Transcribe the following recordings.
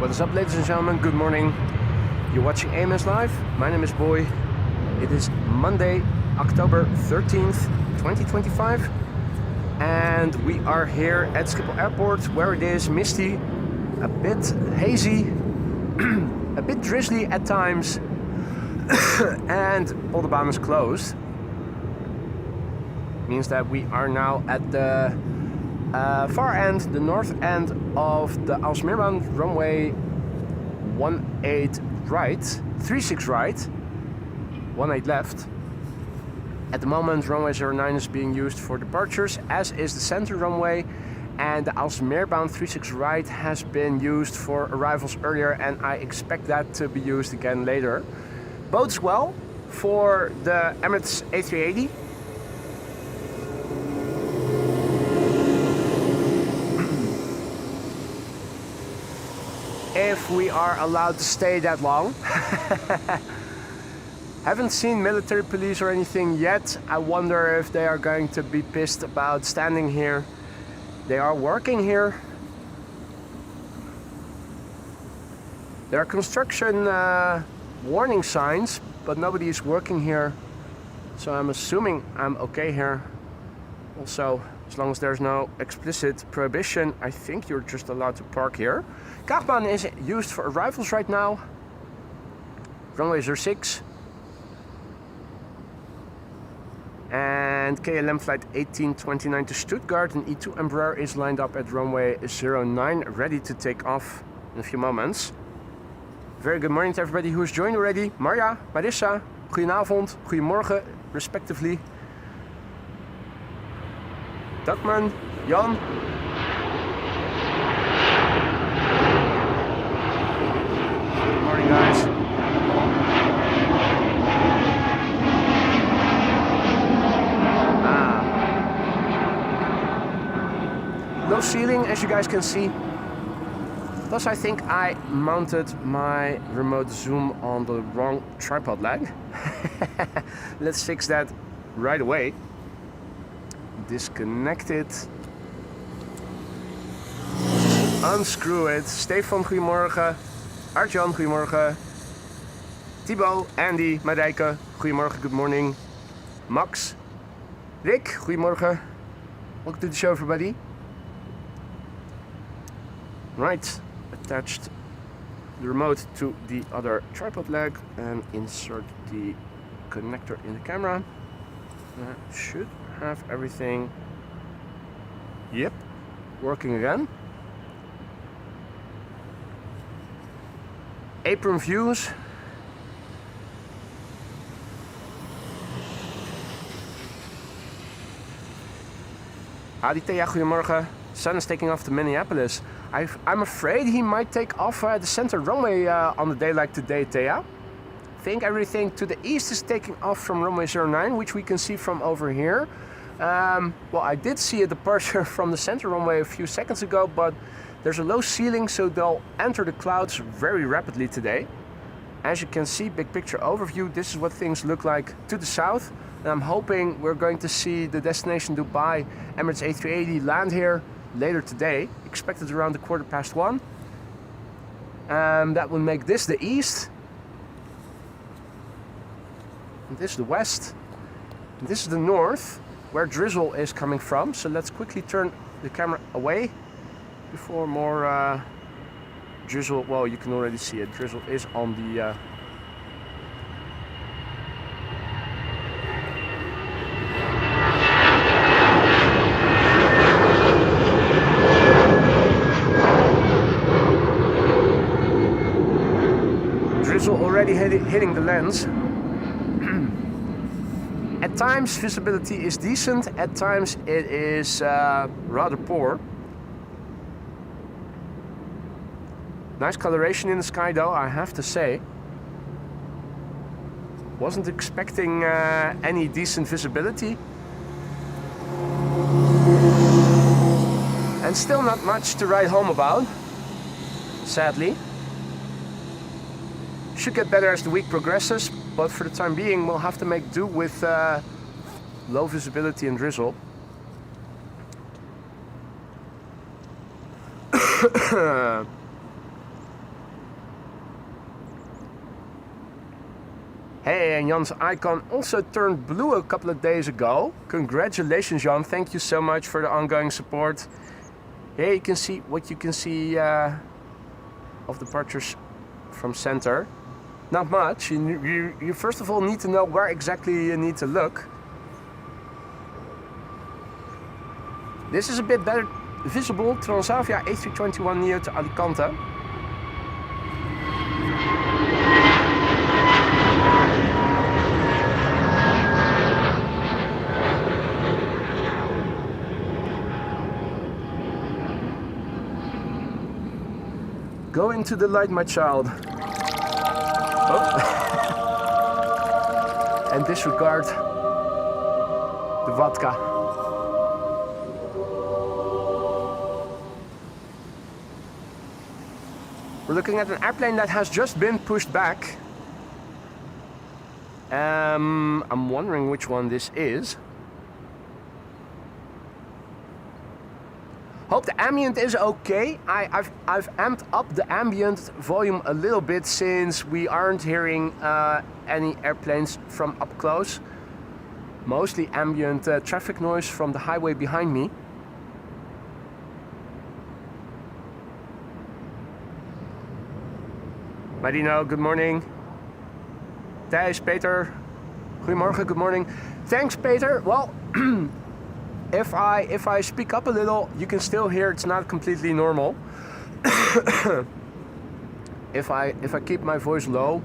What is up, ladies and gentlemen? Good morning. You're watching AMS Live. My name is Boy. It is Monday, October 13th, 2025. And we are here at Schiphol Airport, where it is misty, a bit hazy, a bit drizzly at times, and Buitenveldertbaan is closed. Means that we are now at the far end, the north end of the Aalsmeerbaan runway 18 right, 36 right, 18 left. At the moment, runway 09 is being used for departures, as is the center runway, and the Aalsmeerbaan 36 right has been used for arrivals earlier, and I expect that to be used again later. Bodes well for the Emirates A380. If we are allowed to stay that long. Haven't seen military police or anything yet. I wonder if they are going to be pissed about standing here. They are working here. There are construction warning signs, but nobody is working here. So I'm assuming I'm okay here. Also, as long as there's no explicit prohibition, I think you're just allowed to park here. Crosswind is used for arrivals right now. Runway 06. And KLM flight 1829 to Stuttgart and E2 Embraer is lined up at runway 09, ready to take off in a few moments. Very good morning to everybody who has joined already. Marja, Marissa, goedenavond, goedemorgen, respectively. Dagman, Jan. Good morning, guys. Low ceiling, as you guys can see. Plus, I think I mounted my remote zoom on the wrong tripod leg. Let's fix that right away. Disconnect it. Unscrew it. Stefan, goedemorgen. Artjan, goedemorgen. Thibaut, Andy, Marijke, goedemorgen, good morning. Max, Rick, goedemorgen. Welcome to the show, everybody. Right, attached the remote to the other tripod leg and insert the connector in the camera. That should have everything. Yep, working again. Apron views. Aditya, goedemorgen. Sun is taking off to Minneapolis. I'm afraid he might take off the center runway on a day like today, Thea. I think everything to the east is taking off from runway 09, which we can see from over here. Well, I did see a departure from the center runway a few seconds ago, but there's a low ceiling, so they'll enter the clouds very rapidly today. As you can see, big picture overview, this is what things look like to the south. And I'm hoping we're going to see the destination Dubai Emirates A380 land here later today, expected around 1:15. That will make this the east. And this is the west. And this is the north, where drizzle is coming from. So let's quickly turn the camera away before more drizzle. Well, you can already see it. Drizzle is on the already hitting the lens. At times visibility is decent, at times it is rather poor. Nice coloration in the sky though, I have to say. Wasn't expecting any decent visibility. And still not much to write home about, sadly. Should get better as the week progresses, but for the time being we'll have to make do with low visibility and drizzle. and Jan's icon also turned blue a couple of days ago. Congratulations, Jan. Thank you so much for the ongoing support. Here you can see what you can see of departures from center. Not much. You first of all need to know where exactly you need to look. This is a bit better visible. Transavia A321neo to Alicante. Go into the light, my child. Oh. And disregard the vodka. We're looking at an airplane that has just been pushed back. I'm wondering which one this is. Hope the ambient is okay. I've amped up the ambient volume a little bit since we aren't hearing any airplanes from up close. Mostly ambient traffic noise from the highway behind me. Marino, good morning. Thijs, Peter, goedemorgen, good morning. Thanks, Peter. Well, if I speak up a little, you can still hear it's not completely normal. If I keep my voice low,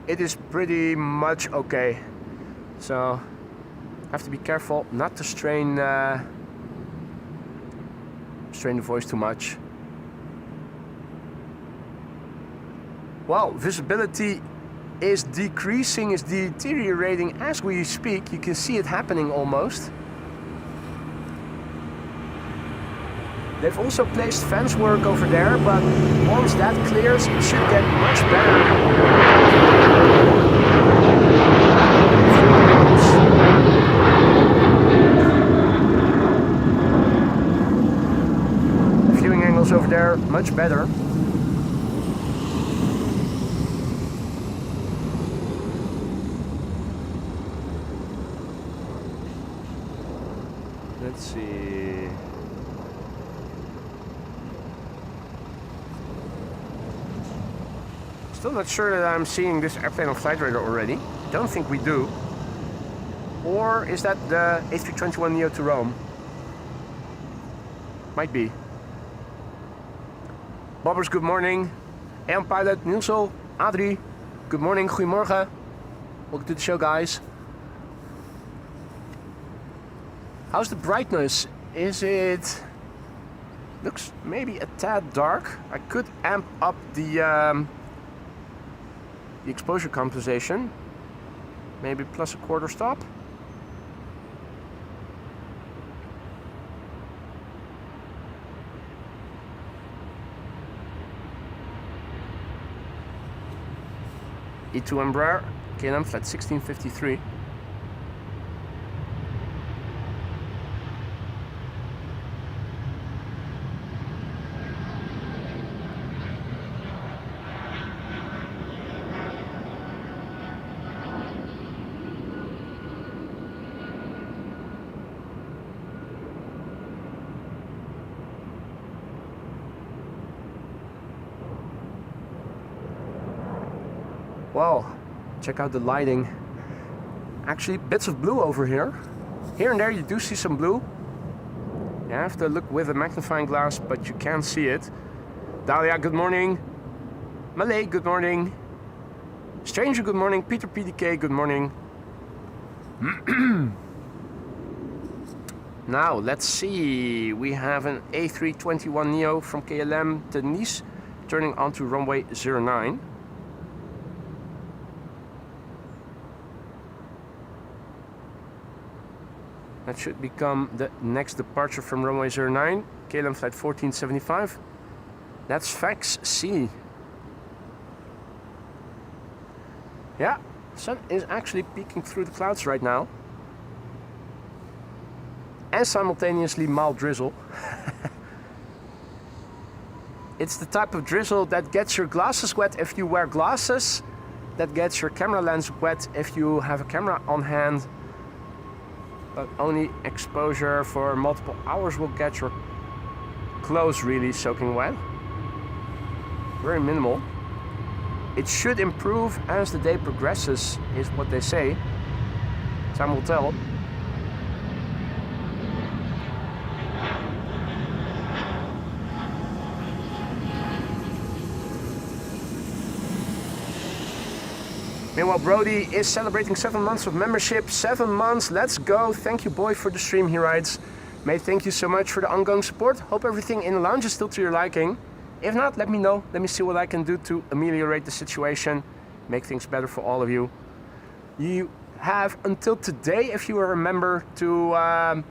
it is pretty much okay. So I have to be careful not to strain the voice too much. Well, visibility is decreasing, is deteriorating as we speak. You can see it happening almost. They've also placed fence work over there, but once that clears, it should get much better. Viewing angles over there, much better. Let's see. Still not sure that I'm seeing this airplane on flight radar already. Don't think we do. Or is that the A321neo to Rome? Might be. Bobbers, good morning. AM pilot, Nielsel, Adrie, good morning, goedemorgen. Welcome to the show, guys. How's the brightness? Is it... Looks maybe a tad dark. I could amp up the exposure compensation. Maybe plus a quarter stop. E2 Embraer, KLM flight 1653. Wow, check out the lighting. Actually, bits of blue over here. Here and there you do see some blue. You have to look with a magnifying glass, but you can see it. Dalia, good morning. Malay, good morning. Stranger, good morning. Peter PDK, good morning. Now, let's see. We have an A321neo from KLM to Nice, turning onto runway 09. That should become the next departure from runway 09, KLM flight 1475. That's fax C. Yeah, the sun is actually peeking through the clouds right now. And simultaneously mild drizzle. It's the type of drizzle that gets your glasses wet if you wear glasses that gets your camera lens wet if you have a camera on hand, but only exposure for multiple hours will get your clothes really soaking wet. Very minimal. It should improve as the day progresses, is what they say. Time will tell. Meanwhile, Brody is celebrating 7 months of membership. 7 months, let's go. Thank you, boy, for the stream, he writes. Mate, thank you so much for the ongoing support. Hope everything in the lounge is still to your liking. If not, let me know. Let me see what I can do to ameliorate the situation, make things better for all of you. You have until today, if you are a member, to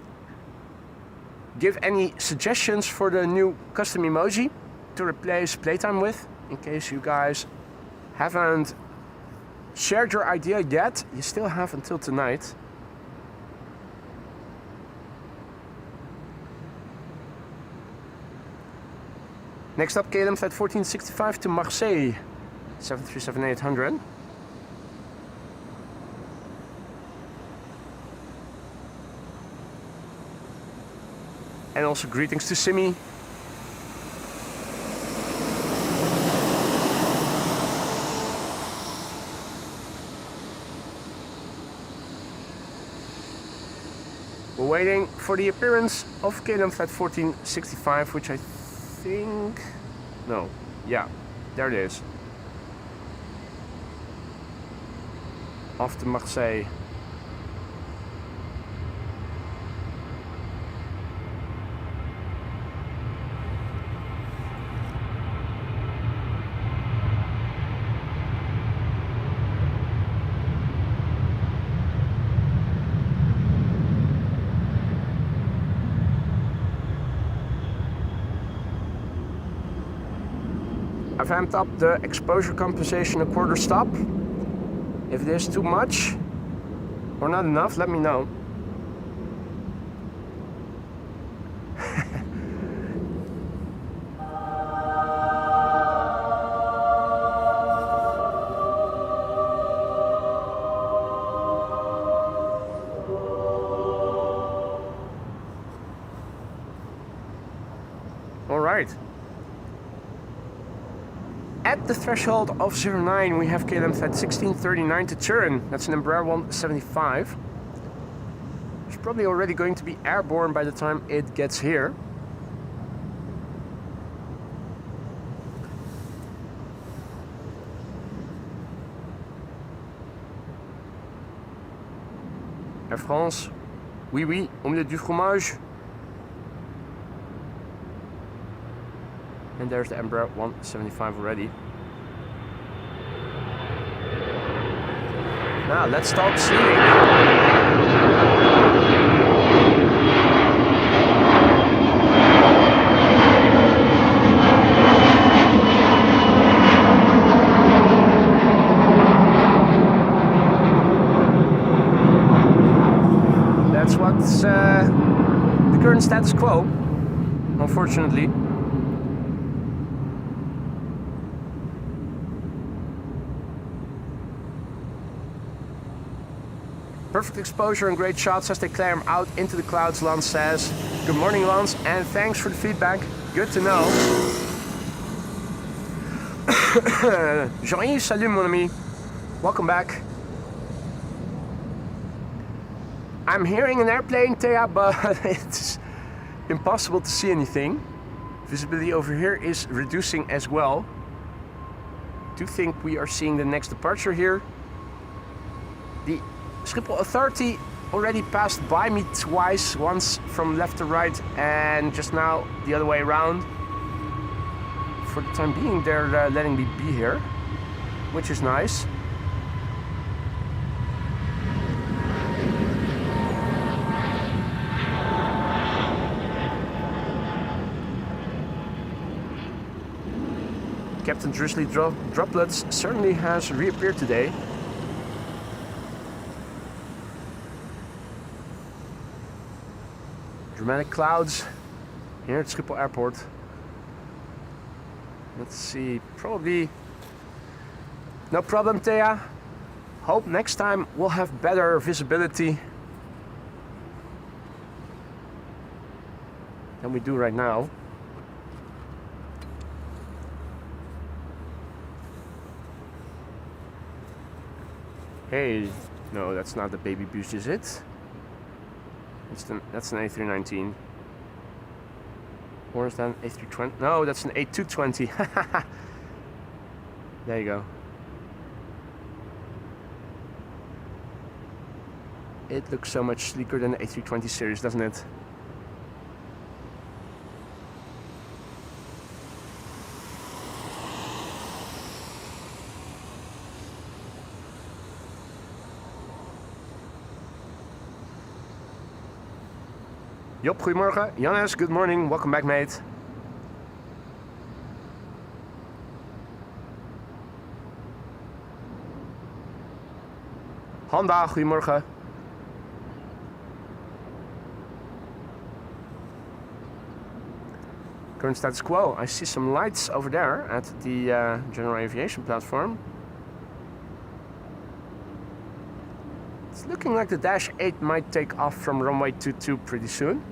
give any suggestions for the new custom emoji to replace playtime with. In case you guys haven't shared your idea yet, you still have until tonight. Next up, KLM flight 1465 to Marseille, 737-800. And also greetings to Simi. We're waiting for the appearance of KLM flight 1465, which I think... No, yeah, there it is. Off to Marseille. I've amped up the exposure compensation a quarter stop. If it is too much or not enough, let me know. All right. At the threshold of 09, we have KLM flight 1639 to Turin. That's an Embraer 175. It's probably already going to be airborne by the time it gets here. Air France, oui oui, omelette du fromage. And there's the Embraer 175 already. Now let's start seeing. That's what's the current status quo, unfortunately. Perfect exposure and great shots as they climb out into the clouds, Lance says. Good morning, Lance, and thanks for the feedback. Good to know. Jean-Yves, salut mon ami. Welcome back. I'm hearing an airplane, Thea, but it's impossible to see anything. Visibility over here is reducing as well. I do think we are seeing the next departure here. The Schiphol authority already passed by me twice, once from left to right and just now the other way around. For the time being, they're letting me be here, which is nice. Captain Drizzly Droplets certainly has reappeared today. Dramatic clouds here at Schiphol Airport. Let's see, probably No problem, Thea. Hope next time we'll have better visibility than we do right now. Hey, no, that's not the baby boost, is it? That's an A319. Or is that an A320? No, that's an A220. There you go. It looks so much sleeker than the A320 series, doesn't it? Job, goedemorgen. Jannes, good morning. Welcome back, mate. Handa, goedemorgen. Current status quo. I see some lights over there at the general aviation platform. It's looking like the Dash 8 might take off from runway 22 pretty soon.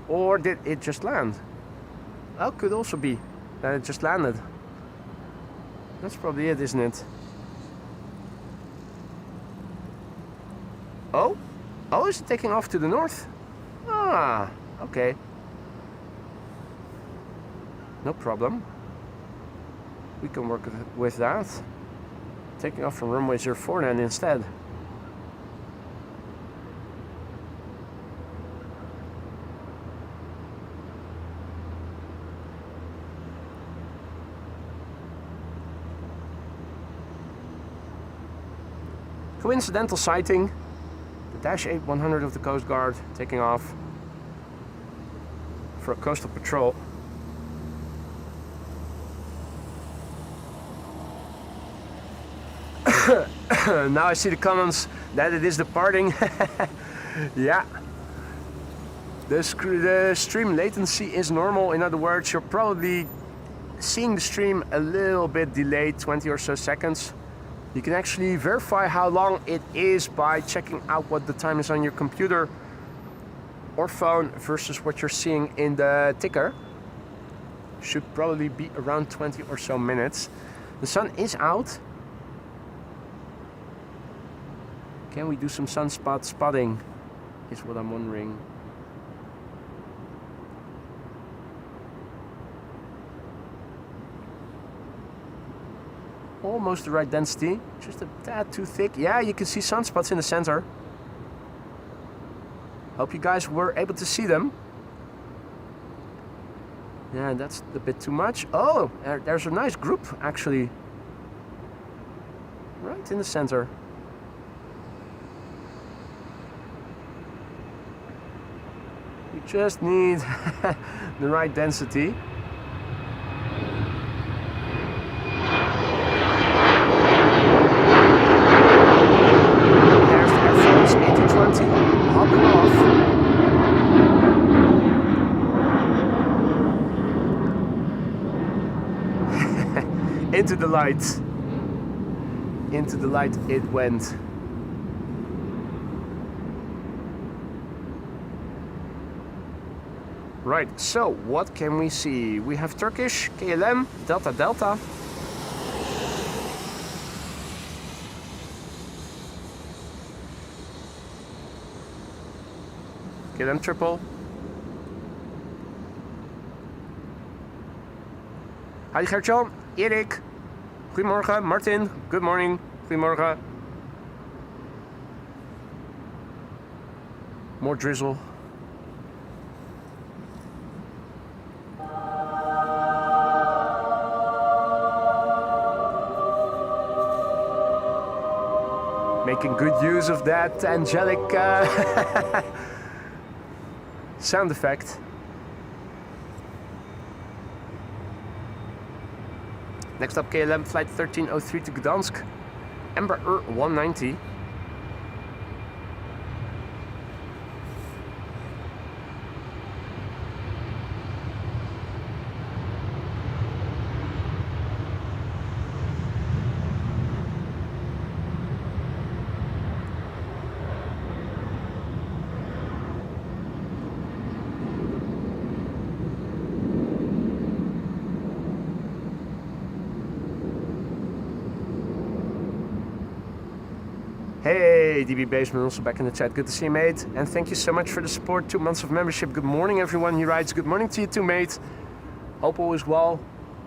Or did it just land? Well, could also be that it just landed. That's probably it, isn't it? Oh? Oh, is it taking off to the north? Ah, okay. No problem. We can work with that. Taking off from runway 04 then instead. Coincidental sighting. The Dash 8 100 of the Coast Guard taking off for a coastal patrol. Now I see the comments that it is departing. Yeah. The stream latency is normal. In other words, you're probably seeing the stream a little bit delayed, 20 or so seconds. You can actually verify how long it is by checking out what the time is on your computer or phone versus what you're seeing in the ticker. Should probably be around 20 or so minutes. The sun is out. Can we do some sunspot spotting? Is what I'm wondering. Almost the right density, just a tad too thick. Yeah, you can see sunspots in the center. Hope you guys were able to see them. Yeah, that's a bit too much. Oh, there's a nice group actually. Right in the center. We just need the right density. Into the light. Into the light it went. Right, so what can we see? We have Turkish, KLM, Delta Delta. KLM triple. Hi Gertjan, Erik. Goedemorgen, Martin. Good morning. Goedemorgen. More drizzle. Making good use of that angelic sound effect. Next up, KLM flight 1303 to Gdansk, Embraer 190. Hey, DB Baseman, also back in the chat. Good to see you, mate. And thank you so much for the support. 2 months of membership. Good morning, everyone. He writes, good morning to you too, mate. Hope all is well.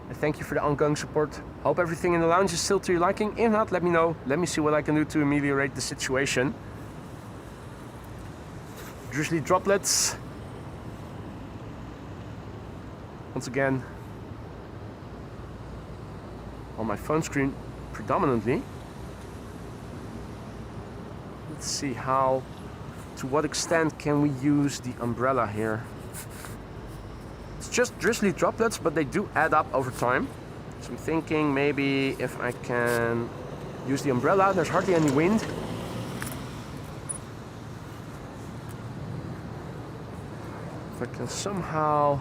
And thank you for the ongoing support. Hope everything in the lounge is still to your liking. If not, let me know. Let me see what I can do to ameliorate the situation. Drizzly droplets. Once again, on my phone screen predominantly. Let's see to what extent can we use the umbrella here. It's just drizzly droplets, but they do add up over time. So I'm thinking maybe if I can use the umbrella, there's hardly any wind. If I can somehow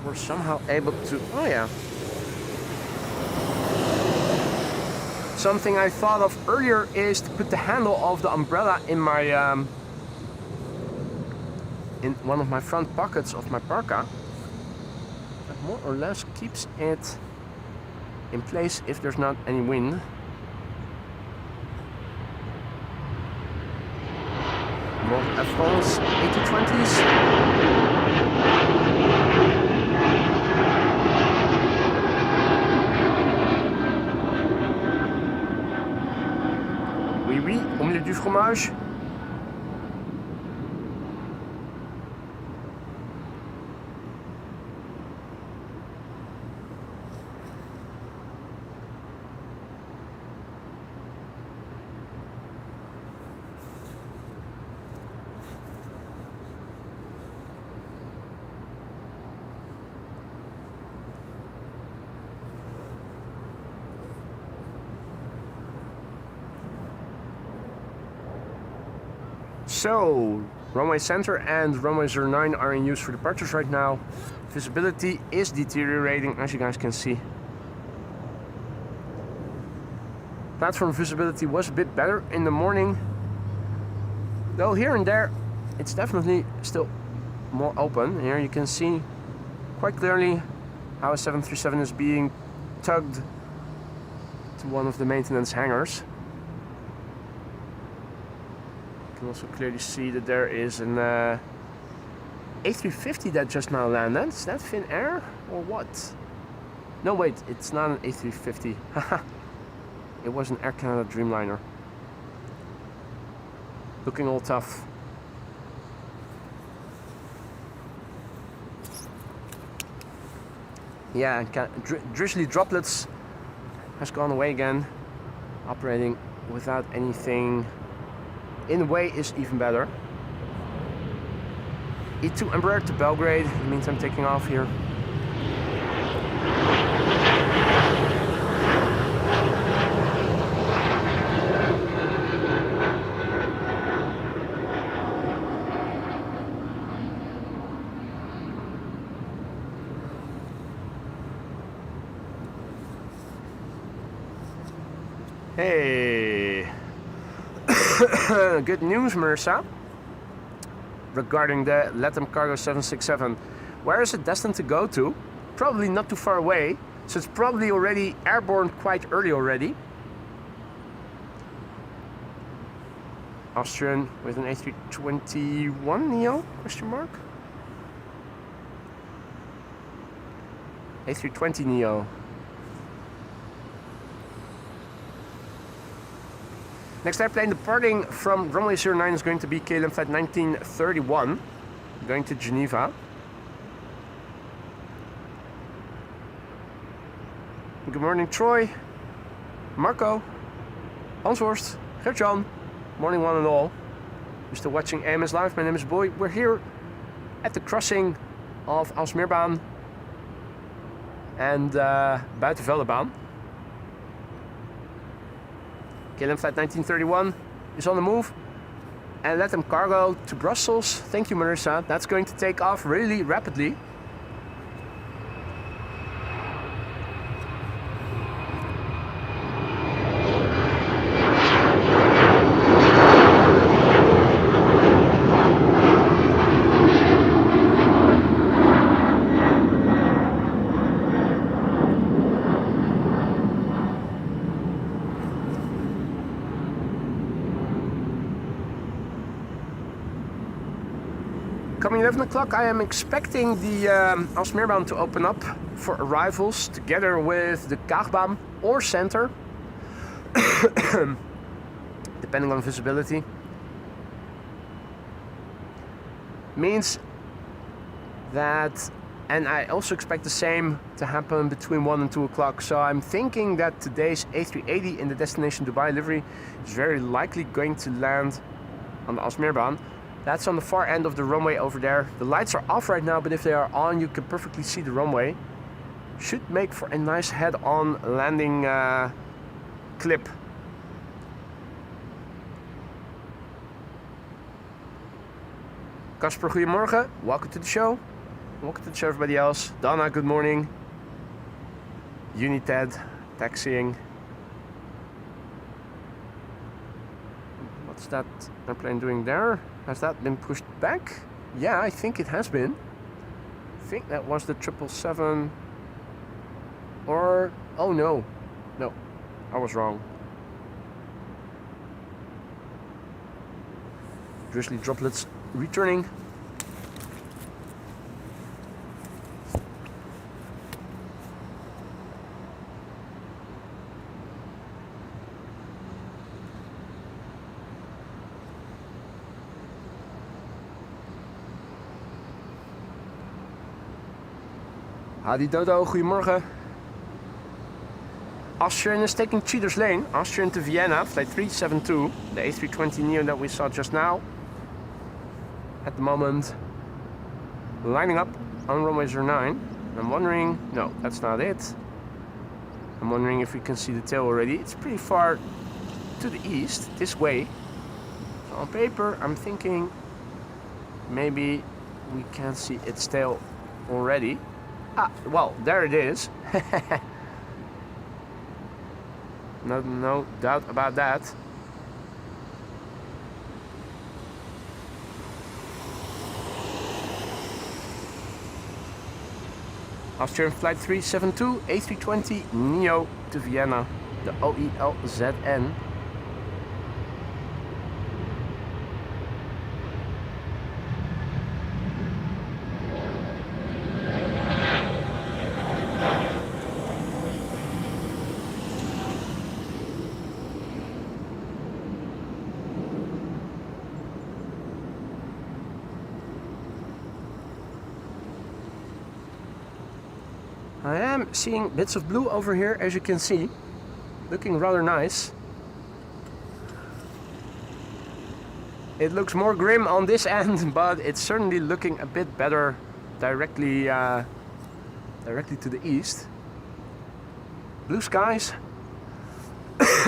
we're somehow able to, oh yeah. Something I thought of earlier is to put the handle of the umbrella in my in one of my front pockets of my parka. That more or less keeps it in place if there's not any wind. More F1s, 80-20s. Omelette du fromage. So, runway center and runway 09 are in use for departures right now. Visibility is deteriorating, as you guys can see. Platform visibility was a bit better in the morning, though here and there it's definitely still more open. Here you can see quite clearly how a 737 is being tugged to one of the maintenance hangars. You can also clearly see that there is an A350 that just now landed. Is that thin air or what? No, wait, it's not an A350. It was an Air Canada Dreamliner. Looking all tough. Yeah, drizzly droplets has gone away again. Operating without anything in the way is even better. E2 Embraer to Belgrade. In the meantime, taking off here. Hey. Good news, Marissa, regarding the LATAM Cargo 767. Where is it destined to go to? Probably not too far away, so it's probably already airborne quite early already. Austrian with an A321neo, question mark? A320neo. Next airplane departing from runway 09 is going to be KLM flight 1931, going to Geneva. Good morning, Troy, Marco, Hansworst, Gertjan. Morning, one and all. You're still watching AMS Live. My name is Boy. We're here at the crossing of Aalsmeerbaan and Buitenveldertbaan. KLM flight 1931 is on the move, and let them cargo to Brussels. Thank you, Marissa. That's going to take off really rapidly. 11 o'clock I am expecting the Aalsmeerbaan to open up for arrivals together with the Kaagbaan or center, depending on visibility. Means that, and I also expect the same to happen between 1 and 2 o'clock. So I'm thinking that today's A380 in the destination Dubai livery is very likely going to land on the Aalsmeerbaan. That's on the far end of the runway over there. The lights are off right now, but if they are on, you can perfectly see the runway. Should make for a nice head-on landing clip. Casper, goedemorgen. Welcome to the show. Welcome to the show, everybody else. Donna, good morning. United, taxiing. What's that airplane doing there? Has that been pushed back? Yeah, I think it has been. I think that was the 777. Or, oh no. No, I was wrong. Drizzly droplets returning. Hadi Dodo, goedemorgen. Austrian is taking Cheater's Lane. Austrian to Vienna, flight 372. The A320neo that we saw just now. At the moment, lining up on runway 09. I'm wondering, no, that's not it. I'm wondering if we can see the tail already. It's pretty far to the east, this way. So on paper, I'm thinking maybe we can see its tail already. Ah, well, there it is. No doubt about that. Austrian flight 372, A320 Neo to Vienna, the OELZN. I am seeing bits of blue over here, as you can see, looking rather nice. It looks more grim on this end, but it's certainly looking a bit better directly to the east. Blue skies.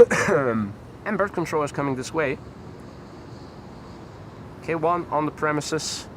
And bird control is coming this way. K1 on the premises.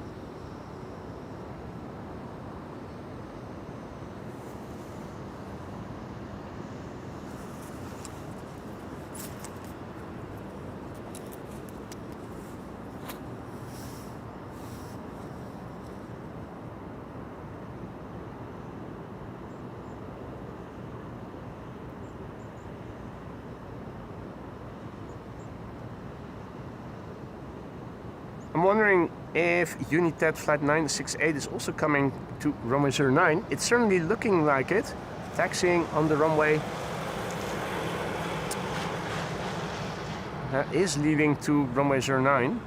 I'm wondering if United flight 968 is also coming to runway 09. It's certainly looking like it. Taxiing on the runway. That is leading to runway 09.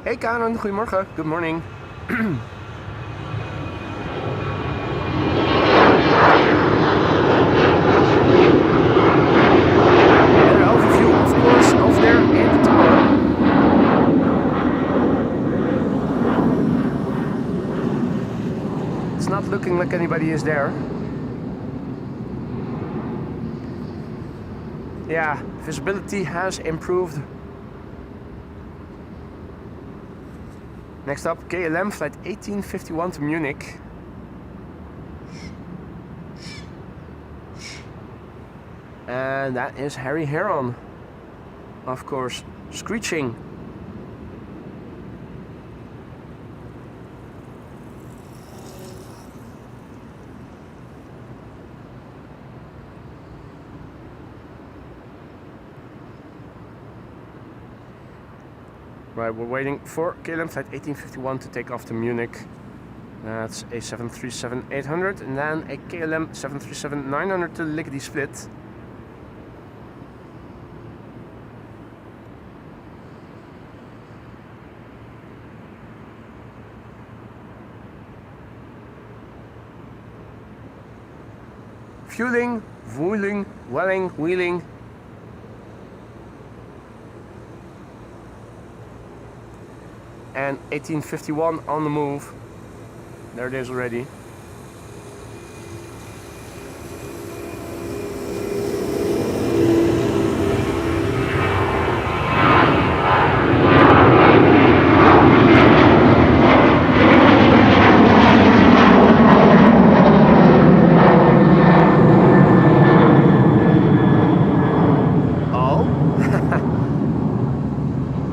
Hey Karen, goedemorgen. Good morning. Looking like anybody is there. Yeah, visibility has improved. Next up, KLM flight 1851 to Munich. And that is Harry Heron, of course, screeching. Right, we're waiting for KLM flight 1851 to take off to Munich. That's a 737-800 and then a KLM 737-900 to lickety split. Fueling, wheeling, welling, wheeling. And 1851 on the move. There it is already.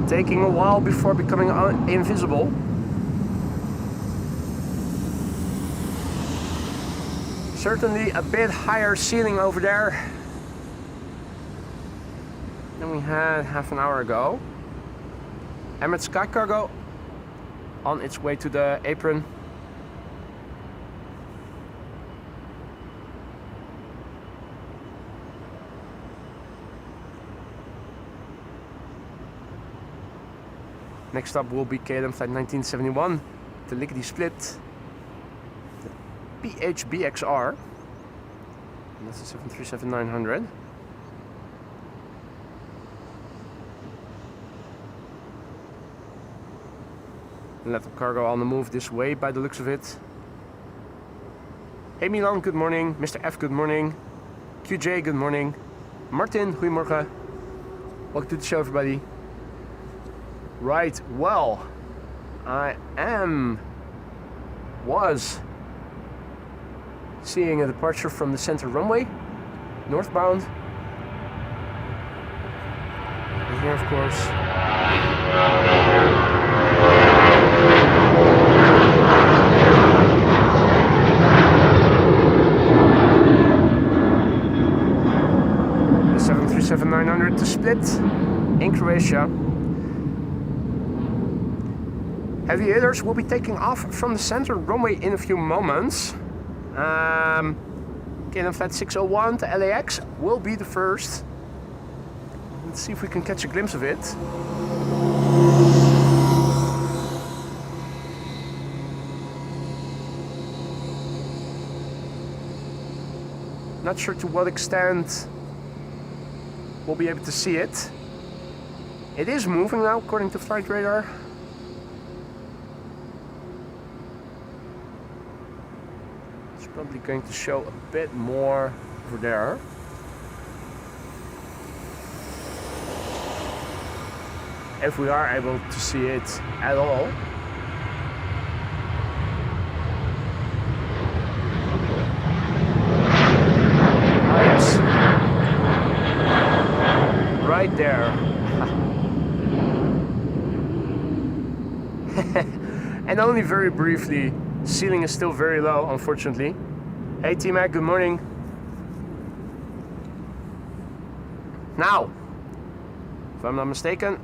Taking a while before becoming invisible. Certainly a bit higher ceiling over there than we had half an hour ago. Emirates Sky Cargo on its way to the apron. Next up will be KLM flight 1971, the lickety split, the PHBXR, and that's the 737-900. Let the cargo on the move this way by the looks of it. Hey Milan, good morning. Mr. F, good morning. QJ, good morning. Martin, goedemorgen. Welcome to the show, everybody. Right, well, I was seeing a departure from the center runway, northbound. And here, of course, the 737-900 to split in Croatia. Aviators will be taking off from the center runway in a few moments. KLM flight 601 to LAX will be the first. Let's see if we can catch a glimpse of it. Not sure to what extent we'll be able to see it. It is moving now according to flight radar. Probably going to show a bit more over there. If we are able to see it at all. Oh, yes. Right there. And only very briefly. Ceiling is still very low, unfortunately. Hey T-Mac, good morning. Now, if I'm not mistaken,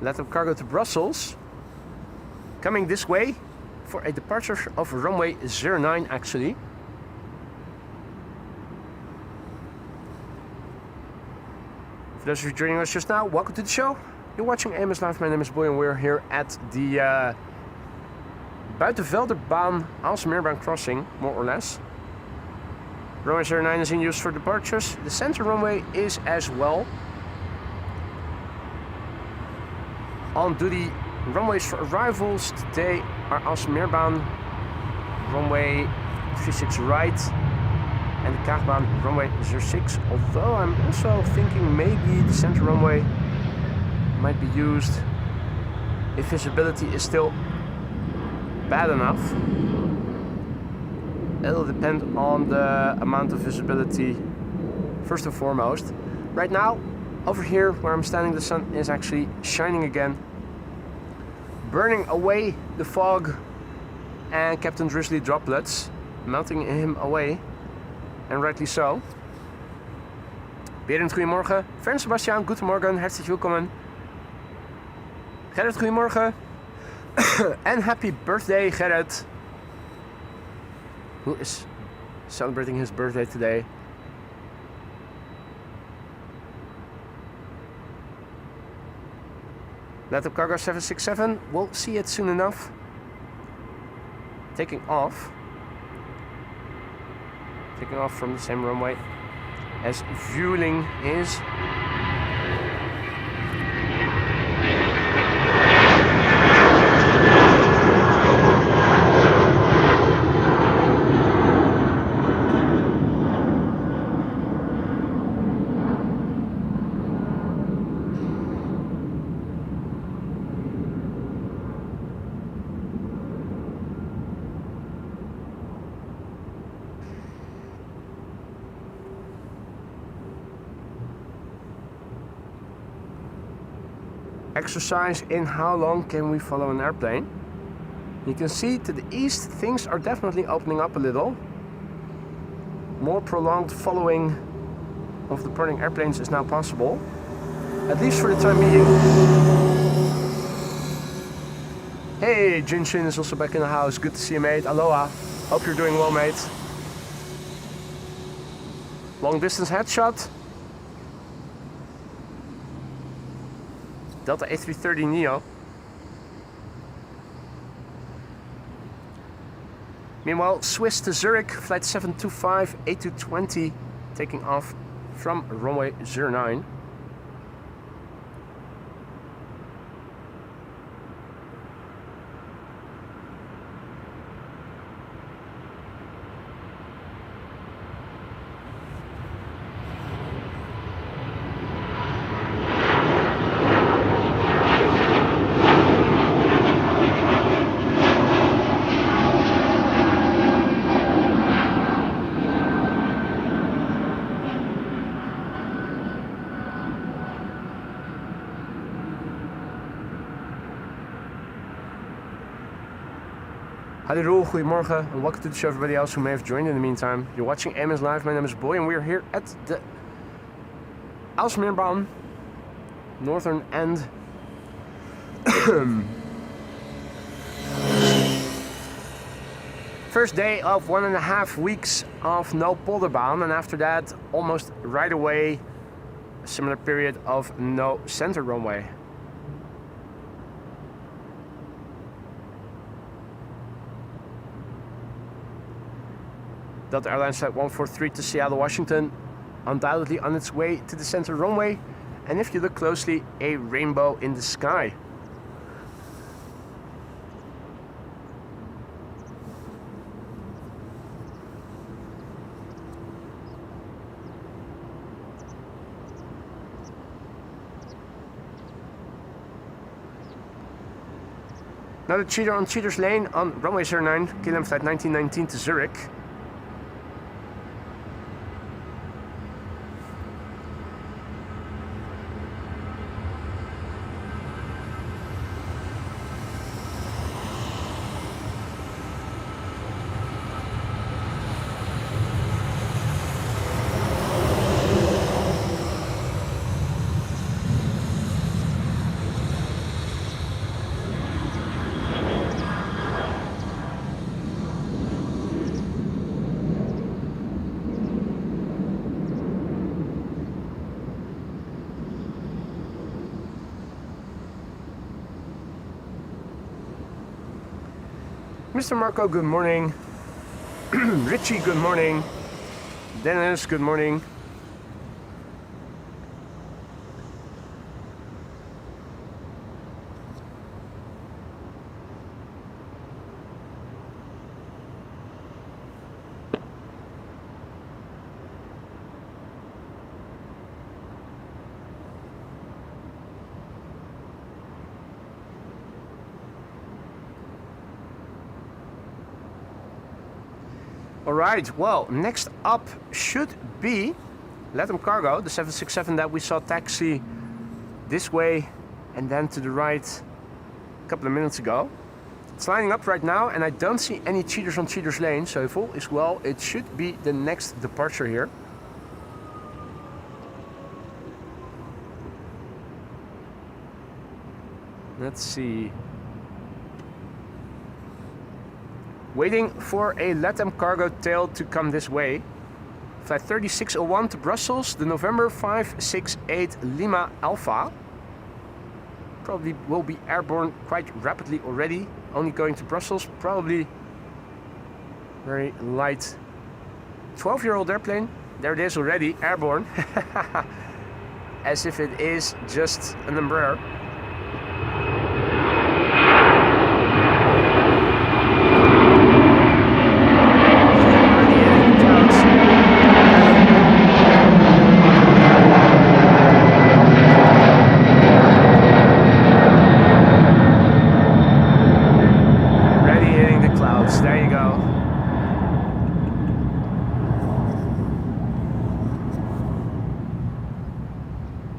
let the cargo to Brussels. Coming this way for a departure of runway 09 actually. For those of you joining us just now, welcome to the show. You're watching AMS Live, my name is Boy and we're here at the Buitenveldertbaan, Aalsmeerbaan crossing, more or less. Runway 09 is in use for departures. The center runway is as well. On duty runways for arrivals today are Aalsmeerbaan, runway 36 right, and the Kaagbaan, runway 06. Although I'm also thinking maybe the center runway might be used if visibility is still bad enough. It'll depend on the amount of visibility first and foremost. Right now, over here where I'm standing, the sun is actually shining again, burning away the fog and Captain Drizzly droplets, melting him away, and rightly so. Berend, goedemorgen. Fern Sebastian, goedemorgen, herzlich willkommen. Gerrit, goedemorgen. And happy birthday, Gerrit. Who is celebrating his birthday today? Latam Cargo 767, we'll see it soon enough. Taking off. Taking off from the same runway as Vueling is. Exercise in how long can we follow an airplane. You can see to the east things are definitely opening up a little. More prolonged following of the departing airplanes is now possible, at least for the time being. Hey, Jinshin is also back in the house. Good to see you, mate. Aloha. Hope you're doing well, mate. Long distance headshot. Delta A330 Neo. Meanwhile, Swiss to Zurich, flight 725 A220, taking off from runway 09. Howdy Roel, goedemorgen, and welcome to the show everybody else who may have joined in the meantime. You're watching AMS Live, my name is Boy, and we're here at the Aalsmeerbaan, northern end. First day of 1.5 weeks of no polderbaan, and after that, almost right away, a similar period of no center runway. Delta Airlines Flight 143 to Seattle, Washington, undoubtedly on its way to the center runway, and if you look closely, a rainbow in the sky. Another cheater on Cheater's Lane on runway 09, KLM Flight 1919 to Zurich. Mr. Marco, good morning. Richie, good morning. Dennis, good morning. Alright, well, next up should be Latam Cargo, the 767 that we saw taxi this way and then to the right a couple of minutes ago. It's lining up right now, and I don't see any cheaters on Cheater's Lane, so if all is well, it should be the next departure here. Let's see. Waiting for a LATAM cargo tail to come this way. Flight 3601 to Brussels, the November 568 Lima Alpha. Probably will be airborne quite rapidly already. Only going to Brussels, probably very light. 12-year-old airplane. There it is already, airborne. As if it is just an Embraer.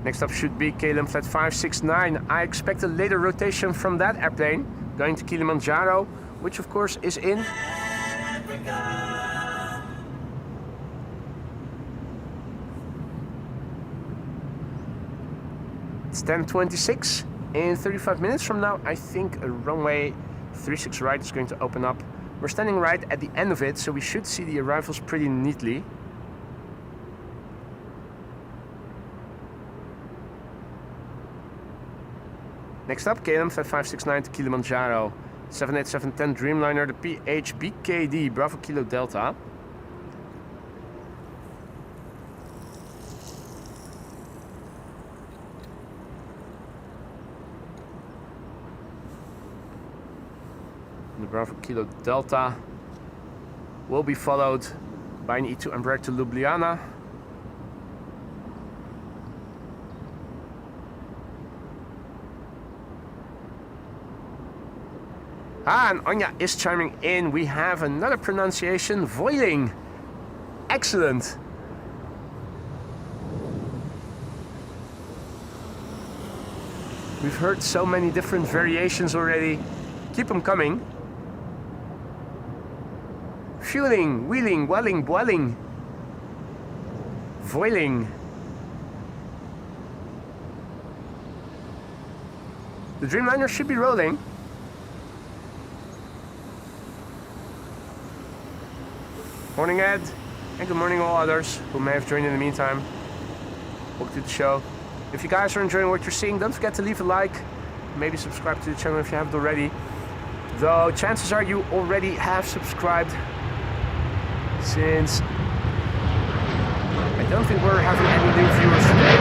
Next up should be KLM flight 569. I expect a later rotation from that airplane, going to Kilimanjaro, which of course is in Africa. It's 10:26. In 35 minutes from now, I think a runway 36 right is going to open up. We're standing right at the end of it, so we should see the arrivals pretty neatly. Next up, KLM flight 569 to Kilimanjaro, 787-10 Dreamliner, the PHBKD, Bravo Kilo Delta. The Bravo Kilo Delta will be followed by an E2 Embraer to Ljubljana. And Anya is chiming in. We have another pronunciation, Voiling. Excellent. We've heard so many different variations already. Keep them coming. Fueling, wheeling, welling, boiling. Voiling. The Dreamliner should be rolling. Morning Ed, and good morning all others who may have joined in the meantime. Welcome to the show. If you guys are enjoying what you're seeing, don't forget to leave a like. Maybe subscribe to the channel if you haven't already. Though chances are you already have subscribed, since I don't think we're having any new viewers today.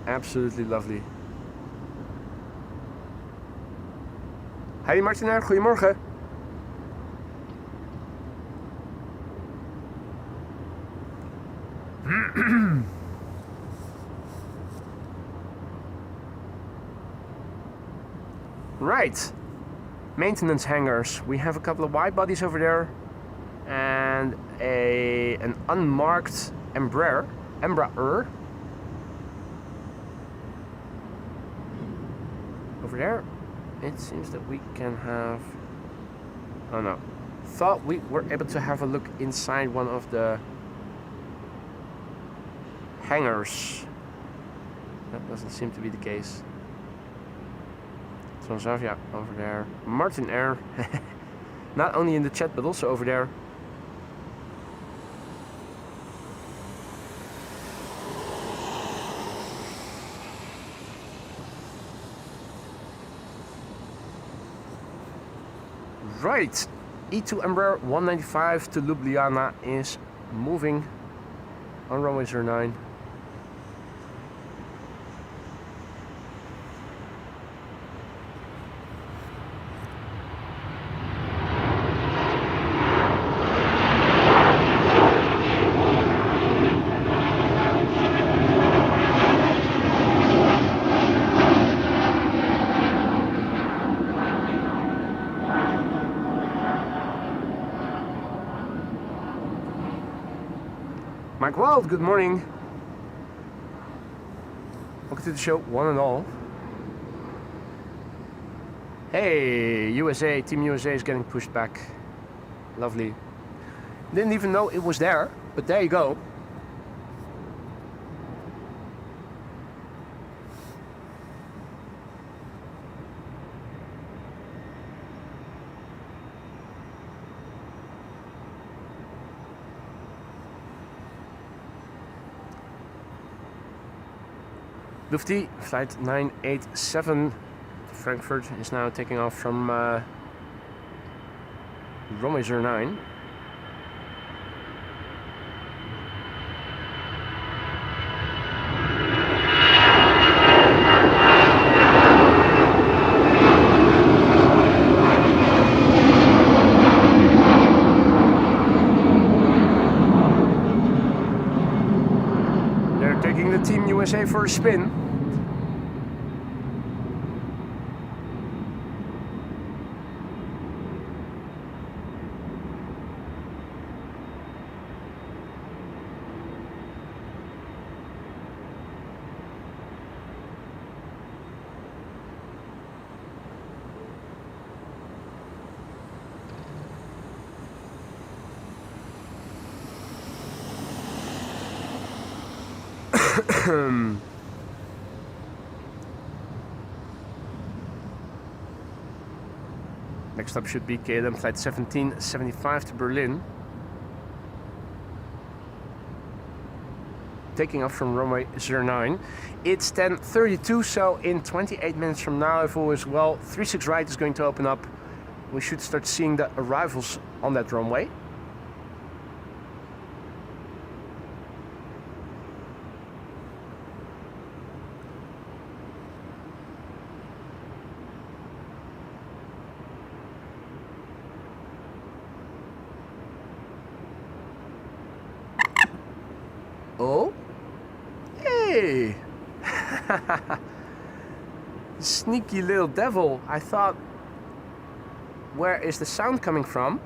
Absolutely lovely. Heidi Martinaar, goedemorgen. Right. Maintenance hangars. We have a couple of wide bodies over there and an unmarked Embraer. Over there, it seems that we can have... Oh no. Thought we were able to have a look inside one of the hangars. That doesn't seem to be the case. Transavia over there. Martin Air. Not only in the chat, but also over there. Right, E2 Embraer 195 to Ljubljana is moving on runway 09. Mike Wild, good morning. Welcome to the show, one and all. Hey, USA, Team USA is getting pushed back. Lovely. Didn't even know it was there, but there you go. Lufty, flight 987 to Frankfurt is now taking off from Runway 09. They're taking the Team USA for a spin. Next up should be KLM flight 1775 to Berlin. Taking off from runway 09. It's 10:32, so in 28 minutes from now, if all is well, 36 right is going to open up. We should start seeing the arrivals on that runway. Oh, hey! Sneaky little devil. I thought, where is the sound coming from?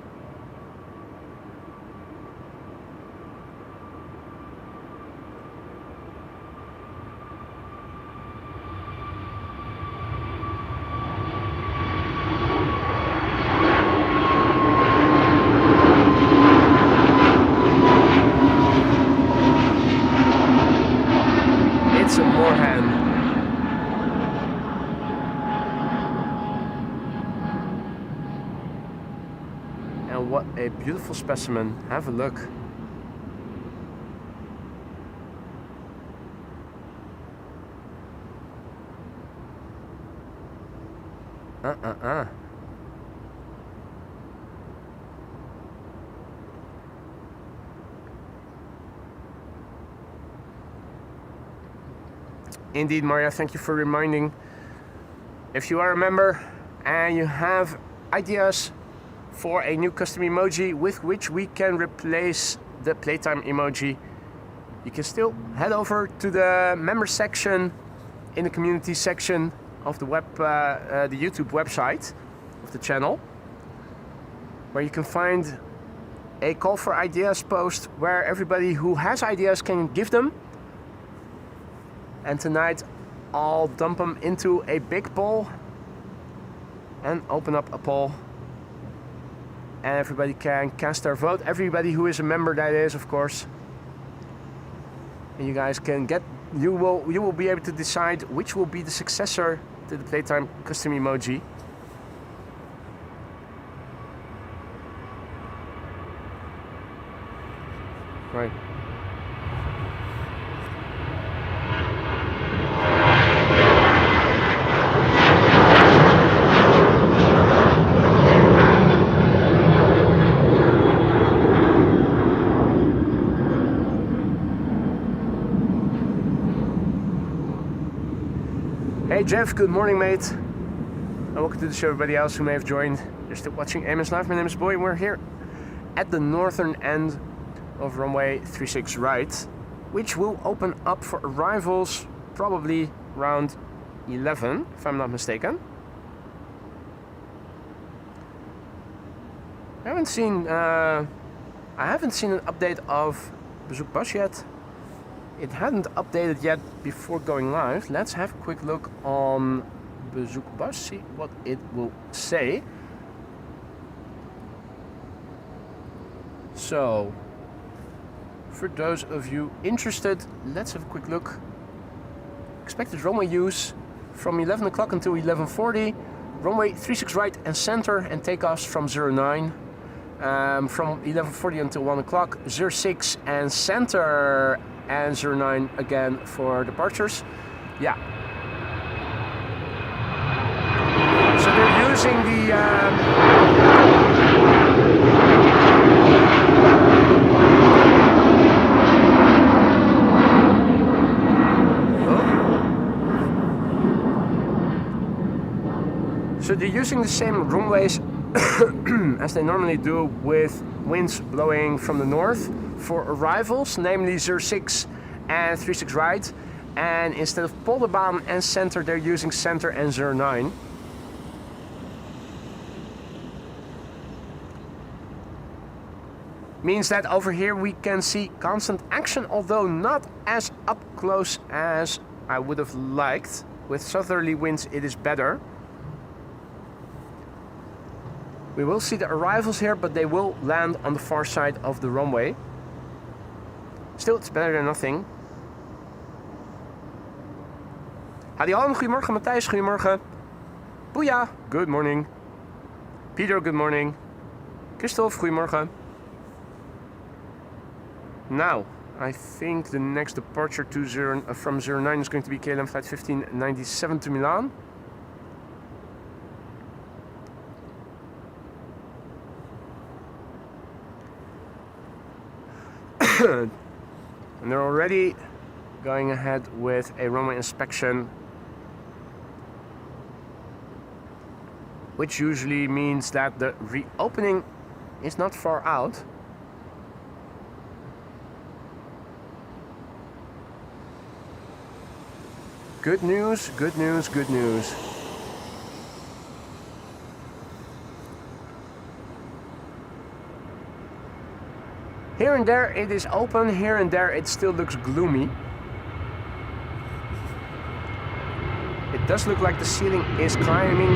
And what a beautiful specimen. Have a look. Indeed, Maria, thank you for reminding. If you are a member and you have ideas for a new custom emoji with which we can replace the playtime emoji, you can still head over to the member section in the community section of the the YouTube website of the channel, where you can find a call for ideas post where everybody who has ideas can give them. And tonight I'll dump them into a big poll and open up a poll, and everybody can cast their vote. Everybody who is a member, that is, of course. And you guys can get, you will be able to decide which will be the successor to the playtime custom emoji. Right. Hey Jeff, good morning mate, and welcome to the show everybody else who may have joined. You're still watching AMS Live. My name is Boy, and we're here at the northern end of runway 36 right, which will open up for arrivals probably around 11, if I'm not mistaken. I haven't seen an update of Bezoek Bas yet. It hadn't updated yet before going live. Let's have a quick look on Bezoekbus, see what it will say. So, for those of you interested, let's have a quick look. Expected runway use from 11 o'clock until 11:40. Runway 36 right and center and takeoffs from 09. From 11:40 until 1 o'clock, 06 and center and 09 again for departures. Yeah. So they're using the So they're using the same runways as they normally do, with winds blowing from the north for arrivals, namely 06 and 36 right. And instead of Polderbaan and center, they're using center and 09. Means that over here we can see constant action, although not as up close as I would have liked. With southerly winds it is better. We will see the arrivals here, but they will land on the far side of the runway. Still, it's better than nothing. Hadi Alm, goedemorgen. Matthijs, goedemorgen. Boeja, good morning. Peter, good morning. Christophe, goedemorgen. Now, I think the next departure from 09 is going to be KLM flight 1597 to Milan. And they're already going ahead with a runway inspection, which usually means that the reopening is not far out. Good news, good news, good news. Here and there it is open, here and there it still looks gloomy. It does look like the ceiling is climbing.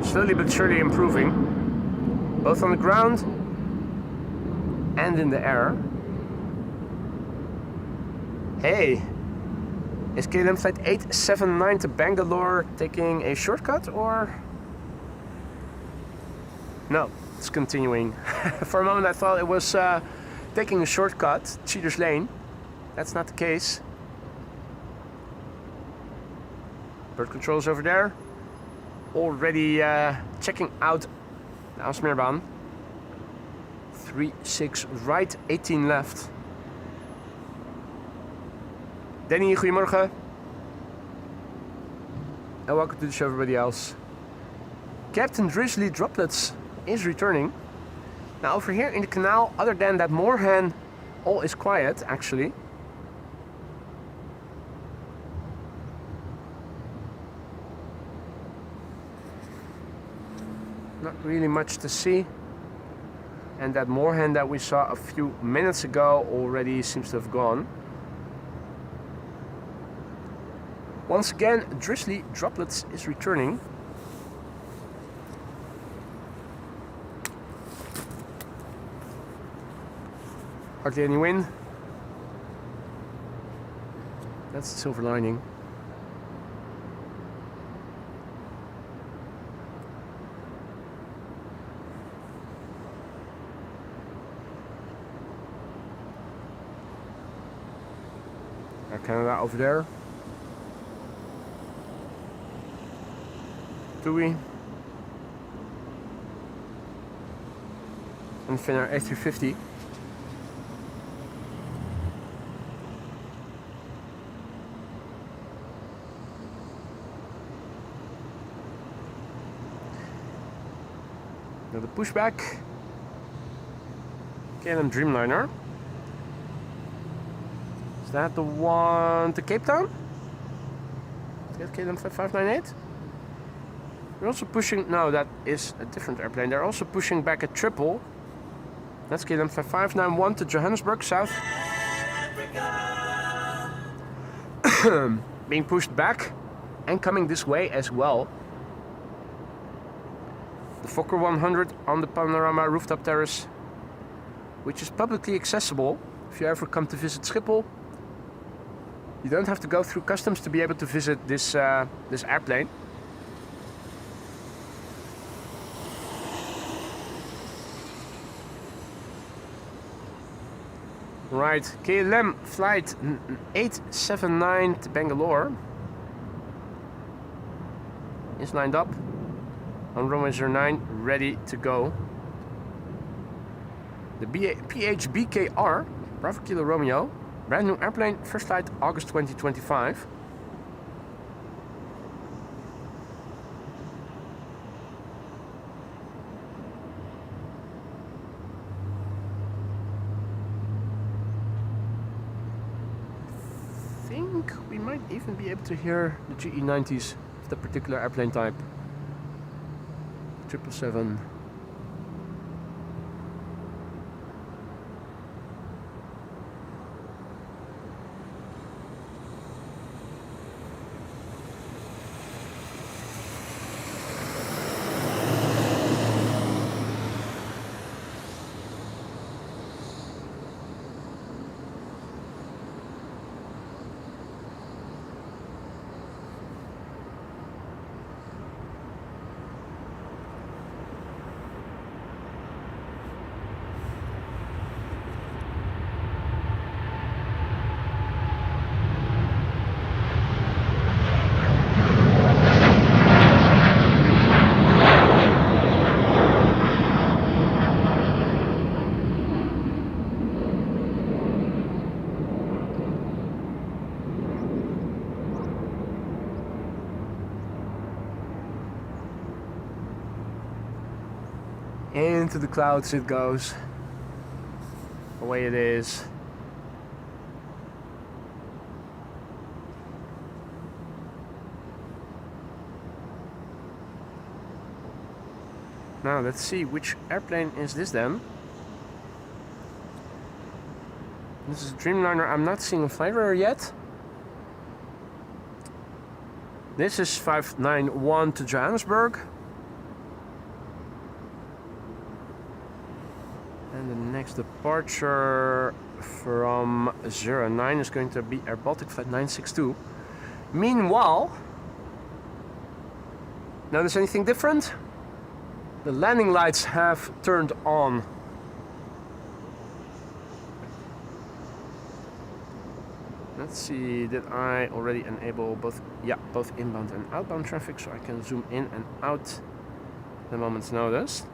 Slowly but surely improving, both on the ground and in the air. Hey! Is KLM flight 879 to Bangalore taking a shortcut, or? No, it's continuing. For a moment I thought it was taking a shortcut, Cheaters Lane. That's not the case. Bird controls over there. Already checking out the Aalsmeerbaan. 36 right, 18 left. Danny, goedemorgen. And welcome to the show, everybody else. Captain Drizzly Droplets is returning. Now over here in the canal, other than that moorhen, all is quiet actually. Not really much to see. And that moorhen that we saw a few minutes ago already seems to have gone. Once again, Drizzly Droplets is returning. Hardly any wind. That's the silver lining. Air Canada over there. TUI. And Finnair A350. Now the pushback. KLM Dreamliner. Is that the one to Cape Town? Is that KLM 5598? They're also pushing, no, that is a different airplane. They're also pushing back a triple. That's KLM 591 to Johannesburg, South. Being pushed back and coming this way as well. The Fokker 100 on the Panorama Rooftop Terrace, which is publicly accessible. If you ever come to visit Schiphol, you don't have to go through customs to be able to visit this this airplane. Right, KLM flight 879 to Bangalore is lined up on runway 09, ready to go. The PHBKR, Bravo Kilo Romeo, brand new airplane, first flight August 2025. I think we might even be able to hear the GE90s of that particular airplane type. 777. Into the clouds it goes. Away it is. Now let's see, which airplane is this then? This is a Dreamliner. I'm not seeing a flavor yet. This is 591 to Johannesburg. And the next departure from 09 is going to be Air Baltic Flight 962. Meanwhile, notice anything different? The landing lights have turned on. Let's see, did I already enable both? Yeah, both inbound and outbound traffic, so I can zoom in and out at a moment's notice.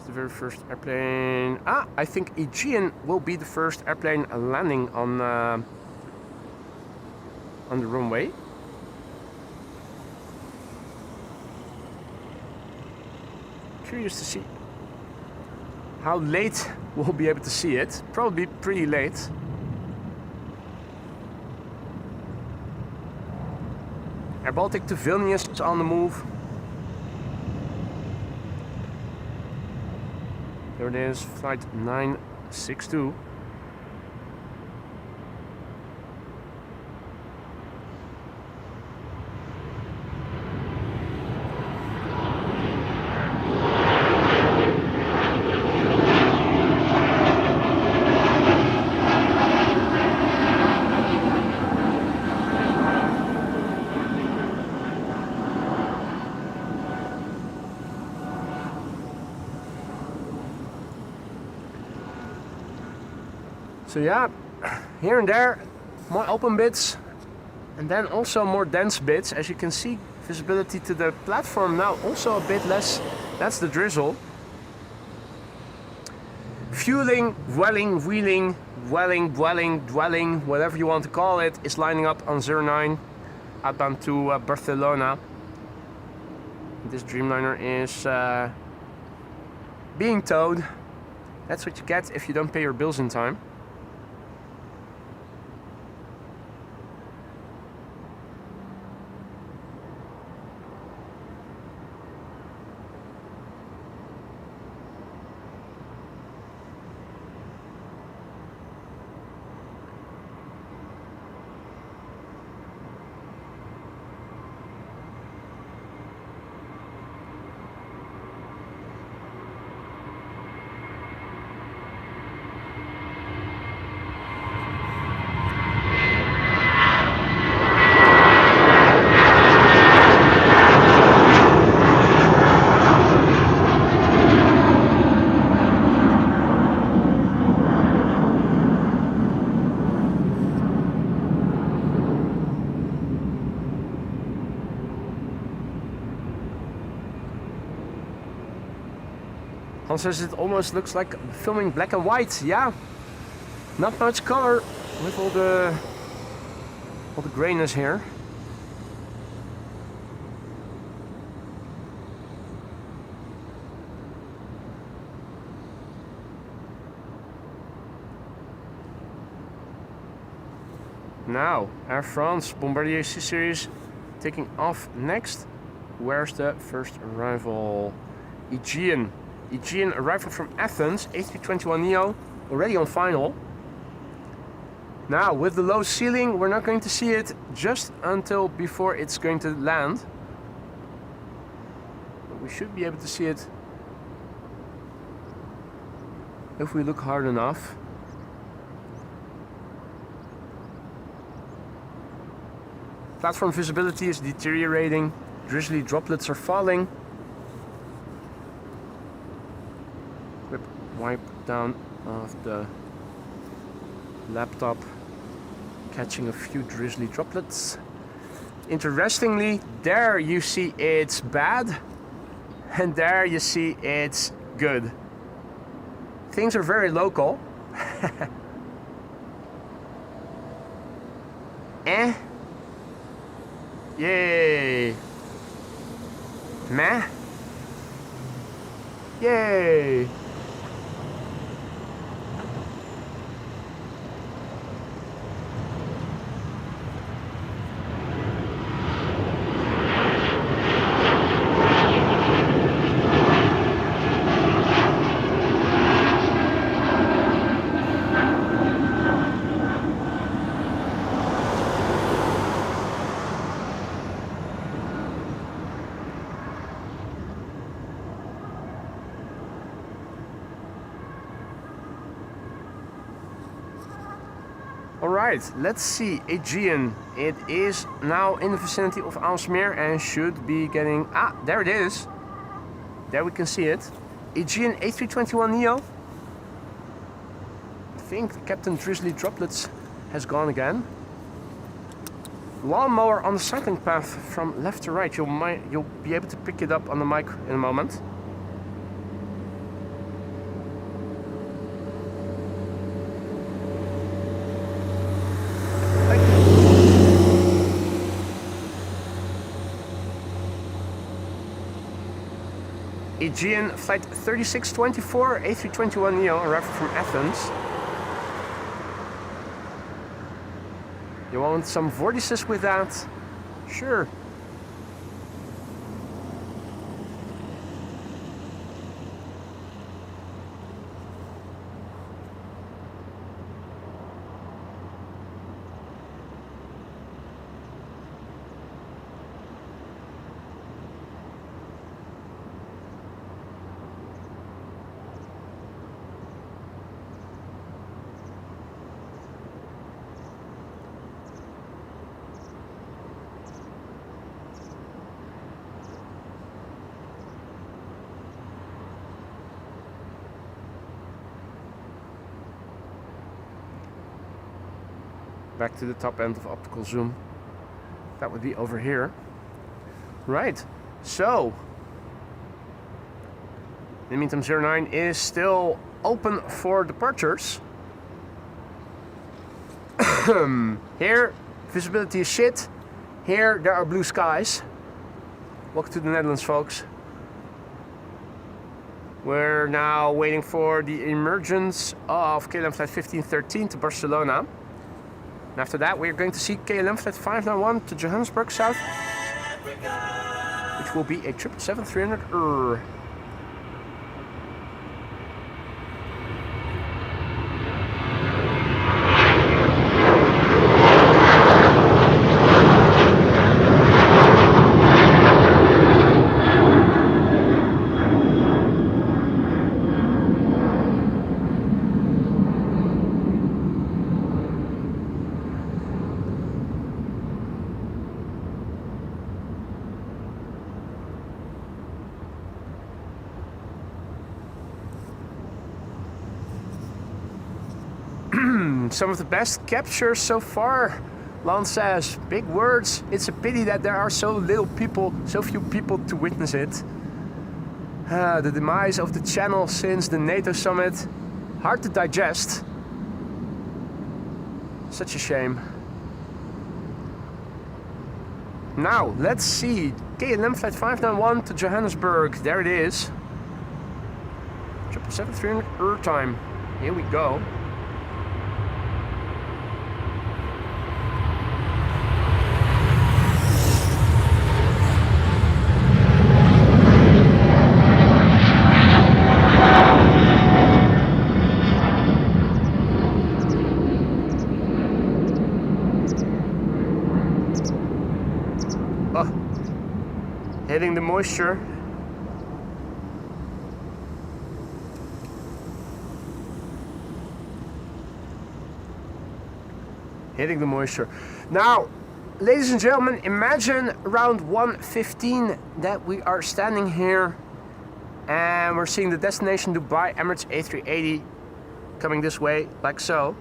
The very first airplane. I think Aegean will be the first airplane landing on the runway. Curious to see how late we'll be able to see it. Probably pretty late. Air Baltic to Vilnius is on the move. There it is, flight 962. So yeah, here and there, more open bits, and then also more dense bits. As you can see, visibility to the platform now also a bit less. That's the drizzle. Fueling, welling, wheeling, welling, dwelling, whatever you want to call it, is lining up on 09, outbound to Barcelona. This Dreamliner is being towed. That's what you get if you don't pay your bills in time. Lon says it almost looks like filming black and white. Yeah, not much color with all the grayness here. Now, Air France, Bombardier C-Series taking off next. Where's the first arrival? Aegean. Aegean arrival from Athens, A321neo, already on final. Now, with the low ceiling, we're not going to see it just until before it's going to land. But we should be able to see it if we look hard enough. Platform visibility is deteriorating. Drizzly droplets are falling. Quick wipe down of the laptop, catching a few drizzly droplets. Interestingly, there you see it's bad, and there you see it's good. Things are very local. Yay! Meh? Yay! Alright, let's see. Aegean. It is now in the vicinity of Aalsmeer and should be getting... Ah, there it is. There we can see it. Aegean A321neo. I think Captain Drizzly Droplets has gone again. Lawnmower on the cycling path from left to right. You'll be able to pick it up on the mic in a moment. Aegean flight 3624 A321neo arrived from Athens. You want some vortices with that? Sure. Back to the top end of optical zoom. That would be over here. Right, so in the meantime 09 is still open for departures. Here visibility is shit. Here there are blue skies. Welcome to the Netherlands, folks. We're now waiting for the emergence of KLM flight 1513 to Barcelona. And after that, we're going to see KLM flight 591 to Johannesburg South, which will be a 777-300. Some of the best captures so far, Lon says. Big words. It's a pity that there are so few people to witness it. The demise of the channel since the NATO summit. Hard to digest. Such a shame. Now, let's see. KLM flight 591 to Johannesburg. There it is. 777-300 airtime. Here we go. Hitting the moisture. Hitting the moisture. Now, ladies and gentlemen, imagine around 1:15 that we are standing here and we're seeing the destination Dubai Emirates A380 coming this way, like so.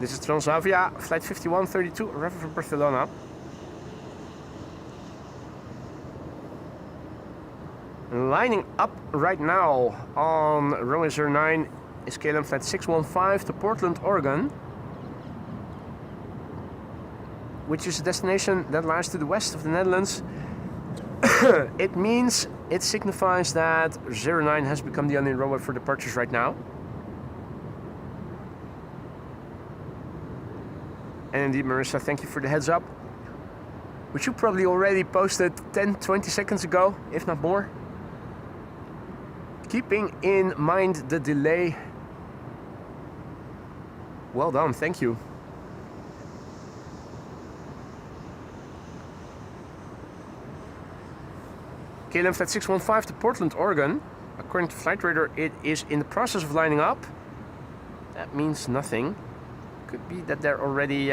This is Transavia, flight 5132, arriving from Barcelona. Lining up right now on runway 09 is KLM flight 615 to Portland, Oregon, which is a destination that lies to the west of the Netherlands. It signifies that 09 has become the only runway for departures right now. And indeed, Marissa, thank you for the heads up, which you probably already posted 10-20 seconds ago, if not more. Keeping in mind the delay. Well done, thank you. KLM flight 615 to Portland, Oregon. According to Flight Radar, it is in the process of lining up. That means nothing. Could be that they're already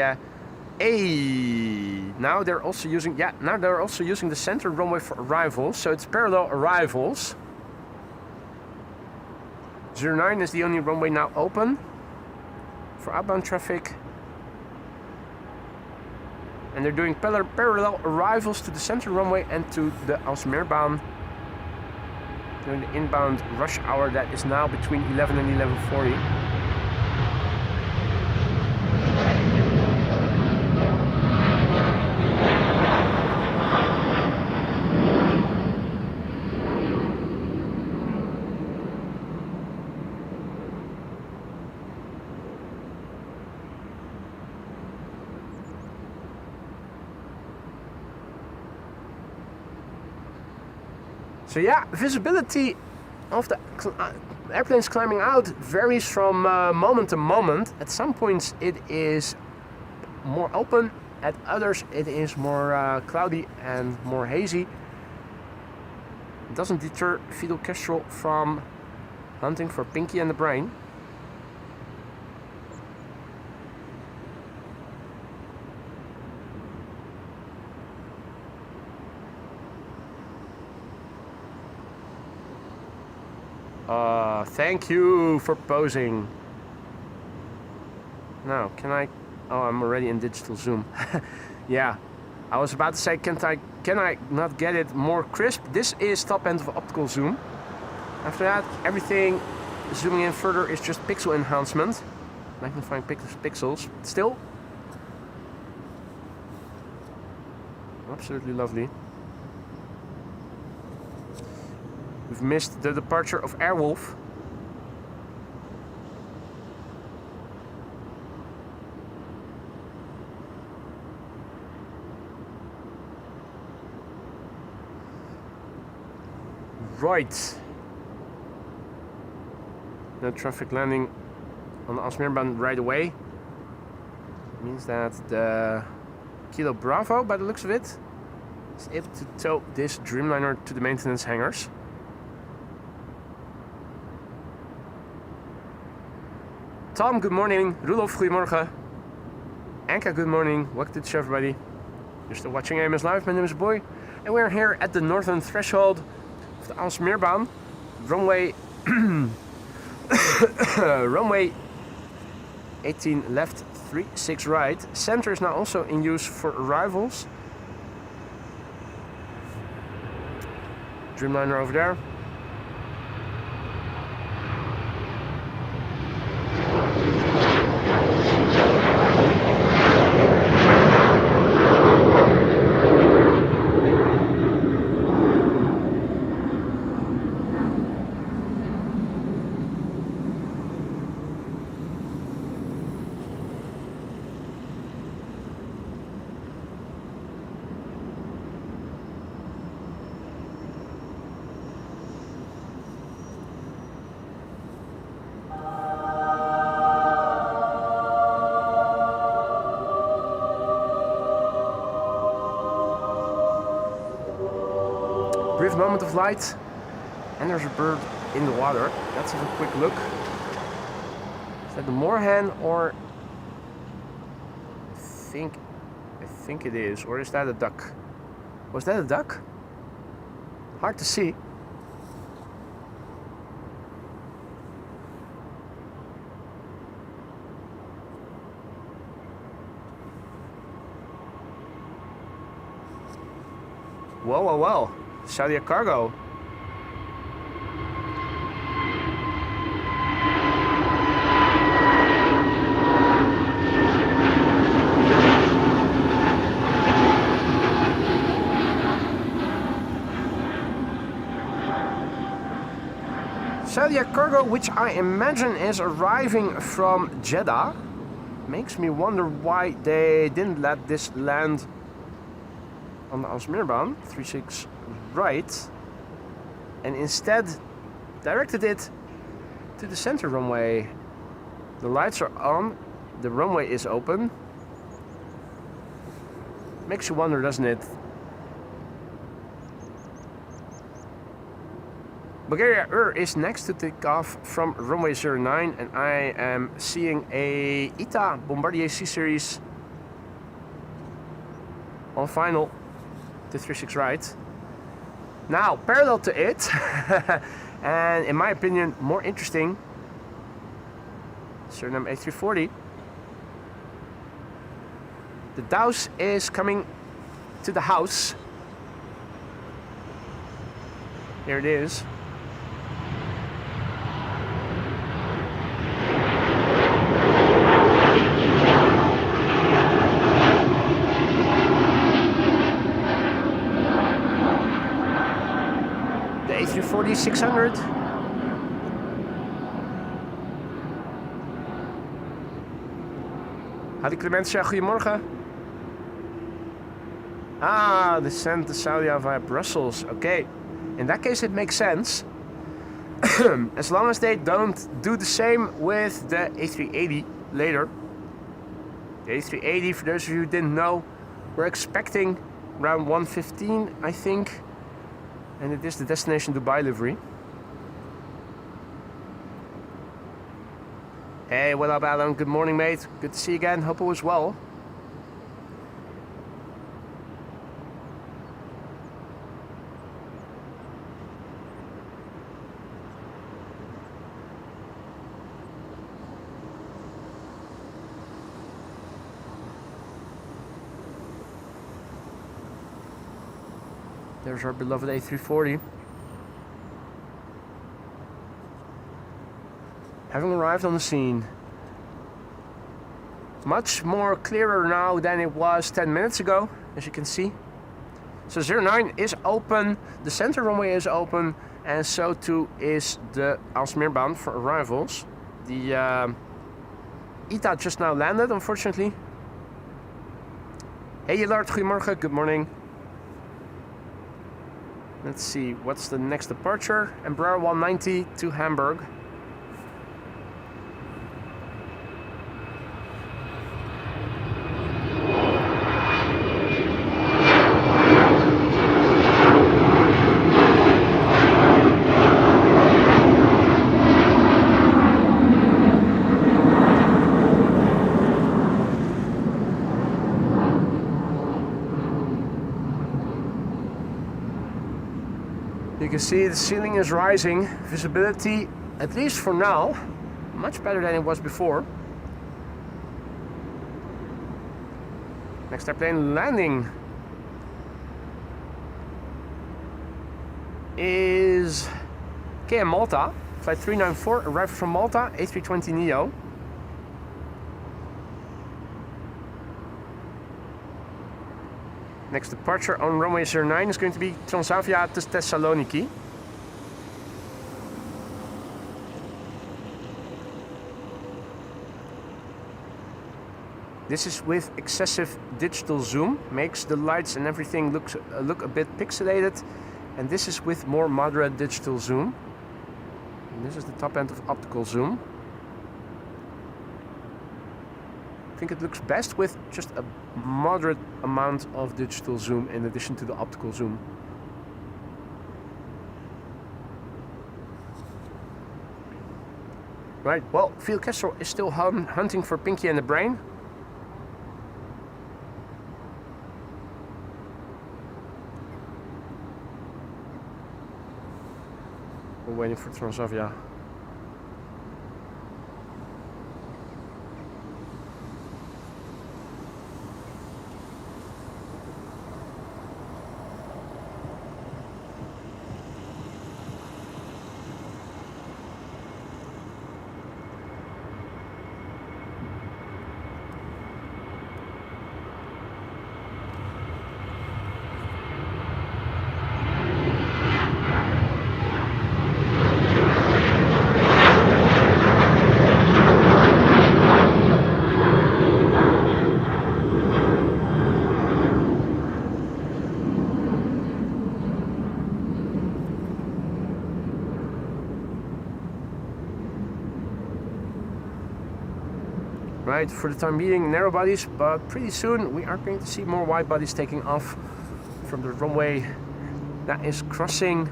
now they're also using the center runway for arrivals, so it's parallel arrivals. 09 is the only runway now open for outbound traffic, and they're doing parallel arrivals to the center runway and to the Aalsmeerbaan during the inbound rush hour that is now between 11 and 11:40. So yeah, visibility of the airplanes climbing out varies from moment to moment. At some points it is more open, at others it is more cloudy and more hazy. It doesn't deter Fidel Castro from hunting for Pinky and the Brain. Thank you for posing. Now, can I... Oh, I'm already in digital zoom. Yeah, I was about to say, can I not get it more crisp? This is top end of optical zoom. After that, everything zooming in further is just pixel enhancement. Magnifying pixels. Still, absolutely lovely. We've missed the departure of Airwolf. Right. No traffic landing on the Aalsmeerbaan right away. Means that the Kilo Bravo, by the looks of it, is able to tow this Dreamliner to the maintenance hangars. Tom, good morning. Rudolf, goedemorgen. Anka, good morning. Welcome to the show, everybody. You're still watching AMS Live, my name is Boy, and we're here at the northern threshold of the Aalsmeerbaan, runway runway 18 left, 36 right. Center is now also in use for arrivals. Dreamliner over there. Brief moment of light, and there's a bird in the water. Let's have a quick look. Is that the moorhen, or I think it is, or is that a duck? Was that a duck? Hard to see. Whoa, whoa, whoa. Saudi cargo. Saudi cargo, which I imagine is arriving from Jeddah. Makes me wonder why they didn't let this land on the Aalsmeerbaan 36 right, and instead directed it to the center runway. The lights are on, the runway is open. Makes you wonder, doesn't it? Bulgaria is next to take off from runway 09, and I am seeing a ITA Bombardier C-Series on final to 36 right. Now, parallel to it, and in my opinion more interesting, Suriname A340. The Douse is coming to the house. Here it is. A340 600. Hadi Clementia, goedemorgen. Ah, they sent the Saudi via Brussels. Okay, in that case it makes sense. As long as they don't do the same with the A380 later. The A380, for those of you who didn't know, we're expecting around 115, I think. And it is the destination Dubai livery. Hey, what up, Alan? Good morning, mate. Good to see you again. Hope all is well. There's our beloved A340. Having arrived on the scene. Much more clearer now than it was 10 minutes ago, as you can see. So 09 is open, the center runway is open, and so too is the Aalsmeerbaan for arrivals. The ITA just now landed, unfortunately. Hey Jillard, goedemorgen, good morning. Let's see, what's the next departure? Embraer 190 to Hamburg. can see the ceiling is rising. Visibility, at least for now, much better than it was before. Next airplane landing is KM Malta, flight 394, arrived from Malta, A320neo. Next departure on runway 09 is going to be Transavia to Thessaloniki. This is with excessive digital zoom, makes the lights and everything look a bit pixelated. And this is with more moderate digital zoom. And this is the top end of optical zoom. I think it looks best with just a moderate amount of digital zoom in addition to the optical zoom. Right, well, Field Kestrel is still hunting for Pinky and the Brain. We're waiting for Transavia. Right, for the time being, narrow bodies, but pretty soon we are going to see more wide bodies taking off from the runway that is crossing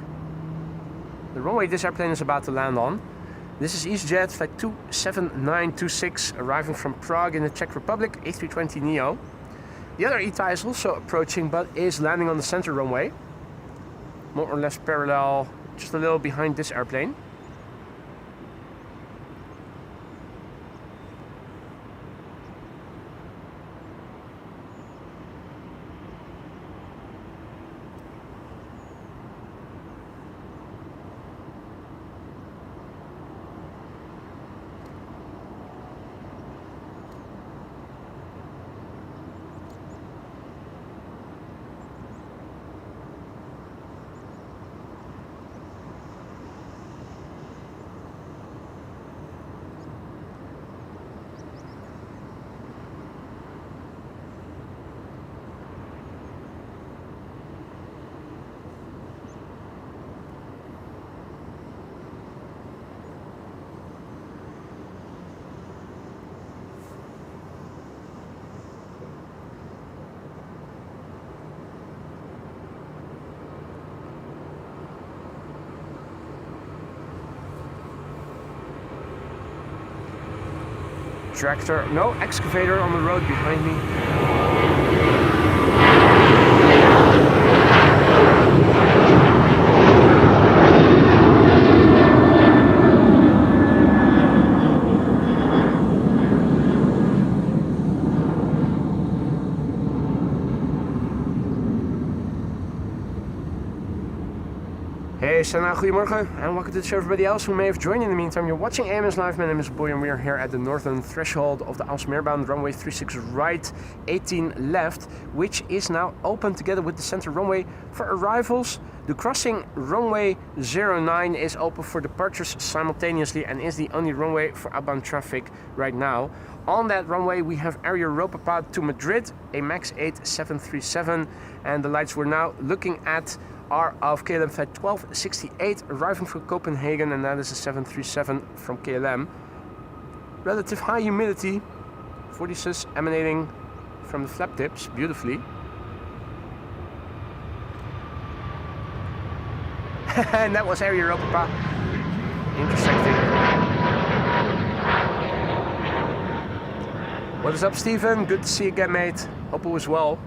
the runway this airplane is about to land on. This is EasyJet flight 27926, arriving from Prague in the Czech Republic, A320neo. The other ETA is also approaching, but is landing on the center runway, more or less parallel, just a little behind this airplane. Tractor, no, excavator on the road behind me. Hey Senna, goedemorgen, and welcome to the show everybody else who may have joined in the meantime. You're watching AMS Live, my name is Boy and we are here at the northern threshold of the Aalsmeerbaan, runway 36 right, 18 left, which is now open together with the center runway for arrivals. The crossing runway 09 is open for departures simultaneously and is the only runway for outbound traffic right now. On that runway we have Air Europa to Madrid, a MAX 8 737, and the lights we're now looking at are of KLM flight 1268, arriving from Copenhagen, and that is a 737 from KLM. Relative high humidity, vortices emanating from the flap tips beautifully. And that was Air Europa intersecting. What is up, Steven? Good to see you again, mate. Hope it was well.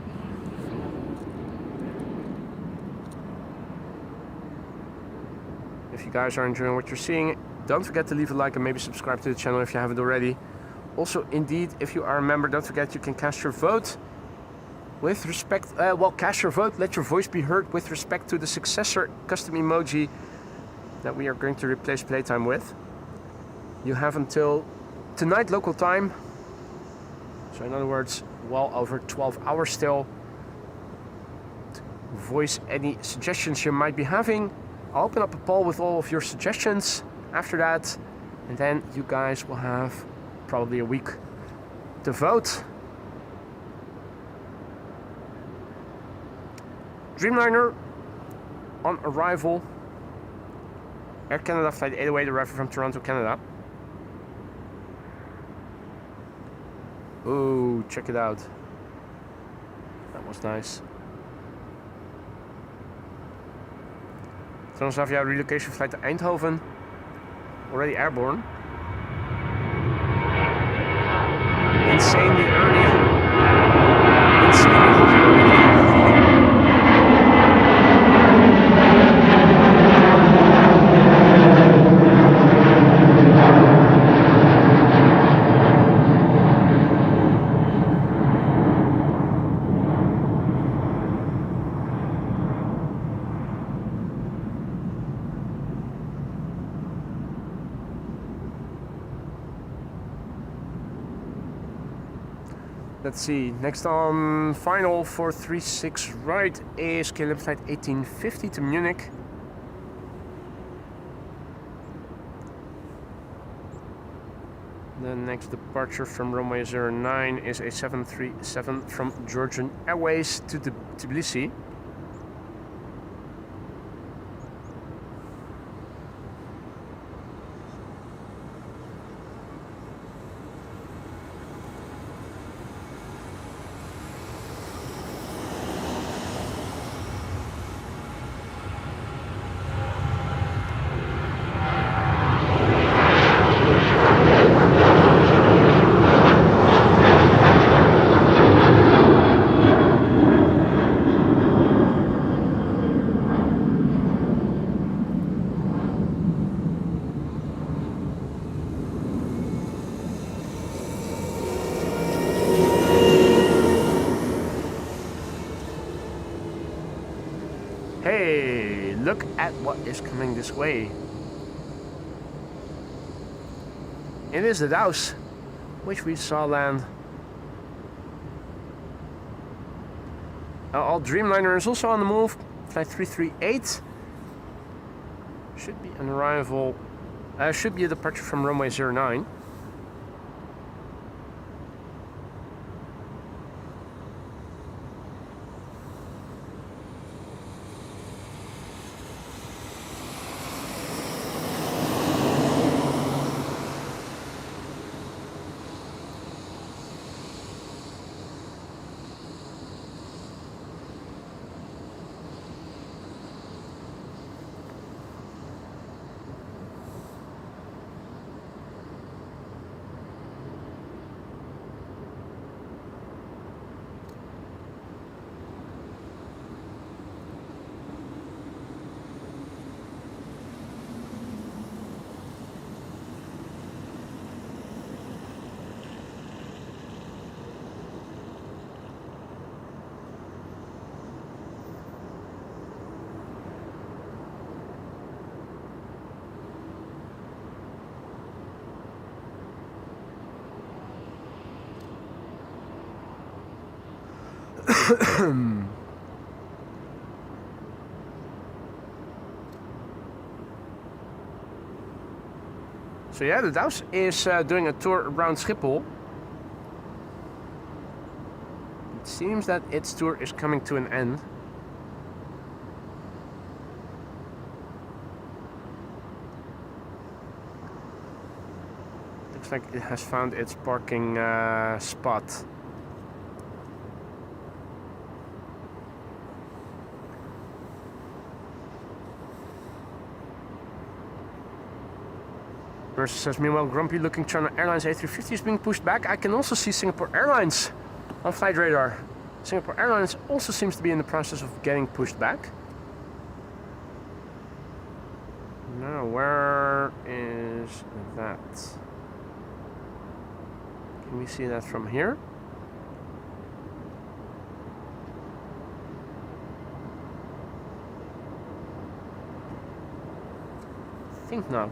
you guys are enjoying what you're seeing, don't forget to leave a like and maybe subscribe to the channel if you haven't already. Also, indeed, if you are a member, don't forget you can cast your vote with respect, cast your vote, let your voice be heard with respect to the successor custom emoji that we are going to replace playtime with. You have until tonight local time, so in other words, well over 12 hours still, to voice any suggestions you might be having. I'll open up a poll with all of your suggestions after that, and then you guys will have probably a week to vote. Dreamliner on arrival. Air Canada flight 808 arriving from Toronto, Canada. Oh, check it out. That was nice. Transavia relocation flight to Eindhoven. Already airborne. Insanely early. Insanely early. Let's see, next on final 436 right is KLM flight 1850 to Munich. The next departure from Runway 09 is a 737 from Georgian Airways to Tbilisi. Hey, look at what is coming this way. It is the Dows, which we saw land. Our Dreamliner is also on the move. Flight 338 should be an arrival. Should be a departure from Runway 09. So yeah, the Dows is doing a tour around Schiphol. It seems that its tour is coming to an end. Looks like it has found its parking spot. Versus says, meanwhile, grumpy looking China Airlines A350 is being pushed back. I can also see Singapore Airlines on flight radar. Singapore Airlines also seems to be in the process of getting pushed back. Now Where is that? Can we see that from here? I think not.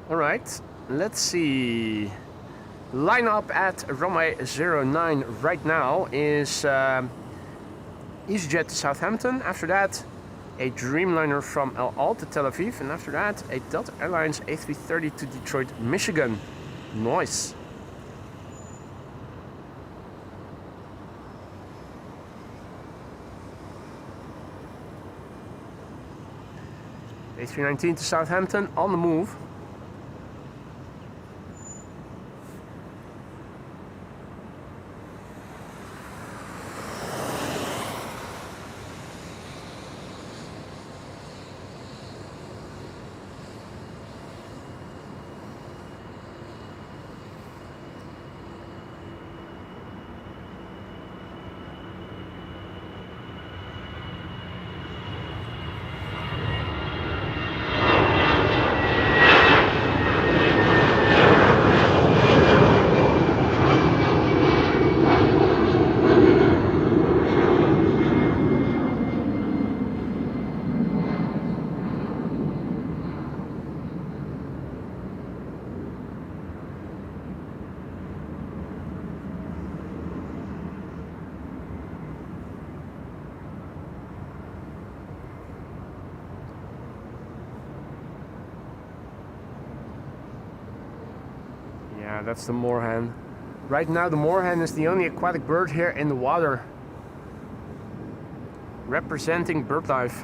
All right, let's see. Line up at runway 09 right now is EasyJet to Southampton. After that, a Dreamliner from El Al to Tel Aviv. And after that, a Delta Airlines A330 to Detroit, Michigan. Nice. A319 to Southampton on the move. Yeah, that's the moorhen. Right now the moorhen is the only aquatic bird here in the water, representing bird life.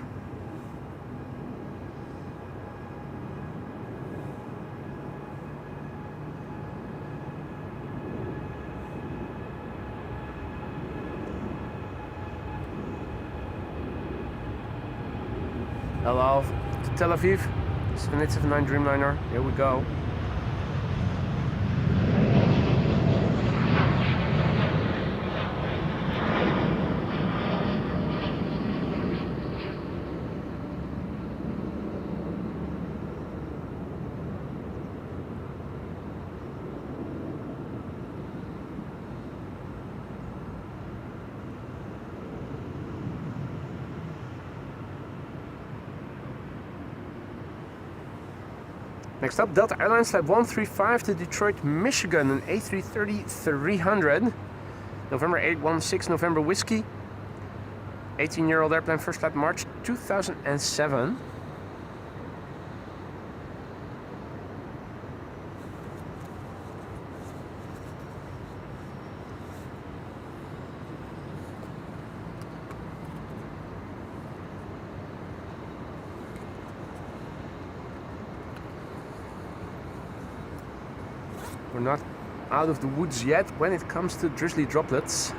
Hello to Tel Aviv, 7879 Dreamliner, here we go. Next up, Delta Airlines Flight 135 to Detroit, Michigan, an A330-300. November 816, November Whiskey. 18-year-old airplane, first flight March 2007. We're not out of the woods yet when it comes to drizzly droplets.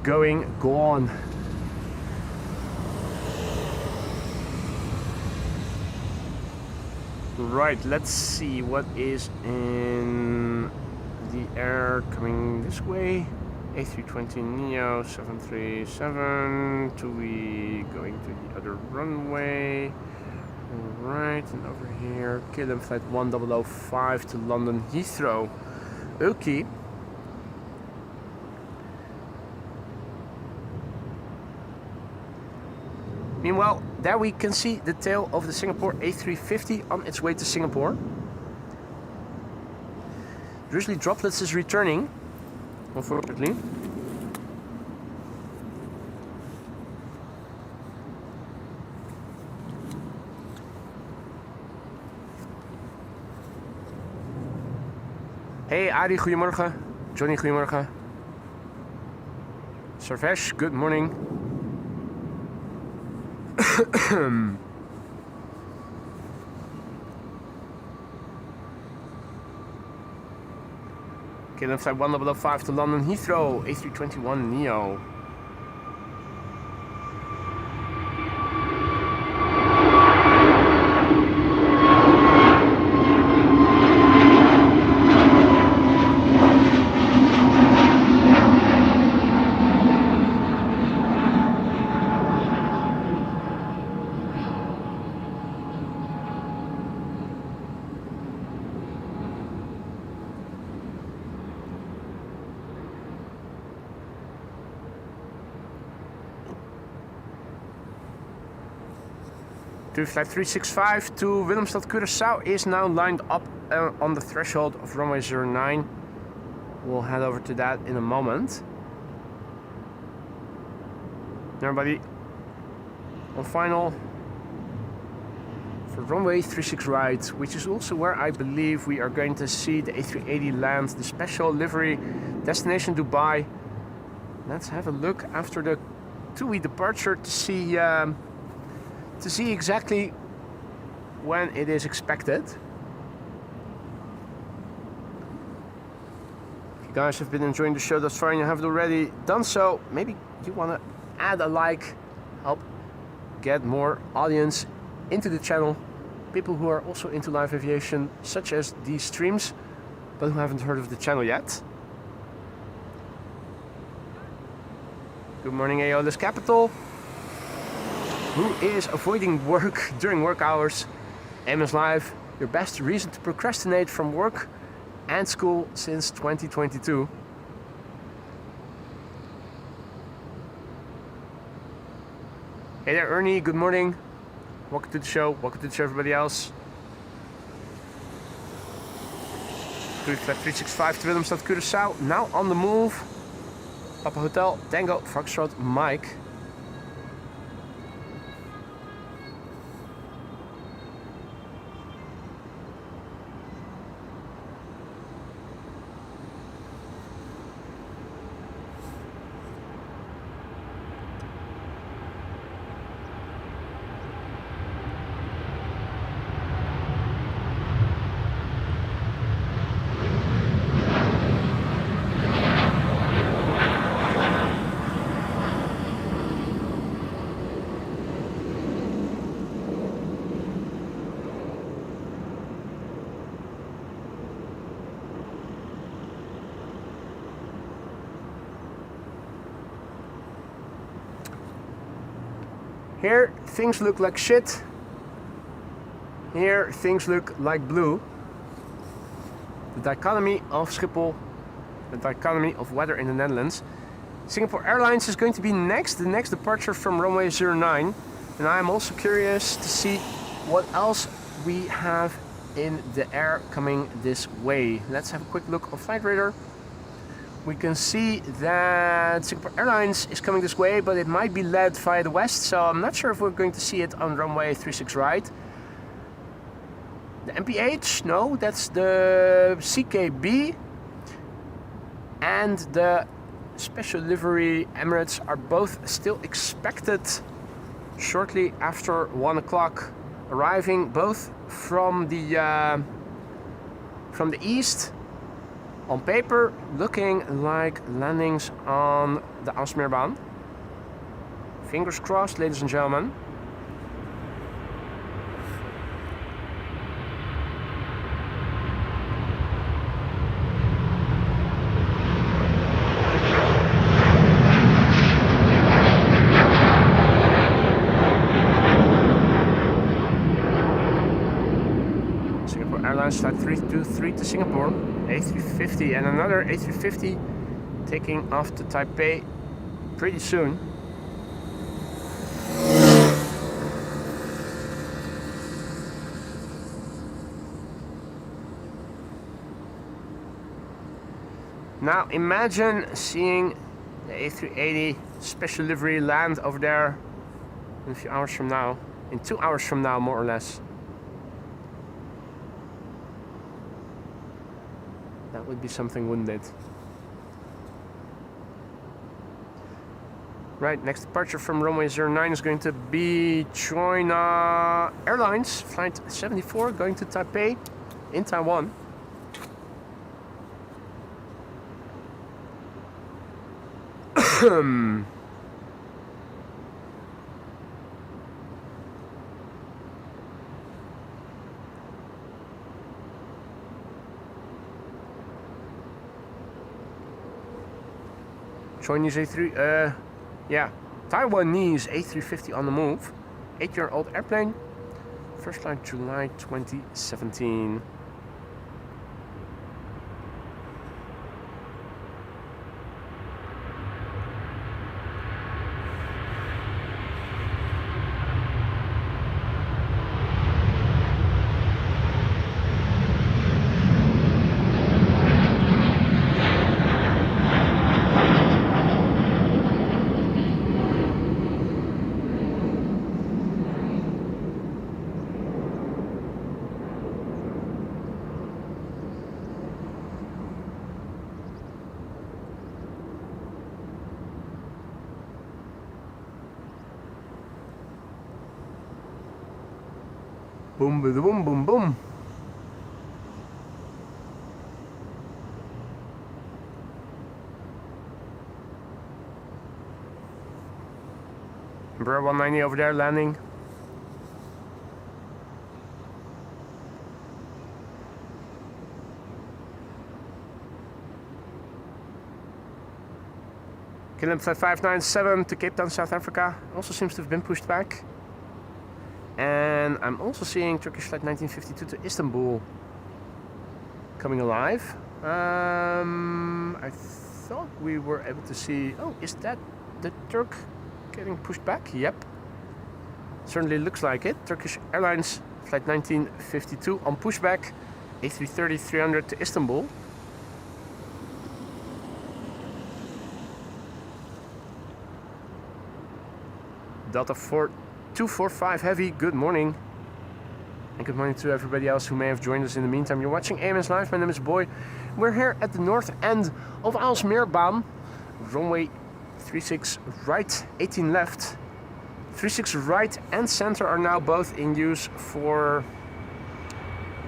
Going, gone. Right, let's see what is in the air coming this way. A320 Neo 737, TUI going to the other runway. Alright, and over here, KLM flight 1005 to London Heathrow. Okay. Meanwhile, there we can see the tail of the Singapore A350 on its way to Singapore. Drizzly Droplets is returning, unfortunately. Hey Adi, goedemorgen. Johnny, goedemorgen. Sarvesh, good morning. Okay, left side 1005 to London Heathrow, A321neo. Flight 365 to Willemstad, Curaçao is now lined up on the threshold of runway 09. We'll head over to that in a moment. Everybody on final for runway 36 right, which is also where I believe we are going to see the A380 land, the special livery, destination Dubai. Let's have a look after the TUI departure to see exactly when it is expected. If you guys have been enjoying the show thus far and you haven't already done so, maybe you want to add a like, help get more audience into the channel, people who are also into live aviation, such as these streams, but who haven't heard of the channel yet. Good morning, Aeolus Capital. Who is avoiding work during work hours? MS Live, your best reason to procrastinate from work and school since 2022. Hey there, Ernie, good morning. Welcome to the show. Welcome to the show, everybody else. Flight 365 to Willemstad, Curaçao, now on the move. Papa Hotel, Tango, Foxtrot, Mike. Here things look like shit. Here things look like blue. The dichotomy of Schiphol, the dichotomy of weather in the Netherlands. Singapore Airlines is going to be next, the next departure from runway 09. And I'm also curious to see what else we have in the air coming this way. Let's have a quick look on Flight Radar. We can see that Singapore Airlines is coming this way, but it might be led via the west, so I'm not sure if we're going to see it on runway 36 right. The MPH, no, that's the CKB. And the special livery Emirates are both still expected shortly after 1 o'clock, arriving both from the east. On paper, looking like landings on the Aalsmeerbaan. Fingers crossed, ladies and gentlemen. Singapore Airlines flight 323 to Singapore. A350 and another A350 taking off to Taipei pretty soon. Now imagine seeing the A380 special livery land over there in a few hours from now. In 2 hours from now, more or less. That would be something, wouldn't it? Right, next departure from runway 09 is going to be China Airlines, flight 74, going to Taipei in Taiwan. Chinese A3, yeah, Taiwanese A350 on the move. 8-year-old airplane. First flight July 2017. Boom, boom, boom, boom, boom. Embraer 190 over there landing. KLM flight 597 to Cape Town, South Africa. Also seems to have been pushed back. And I'm also seeing Turkish flight 1952 to Istanbul coming alive. I thought we were able to see... Oh, is that the Turk getting pushed back? Yep. Certainly looks like it. Turkish Airlines flight 1952 on pushback. A330-300 to Istanbul. Delta 4245 Heavy, good morning. And good morning to everybody else who may have joined us in the meantime. You're watching AMS Live, my name is Boy. We're here at the north end of Aalsmeerbaan. Runway 36 right, 18 left. 36 right and center are now both in use for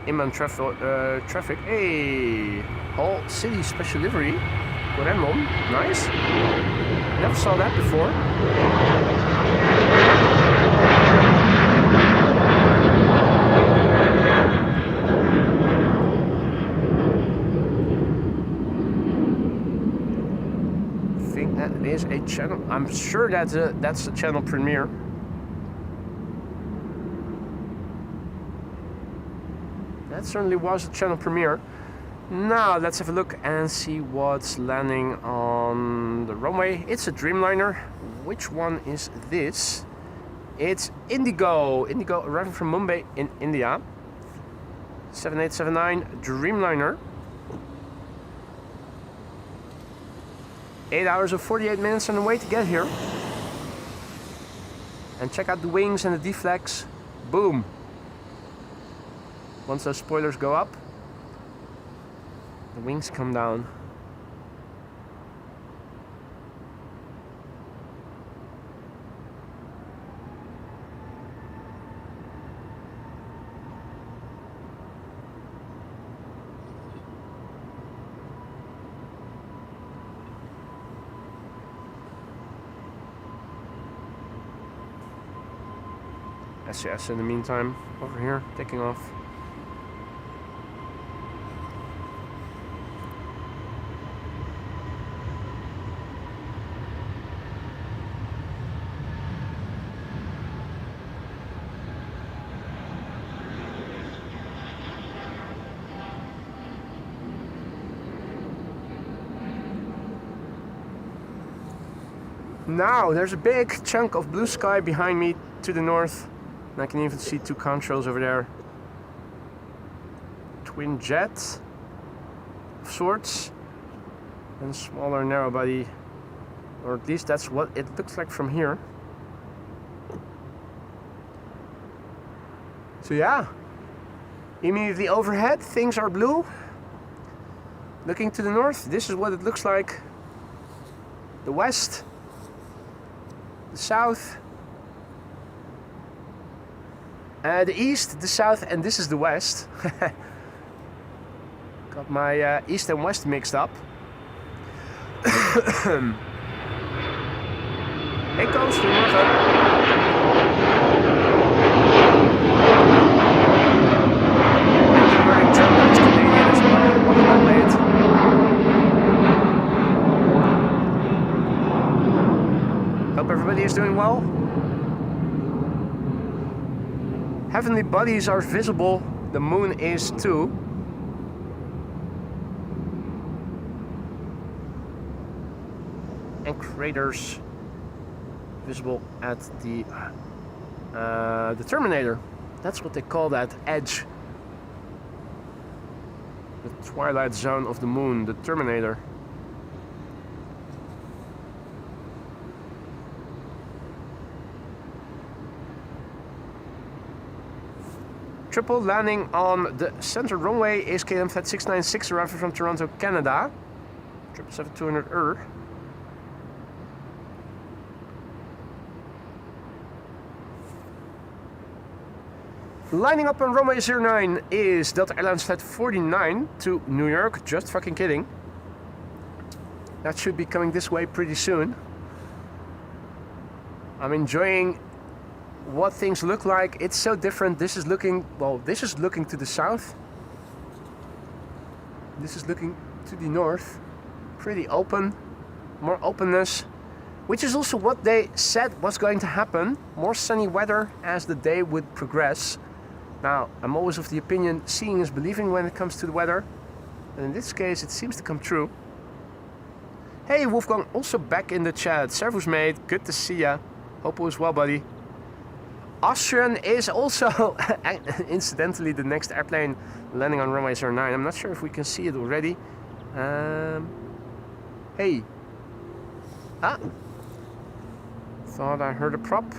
inbound traffic. Hey, Hull City special livery. Goremon, nice. Never saw that before. Is a channel. I'm sure that's a channel premiere. That certainly was a channel premiere. Now let's have a look and see what's landing on the runway. It's a Dreamliner. Which one is this? It's Indigo. Indigo arriving from Mumbai in India. 7879 Dreamliner. 8 hours and 48 minutes on the way to get here. And check out the wings and the deflex. Boom. Once those spoilers go up, the wings come down. SAS in the meantime, over here, taking off. Now, there's a big chunk of blue sky behind me to the north. And I can even see two contrails over there. Twin jet of sorts. and smaller narrow body, or at least that's what it looks like from here. So yeah, immediately overhead things are blue. Looking to the north, this is what it looks like. The west, the south, the east, the south, and this is the west. Got my east and west mixed up. Hey coast, Hope everybody is doing well. Heavenly bodies are visible, the moon is too. And craters visible at the Terminator. That's what they call that edge. The twilight zone of the moon, the Terminator. Triple landing on the center runway is KLM Flight 696 arriving from Toronto, Canada. 777-200 Lining up on runway 09 is Delta Airlines Flight 49 to New York. Just fucking kidding. That should be coming this way pretty soon. I'm enjoying what things look like. It's so different. This is looking, well, this is looking to the south. This is looking to the north. Pretty open, more openness, which is also what they said was going to happen. More sunny weather as the day would progress. Now, I'm always of the opinion seeing is believing when it comes to the weather. And in this case, it seems to come true. Hey, Wolfgang, also back in the chat. Servus, mate. Good to see ya. Hope all is well, buddy. Austrian is also, incidentally, the next airplane landing on runway 09. I'm not sure if we can see it already. Hey. Ah. Thought I heard a prop.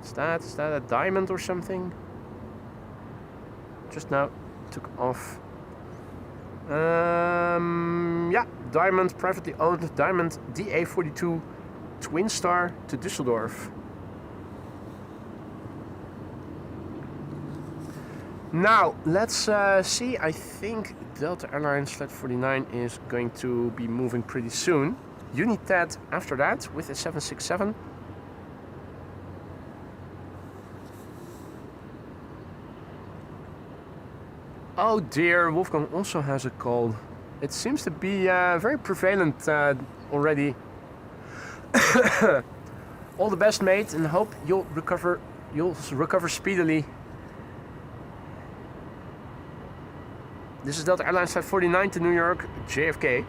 Is that a diamond or something? Just now took off. Yeah, diamond, privately owned diamond DA42 Twin Star to Düsseldorf. Now, let's see. I think Delta Airlines Flight 49 is going to be moving pretty soon. United after that with a 767. Oh dear, Wolfgang also has a cold. It seems to be very prevalent already. All the best, mate, and hope you'll recover speedily. This is Delta Airlines Flight 49 to New York, JFK.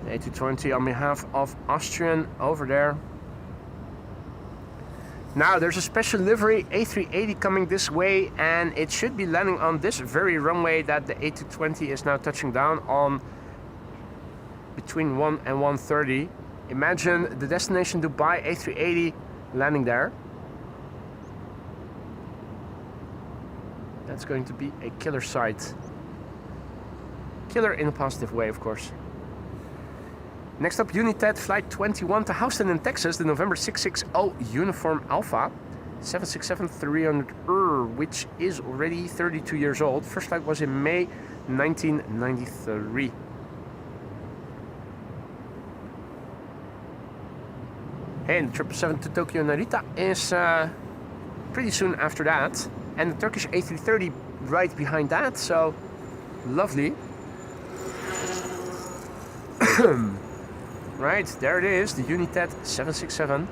A220 on behalf of Austrian over there. Now there's a special livery A380 coming this way, and it should be landing on this very runway that the A220 is now touching down on between 1 and 1:30. Imagine the destination Dubai A380 landing there. That's going to be a killer sight. Killer in a positive way, of course. Next up, United Flight 21 to Houston in Texas, the November 660 Uniform Alpha. 767-300, which is already 32 years old. First flight was in May 1993. Hey, and the 777 to Tokyo Narita is pretty soon after that. And the Turkish A330 right behind that, so lovely. Right, there it is, the United 767.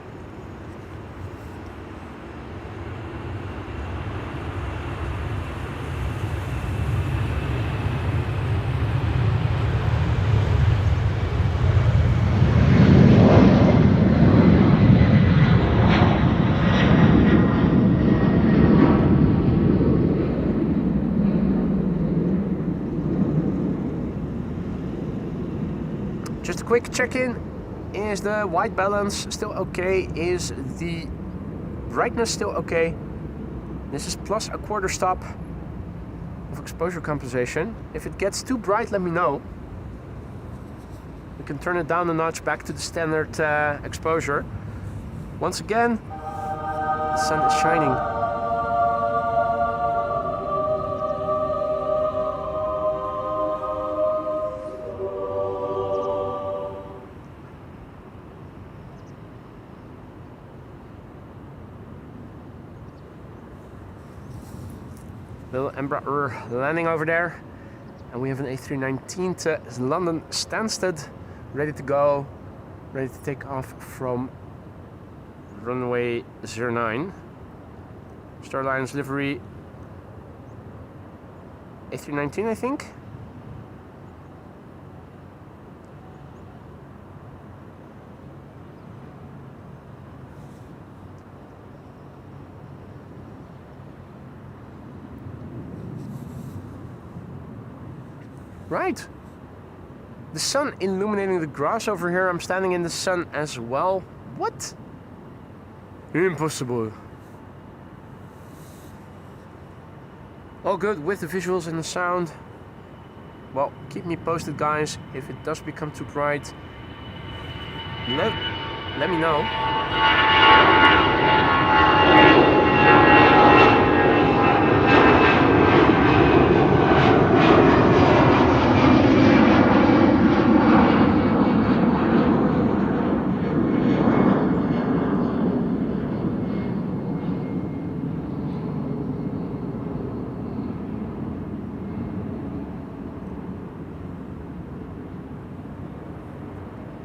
Just a quick check-in. Is the white balance still okay? Is the brightness still okay? This is plus a quarter stop of exposure compensation. If it gets too bright, let me know. We can turn it down a notch back to the standard exposure. Once again, the sun is shining. Little Embraer landing over there, and we have an A319 to London Stansted, ready to go, ready to take off from runway 09. Star Alliance livery A319, I think. Right. The sun illuminating the grass over here. I'm standing in the sun as well. What? Impossible. All good with the visuals and the sound. Well, keep me posted, guys. If it does become too bright, let me know.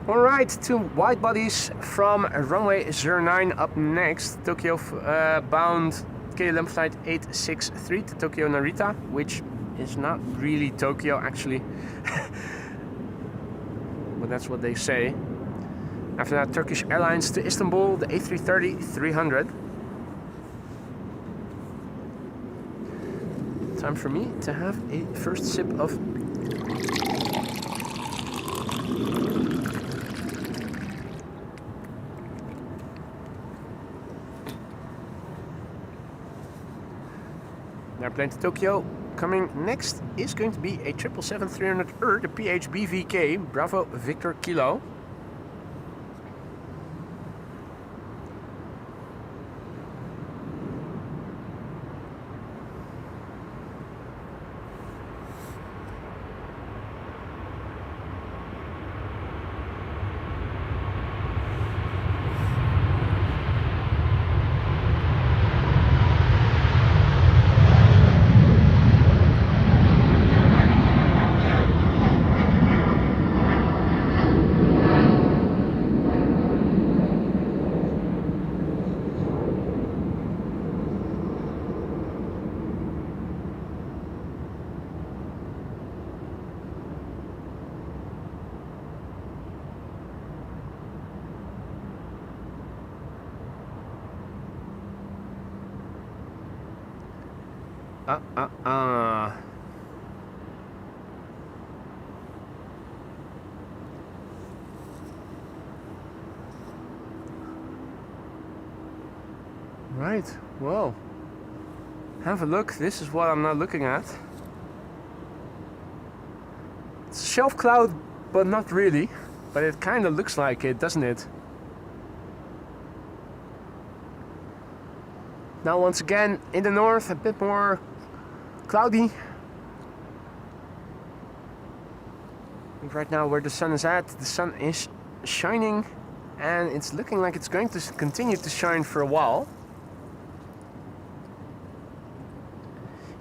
Alright, two wide bodies from runway 09 up next. Tokyo bound KLM flight 863 to Tokyo Narita, which is not really Tokyo actually. But that's what they say. After that, Turkish Airlines to Istanbul, the A330-300. Time for me to have a first sip of airplane to Tokyo. Coming next is going to be a 777-300ER, the PHBVK, Bravo Victor Kilo. Right, well, have a look. This is what I'm not looking at. It's a shelf cloud, but not really. But it kind of looks like it, doesn't it? Now once again, in the north, a bit more cloudy. Right now where the sun is at, the sun is shining and it's looking like it's going to continue to shine for a while.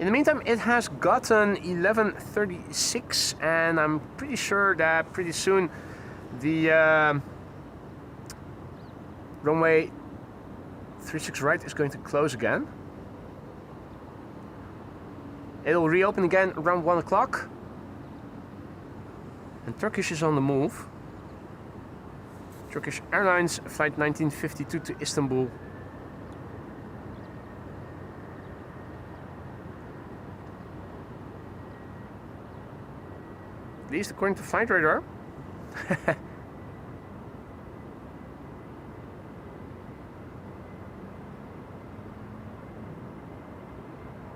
In the meantime, it has gotten 11:36, and I'm pretty sure that pretty soon the runway 36 right is going to close again. It'll reopen again around 1 o'clock. And Turkish is on the move. Turkish Airlines flight 1952 to Istanbul. At least according to flight radar.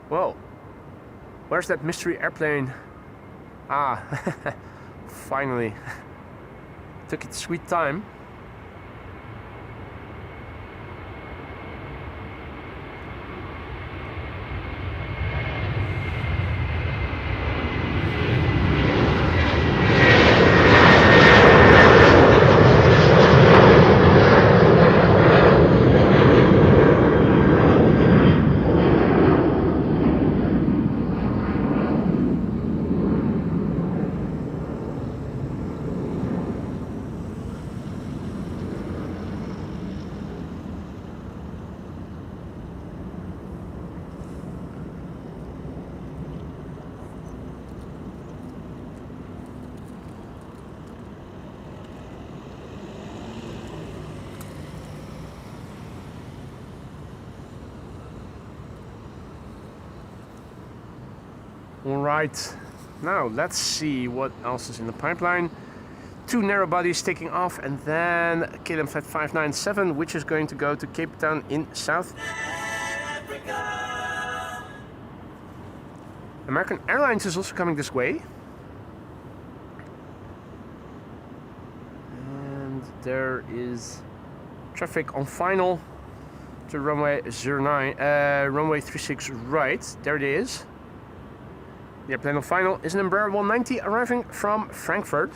Whoa, where's that mystery airplane? Ah, finally. Took its sweet time. Alright, now let's see what else is in the pipeline. 2 narrow bodies taking off, and then KLM Flight 597, which is going to go to Cape Town in South Africa. American Airlines is also coming this way. And there is traffic on final to runway 09, runway 36 right. There it is. The airplane on final is an Embraer 190 arriving from Frankfurt.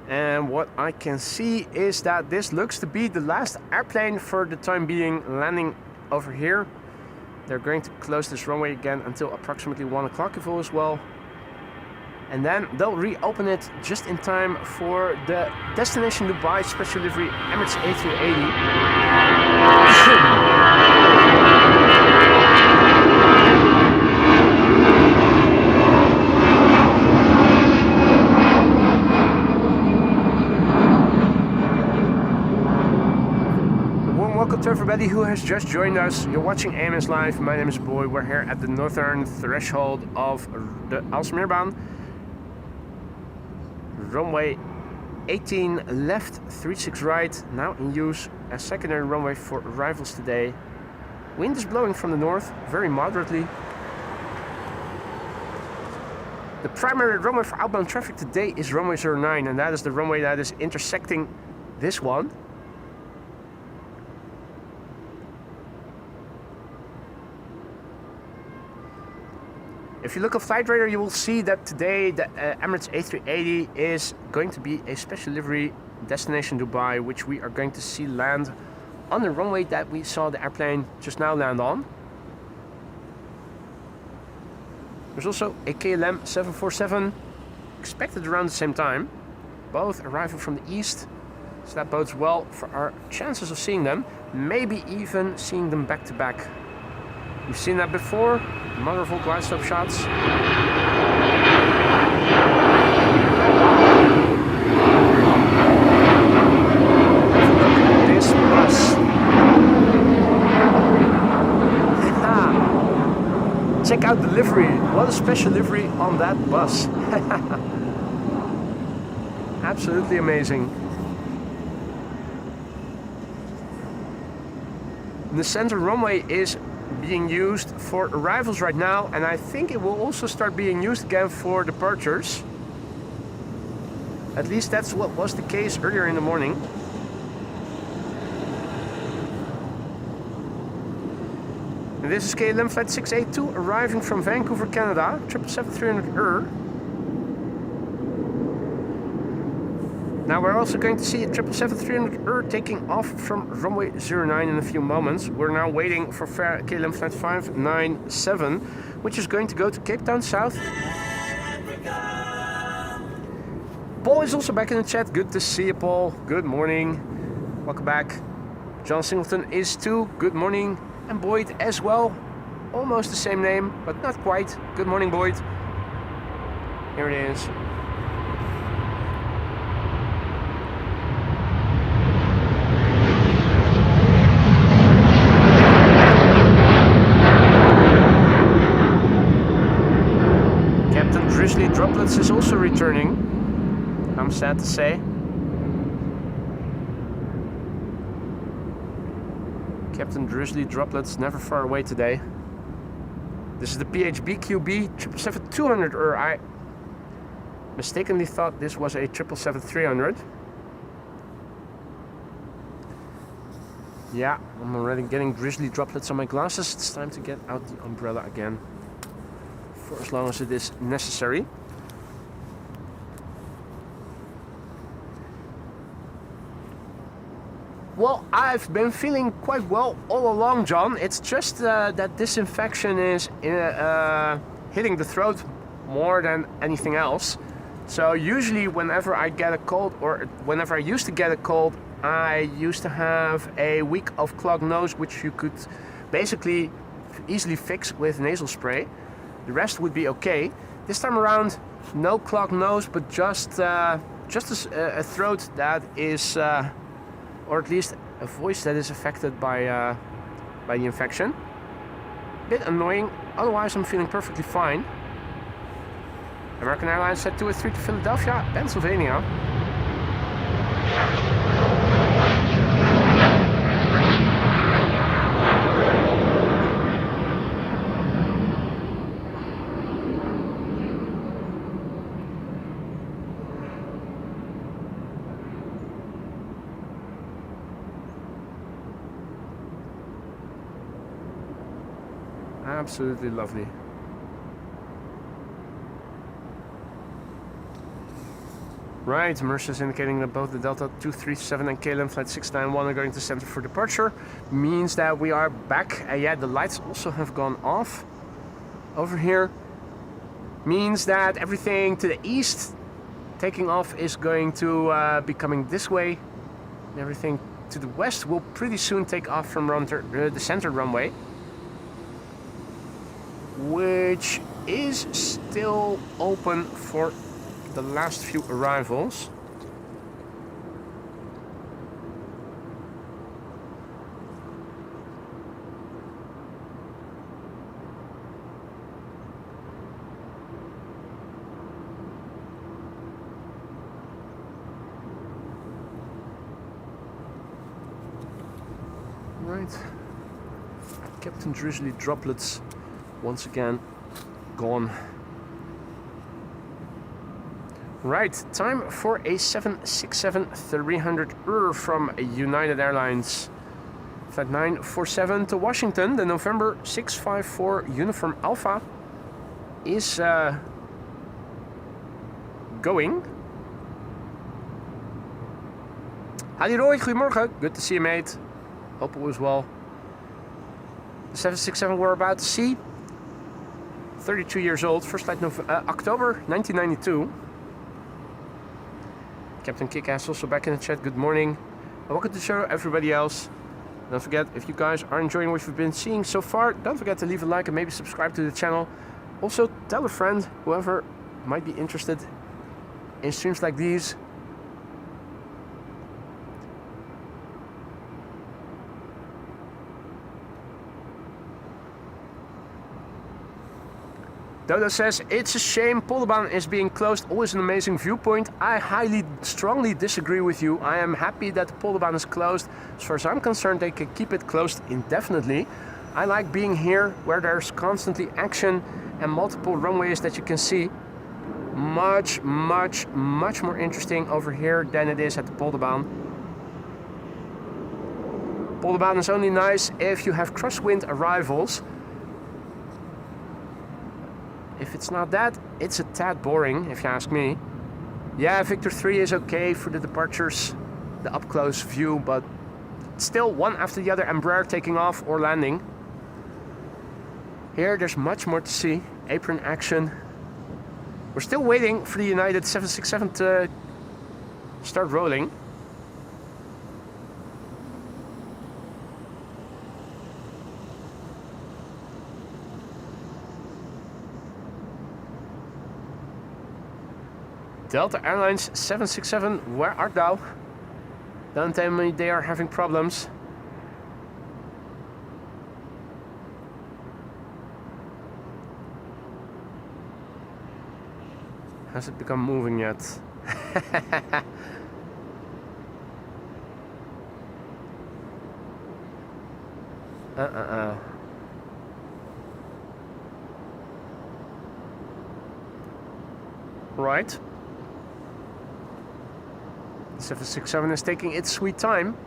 And what I can see is that this looks to be the last airplane for the time being landing over here. They're going to close this runway again until approximately 1 o'clock if all is well. And then they'll reopen it just in time for the destination Dubai special livery Emirates A380. Welcome to everybody who has just joined us. You're watching AMS Live. My name is Boy. We're here at the northern threshold of the Aalsmeerbaan. Runway 18 left, 36 right, now in use as secondary runway for arrivals today. Wind is blowing from the north, very moderately. The primary runway for outbound traffic today is runway 09, and that is the runway that is intersecting this one. If you look at flight radar, you will see that today the Emirates A380 is going to be a special livery destination Dubai, which we are going to see land on the runway that we saw the airplane just now land on. There's also a KLM 747 expected around the same time, both arriving from the east, so that bodes well for our chances of seeing them, maybe even seeing them back to back. We've seen that before. Wonderful glide slope shots. Look at this bus. Check out the livery. What a special livery on that bus. Absolutely amazing. The center runway is being used for arrivals right now, and I think it will also start being used again for departures. At least that's what was the case earlier in the morning. And this is KLM Flight 682 arriving from Vancouver, Canada, 777-300ER. Now we're also going to see a 777-300 taking off from runway 09 in a few moments. We're now waiting for KLM flight 597, which is going to go to Cape Town South. Paul is also back in the chat. Good to see you, Paul. Good morning. Welcome back. John Singleton is too. Good morning. And Boyd as well. Almost the same name, but not quite. Good morning, Boyd. Here it is. Captain Drizzly Droplets is also returning. I'm sad to say. Captain Drizzly Droplets never far away today. This is the PHB QB 777-200, I mistakenly thought this was a 777-300. Yeah, I'm already getting drizzly droplets on my glasses. It's time to get out the umbrella again, for as long as it is necessary. Well, I've been feeling quite well all along, John. It's just that this infection is hitting the throat more than anything else. So usually whenever I get a cold, or whenever I used to get a cold, I used to have a week of clogged nose, which you could basically easily fix with nasal spray. The rest would be okay. This time around, no clogged nose, but just a throat that is... or at least a voice that is affected by the infection. Bit annoying, otherwise I'm feeling perfectly fine. American Airlines said 283 to Philadelphia, Pennsylvania. Absolutely lovely. Right, Mercer is indicating that both the Delta 237 and KLM flight 691 are going to center for departure. Means that we are back. Yeah, the lights also have gone off over here. Means that everything to the east taking off is going to be coming this way. And everything to the west will pretty soon take off from the center runway, which is still open for the last few arrivals. Right, Captain Drizzly Droplets once again gone. Right, time for a 767-300 from United Airlines. Flight 947 to Washington. The November 654 Uniform Alpha is going. Howdy Roy, goedemorgen. Good to see you, mate. Hope all is well. The 767 we're about to see, 32 years old, first flight October 1992. Captain Kickass also back in the chat. Good morning. And welcome to the show, everybody else. Don't forget, if you guys are enjoying what you've been seeing so far, don't forget to leave a like and maybe subscribe to the channel. Also, tell a friend, whoever might be interested in streams like these. Dodo says, it's a shame Polderbaan is being closed. Always an amazing viewpoint. I strongly disagree with you. I am happy that the Polderbaan is closed. As far as I'm concerned, they can keep it closed indefinitely. I like being here where there's constantly action and multiple runways that you can see. Much more interesting over here than it is at the Polderbaan. Polderbaan is only nice if you have crosswind arrivals. If it's not that, it's a tad boring, if you ask me. Yeah, Victor 3 is okay for the departures, the up-close view, but still one after the other Embraer taking off or landing. Here there's much more to see. Apron action. We're still waiting for the United 767 to start rolling. Delta Airlines 767, where art thou? Don't tell me they are having problems. Has it become moving yet? Right. 767 is taking its sweet time.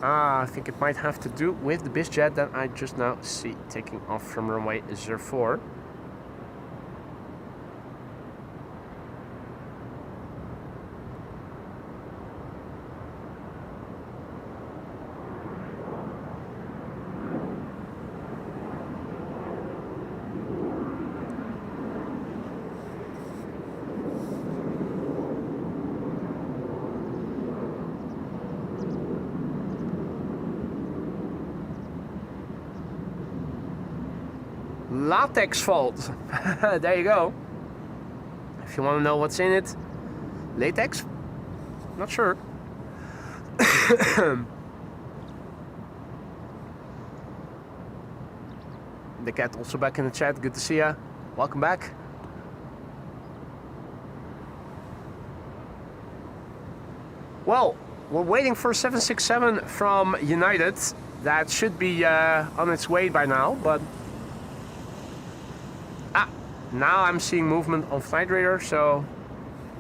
I think it might have to do with the bizjet that I just now see taking off from runway 04. Latex fault. There you go. If you want to know what's in it, latex? Not sure. The cat also back in the chat. Good to see ya. Welcome back. Well, we're waiting for 767 from United. That should be on its way by now, but now I'm seeing movement on Flight Radar, so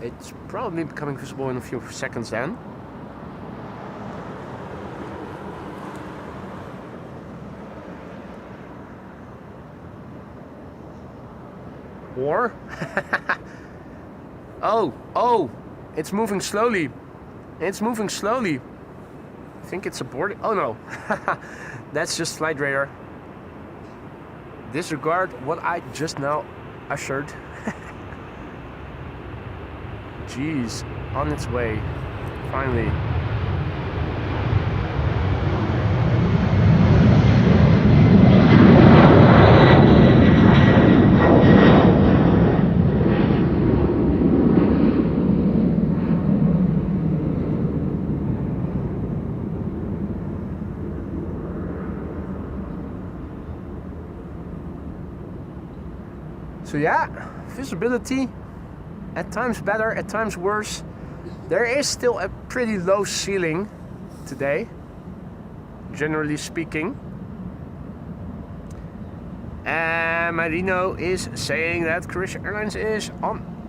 it's probably becoming visible in a few seconds then. Or oh, it's moving slowly. It's moving slowly. I think it's aborted. Oh no, that's just Flight Radar. Disregard what I just now ushered. Jeez, on its way, finally. So yeah, visibility at times better, at times worse. There is still a pretty low ceiling today, generally speaking. And Marino is saying that Croatia Airlines is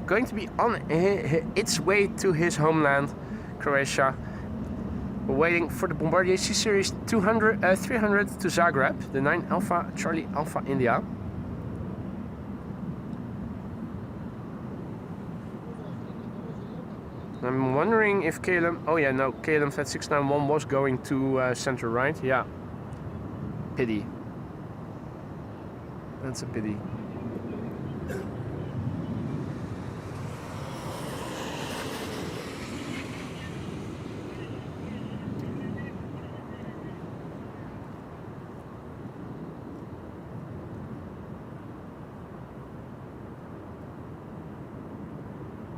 going to be on its way to his homeland, Croatia. We're waiting for the Bombardier C-Series 300 to Zagreb, the 9 Alpha Charlie Alpha India. I'm wondering if KLM... Oh yeah, no, KLM Flight 691 was going to center, right? Yeah. Pity. That's a pity.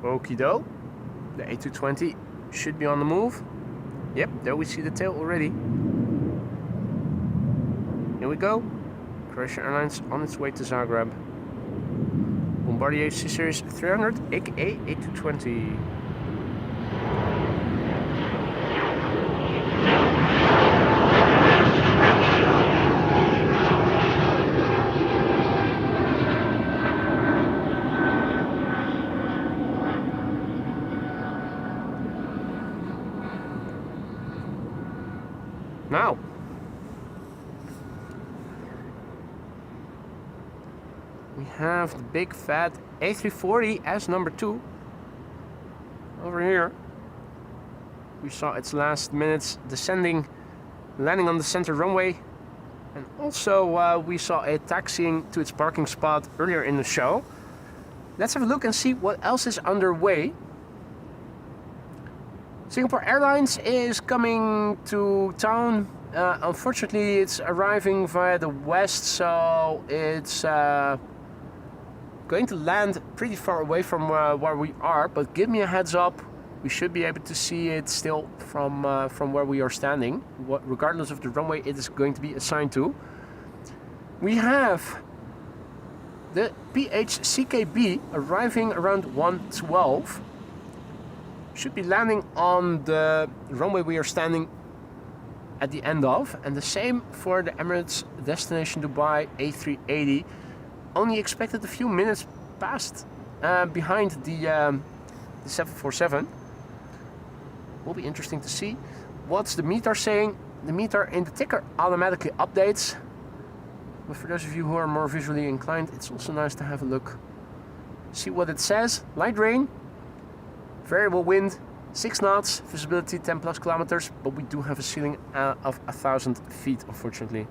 Okie doke. The A220 should be on the move. Yep, there we see the tail already. Here we go. Croatia Airlines on its way to Zagreb. Bombardier C-Series 300, aka A220. Now, we have the big fat A340 as number 2. Over here. We saw its last minutes descending, landing on the center runway. And also we saw it taxiing to its parking spot earlier in the show. Let's have a look and see what else is underway. Singapore Airlines is coming to town. Unfortunately, it's arriving via the west, so it's going to land pretty far away from where we are. But give me a heads up. We should be able to see it still from where we are standing. Regardless of the runway it is going to be assigned to. We have the PHCKB arriving around 1:12. Should be landing on the runway we are standing at the end of. And the same for the Emirates destination Dubai A380. Only expected a few minutes past behind the 747. Will be interesting to see. What's the meter saying? The meter in the ticker automatically updates. But for those of you who are more visually inclined, it's also nice to have a look. See what it says. Light rain, variable wind, 6 knots, visibility 10 plus kilometers, but we do have a ceiling of 1,000 feet, unfortunately.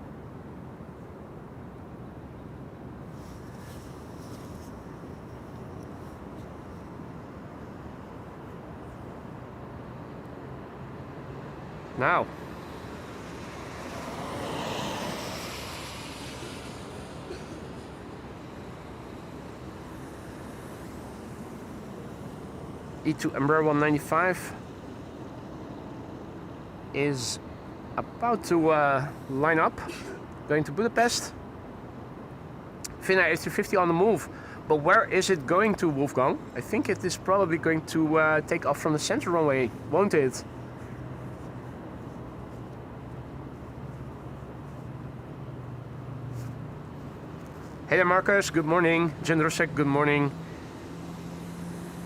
Now, E2 Embraer 195 is about to line up, going to Budapest. Finnair A350 on the move, but where is it going to, Wolfgang? I think it is probably going to take off from the center runway, won't it? Hey there Marcus, good morning. Jendrosek, good morning.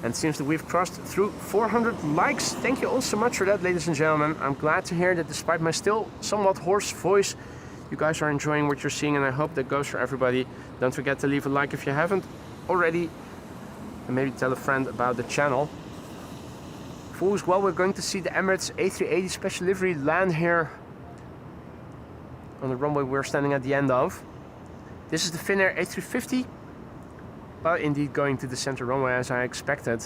And it seems that we've crossed through 400 likes. Thank you all so much for that, ladies and gentlemen. I'm glad to hear that despite my still somewhat hoarse voice, you guys are enjoying what you're seeing, and I hope that goes for everybody. Don't forget to leave a like if you haven't already, and maybe tell a friend about the channel. Fools, well, we're going to see the Emirates A380 special livery land here on the runway we're standing at the end of. This is the Finnair A350, but indeed going to the center runway as I expected.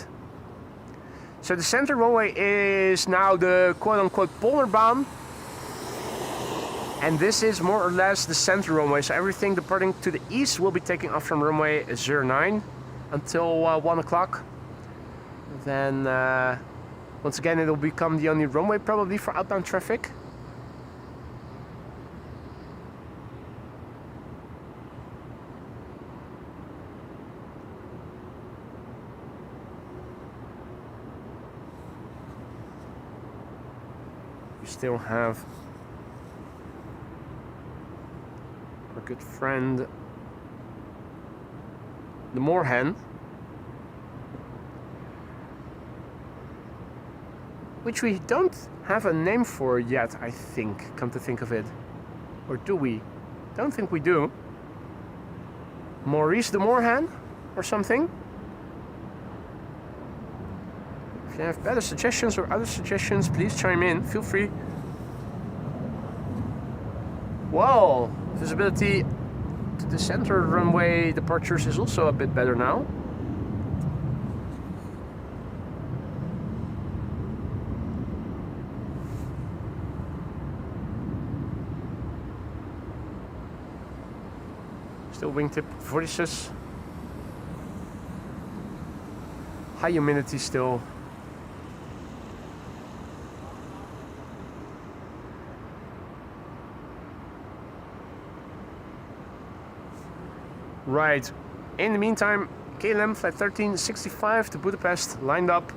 So the center runway is now the quote-unquote Polderbaan, and this is more or less the center runway. So everything departing to the east will be taking off from runway 09 until 1 o'clock. Then once again it will become the only runway probably for outbound traffic. Still have our good friend the moorhen, which we don't have a name for yet, I think, come to think of it. Or do we? Don't think we do. Maurice the moorhen or something? If you have better suggestions or other suggestions, please chime in. Feel free. Well, visibility to the center runway departures is also a bit better now. Still wingtip vortices. High humidity still. Right, in the meantime, KLM flight 1365 to Budapest lined up.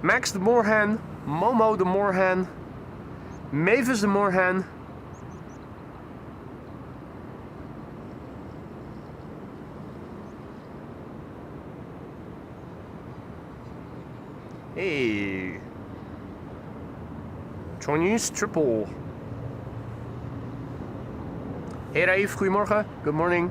Max the moorhen, Momo the moorhen, Mavis the moorhen. Hey, Chinese triple. Hey Raif, goedemorgen. Good morning.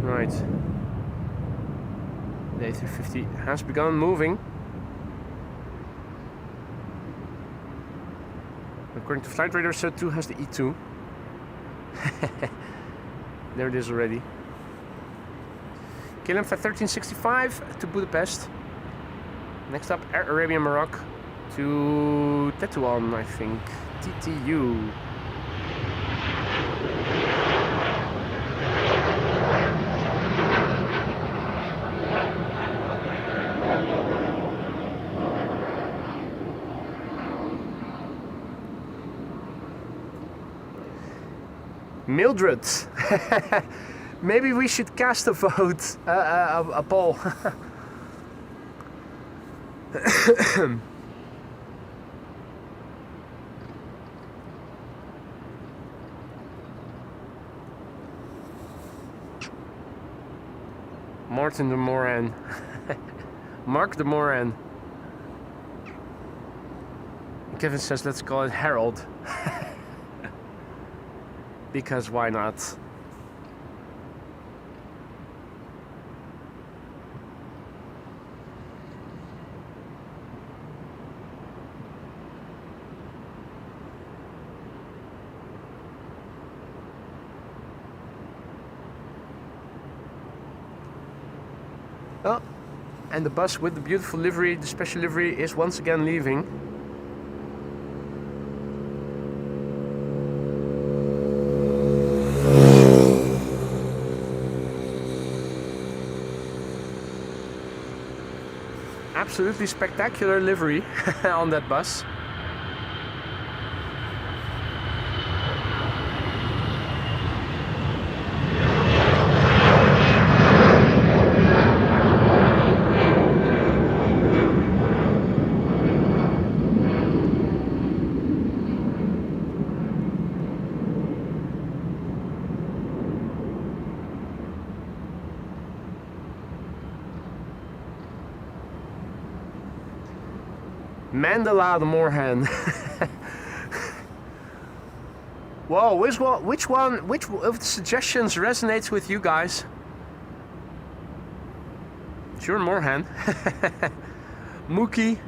Right. The A350 has begun moving. According to flight radar, so too has the E2. There it is already. KLM flight 1365 to Budapest. Next up, Air Arabia Maroc to Tetuan, I think. TTU. Mildred. Maybe we should cast a vote, a poll. Martin de Moran. Mark de Moran. Kevin says, let's call it Harold. Because why not? Oh, and the bus with the beautiful livery, the special livery, is once again leaving. Absolutely spectacular livery on that bus. Mandela de Moorhan. Whoa, which of the suggestions resonates with you guys? Sure, Moorhan. Mookie.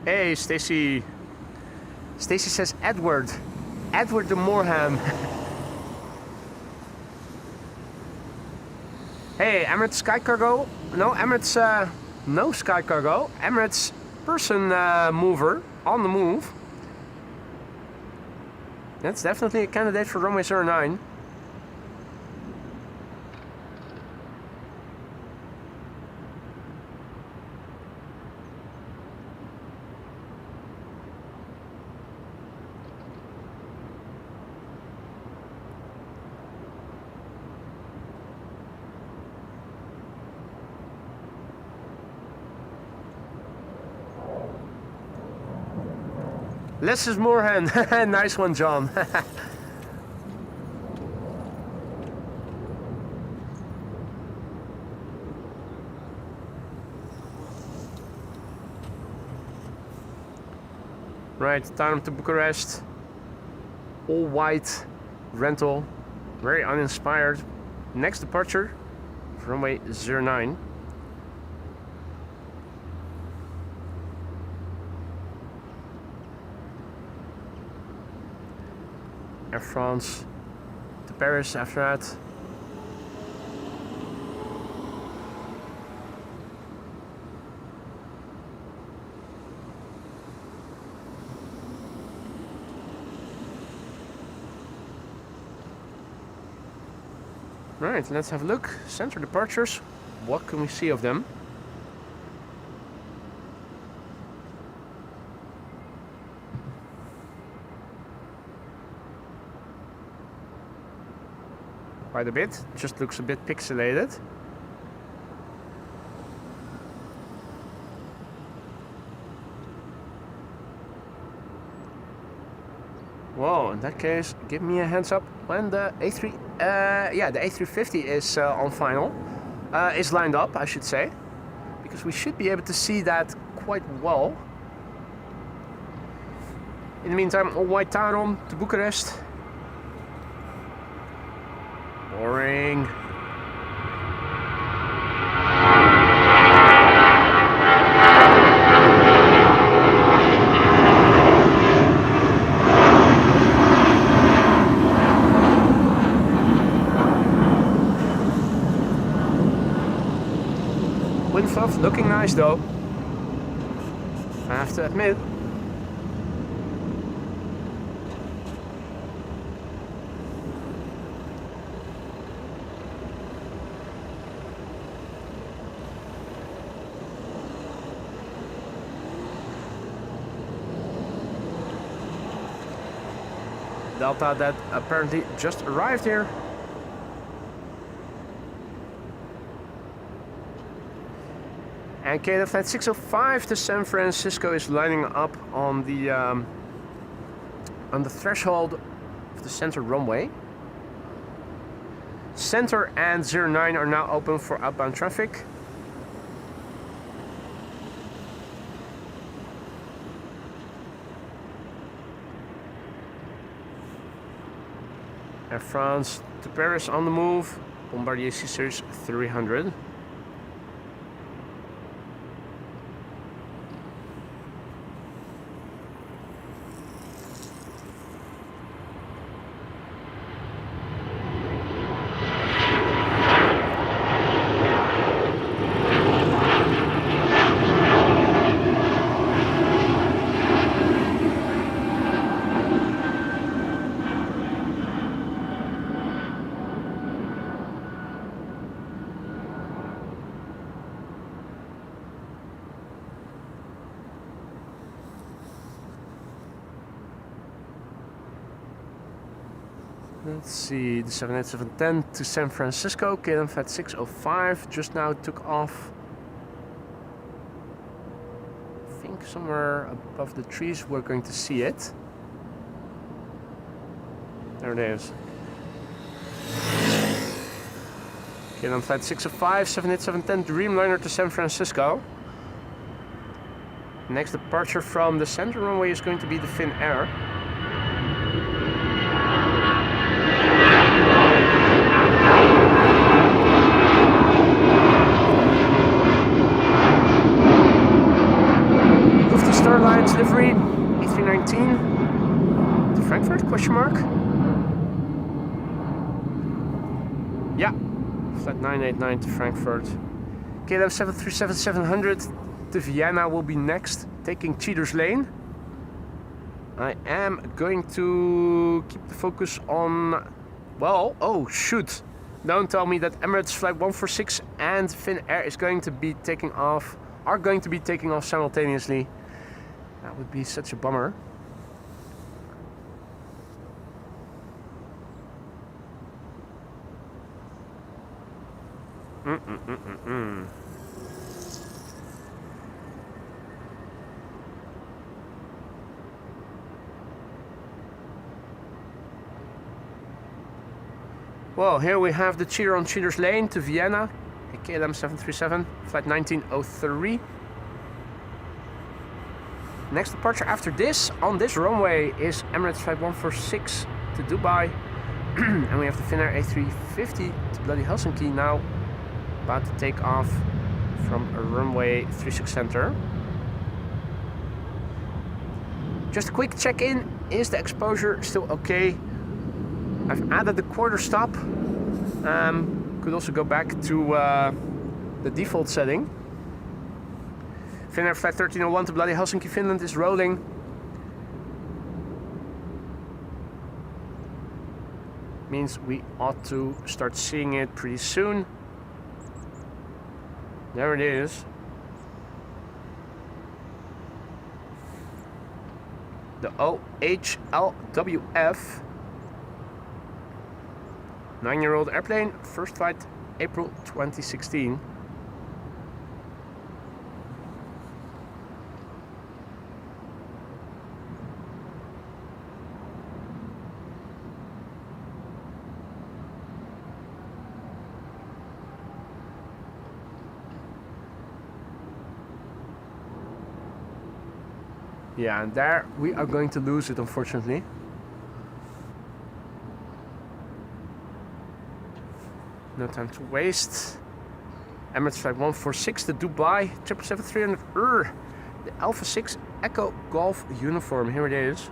Hey, Stacy. Stacy says Edward. Edward de Moorhan. Hey, Emirates Sky Cargo? No, Emirates, no Sky Cargo. Emirates person mover, on the move. That's definitely a candidate for Runway 09. Less is Moorhan. Nice one, John. Right, time to Bucharest. All white rental. Very uninspired. Next departure, runway 09. Air France to Paris after that. Right, let's have a look. Center departures. What can we see of them? Quite a bit, just looks a bit pixelated. Whoa, that case, give me a hands up when the yeah, the A350 is on final. Is lined up, I should say. Because we should be able to see that quite well. In the meantime, all white tower on to Bucharest. Boring. Wind fluff looking nice though, I have to admit. Delta that apparently just arrived here. And KLM flight 605 to San Francisco is lining up on the threshold of the center runway. Center and 09 are now open for outbound traffic. Air France to Paris on the move. Bombardier C-Series 300. Let's see, the 787-10 to San Francisco, KLM flight 605 just now took off. I think somewhere above the trees we're going to see it. There it is. KLM flight 605, 787-10 Dreamliner to San Francisco. Next departure from the center runway is going to be the Finnair. Airlines livery A319 to Frankfurt, question mark? Yeah, flight 989 to Frankfurt. KLM 737-700 to Vienna will be next, taking Cheaters Lane. I am going to keep the focus on, well, oh shoot, don't tell me that Emirates flight 146 and Finnair is going to be taking off, are going to be taking off simultaneously. That would be such a bummer. Well, here we have the cheer on Cheaters Lane to Vienna, KLM 737, flight 1903. Next departure after this, on this runway, is Emirates flight 146 to Dubai. And we have the Finnair A350 to bloody Helsinki now, about to take off from a runway 36 center. Just a quick check-in, is the exposure still okay? I've added the quarter stop. Could also go back to the default setting. Finnair flight 1301 to bloody Helsinki, Finland is rolling. Means we ought to start seeing it pretty soon. There it is. The OHLWF. 9-year-old airplane, first flight April 2016. Yeah, and there we are going to lose it, unfortunately. No time to waste. Emirates Flight 146 to Dubai, 777-300, the Alpha 6 Echo Golf uniform, here it is.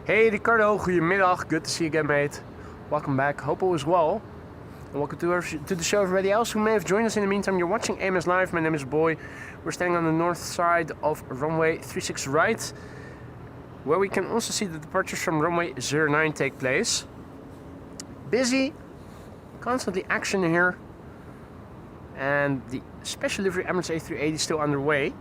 Hey Ricardo, goedemiddag. Good to see you again, mate. Welcome back. Hope all is well. And welcome to the show, everybody else who may have joined us in the meantime. You're watching AMS Live. My name is Boy. We're standing on the north side of runway 36 right, where we can also see the departures from runway 09 take place. Busy, constantly action here. And the special livery Emirates A380 is still underway,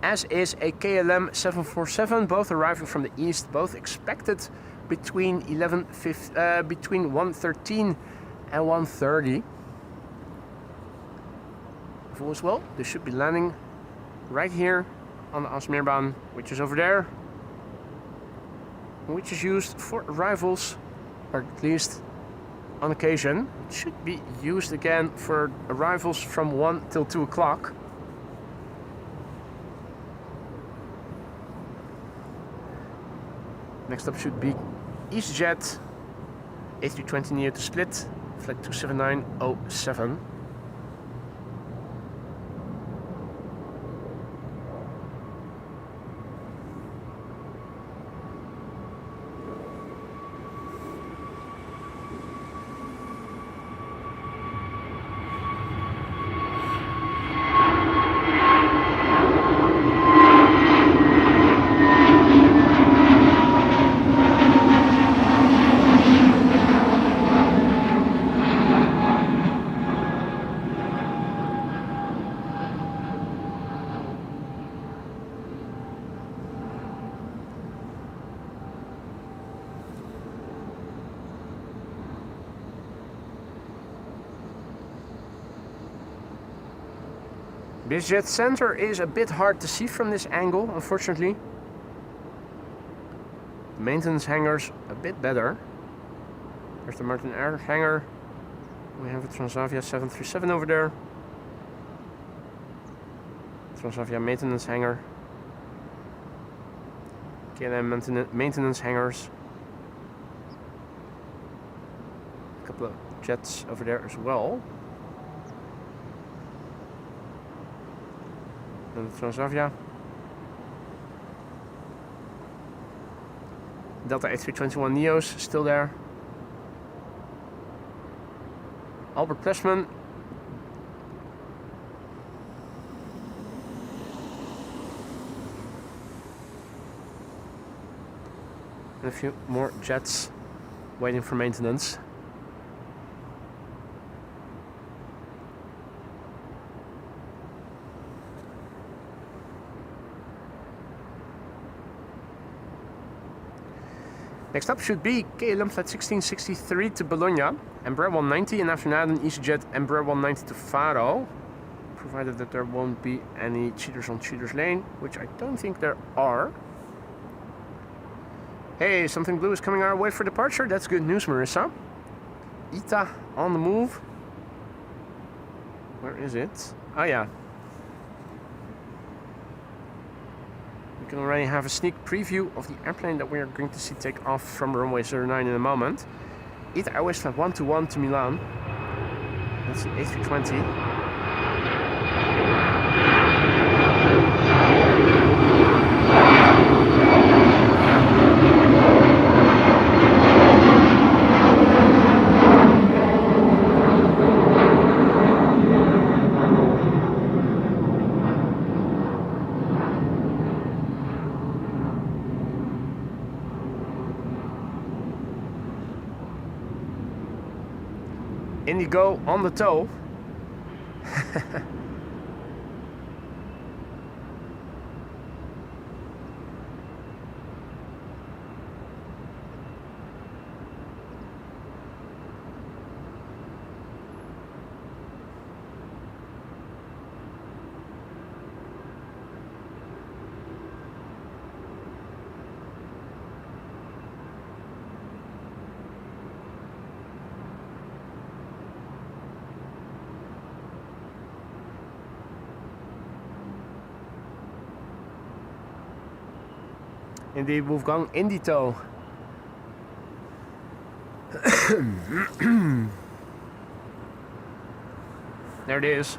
as is a KLM 747, both arriving from the east, both expected between 1:13 and 1:30. If all is well, they should be landing right here on the Aalsmeerbaan, which is over there, which is used for arrivals, or at least on occasion. It should be used again for arrivals from 1 till 2 o'clock. Next up should be EasyJet A320neo to Split, flight 27907. BizJet center is a bit hard to see from this angle, unfortunately. The maintenance hangars a bit better. There's the Martin Air hangar. We have a Transavia 737 over there. Transavia maintenance hangar. KLM maintenance hangars. A couple of jets over there as well. And the Transavia. Delta A321neos still there. Albert Plesman. And a few more jets waiting for maintenance. Next up should be KLM Flight 1663 to Bologna, Embraer 190, and after that an EasyJet Embraer 190 to Faro, provided that there won't be any cheaters on cheaters lane, which I don't think there are. Hey, something blue is coming our way for departure. That's good news, Marissa. ITA on the move. Where is it? Oh yeah. We can already have a sneak preview of the airplane that we are going to see take off from runway 09 in a moment. ITA Airways Flight 121 to Milan. That's the A320. Indigo on the toe. Indeed, we've gone in the toe. There it is.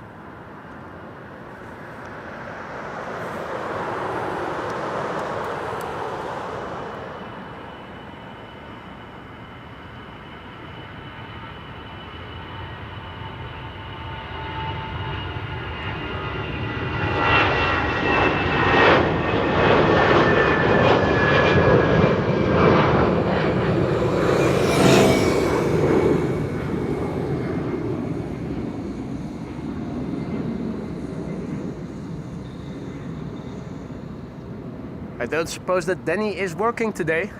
I don't suppose that Danny is working today.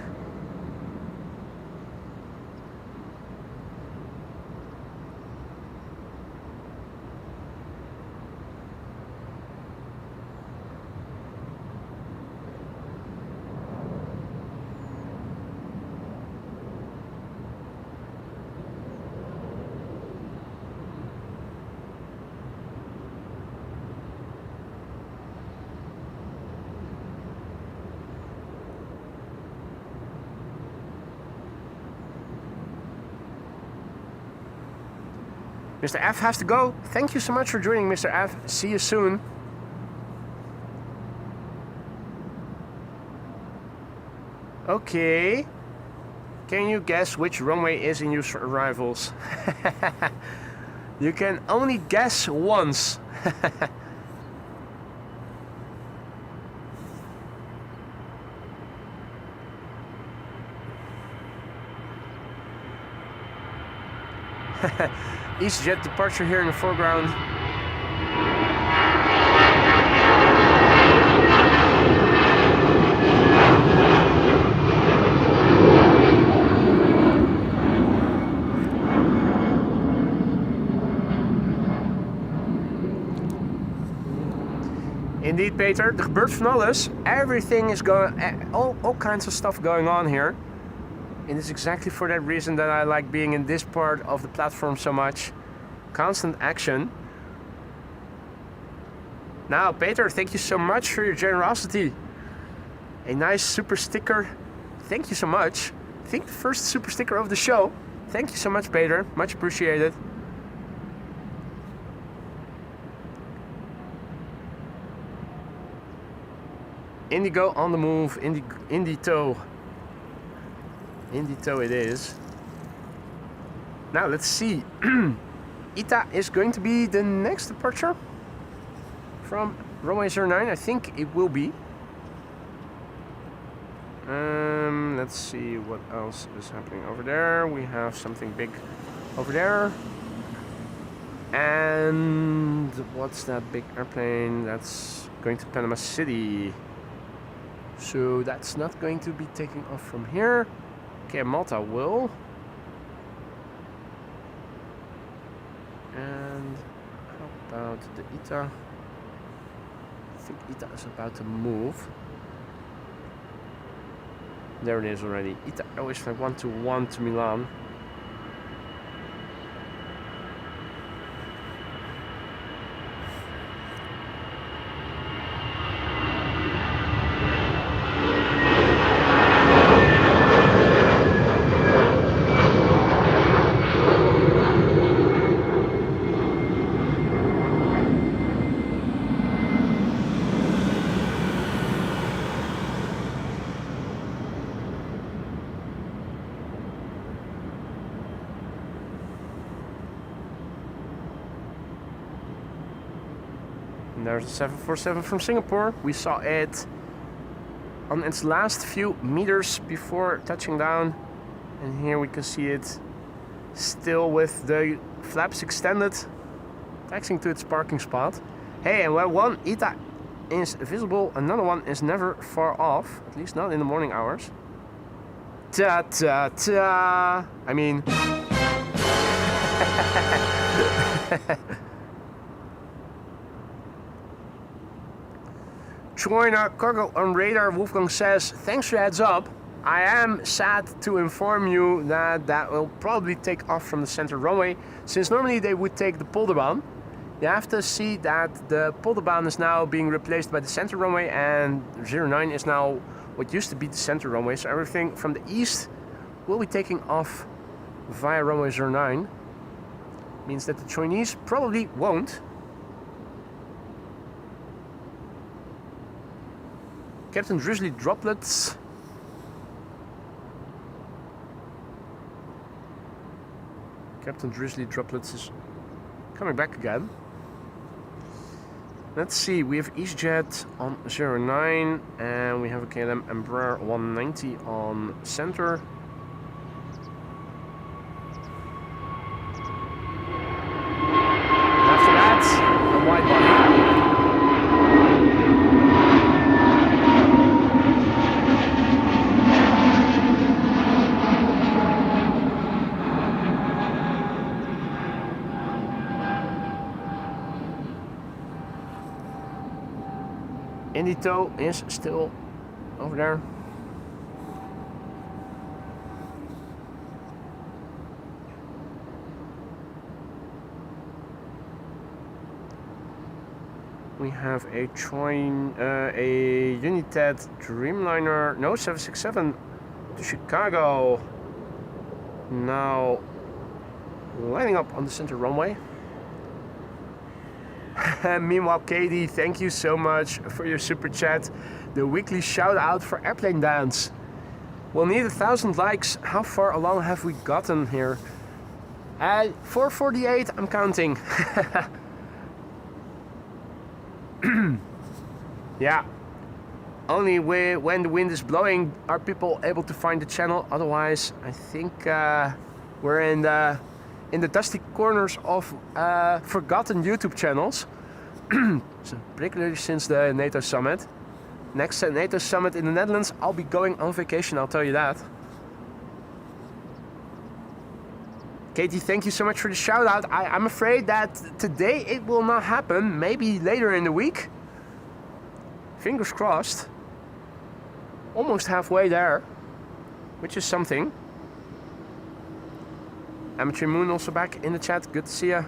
Mr. F has to go. Thank you so much for joining, Mr. F. See you soon. Okay. Can you guess which runway is in use for arrivals? You can only guess once. EasyJet departure here in the foreground. Indeed, Peter, er gebeurt van alles. Everything is going, all kinds of stuff going on here. And it's exactly for that reason that I like being in this part of the platform so much. Constant action. Now, Peter, thank you so much for your generosity. A nice super sticker. Thank you so much. I think the first super sticker of the show. Thank you so much, Peter. Much appreciated. Indigo on the move. Indy toe. Indy toe it is. Now let's see. Ita is going to be the next departure from Runway 09. I think it will be. Let's see what else is happening over there. We have something big over there. And what's that big airplane? That's going to Panama City. So that's not going to be taking off from here. Okay, Malta will. And how about the ITA? I think ITA is about to move. There it is already. ITA always flight 121 to Milan. And there's the 747 from Singapore. We saw it on its last few meters before touching down. And here we can see it still with the flaps extended, taxiing to its parking spot. Hey, and where one ETA is visible, another one is never far off, at least not in the morning hours. Ta ta ta! I mean... Joiner Cargo on Radar Wolfgang says, thanks for the heads up. I am sad to inform you that that will probably take off from the center runway, since normally they would take the polderbaan. You have to see that the polderbaan is now being replaced by the center runway, and 09 is now what used to be the center runway, so everything from the east will be taking off via runway 09. Means that the Chinese probably won't. Captain Drizzly droplets. Captain Drizzly droplets is coming back again. Let's see, we have EasyJet on 09 and we have a KLM Embraer 190 on center. After that, a wide body. Indito is still over there. We have a United Dreamliner, no 767 to Chicago. Now lining up on the center runway. Meanwhile, Katie, thank you so much for your super chat. The weekly shout out for Airplane Dance. We'll need 1,000 likes. How far along have we gotten here? 448, I'm counting. Yeah. Only when the wind is blowing are people able to find the channel. Otherwise, I think we're in the dusty corners of forgotten YouTube channels. So particularly since the NATO summit. Next NATO summit in the Netherlands, I'll be going on vacation, I'll tell you that. Katie, thank you so much for the shout out. I'm afraid that today it will not happen, maybe later in the week. Fingers crossed. Almost halfway there, which is something. Amateur Moon also back in the chat, good to see ya.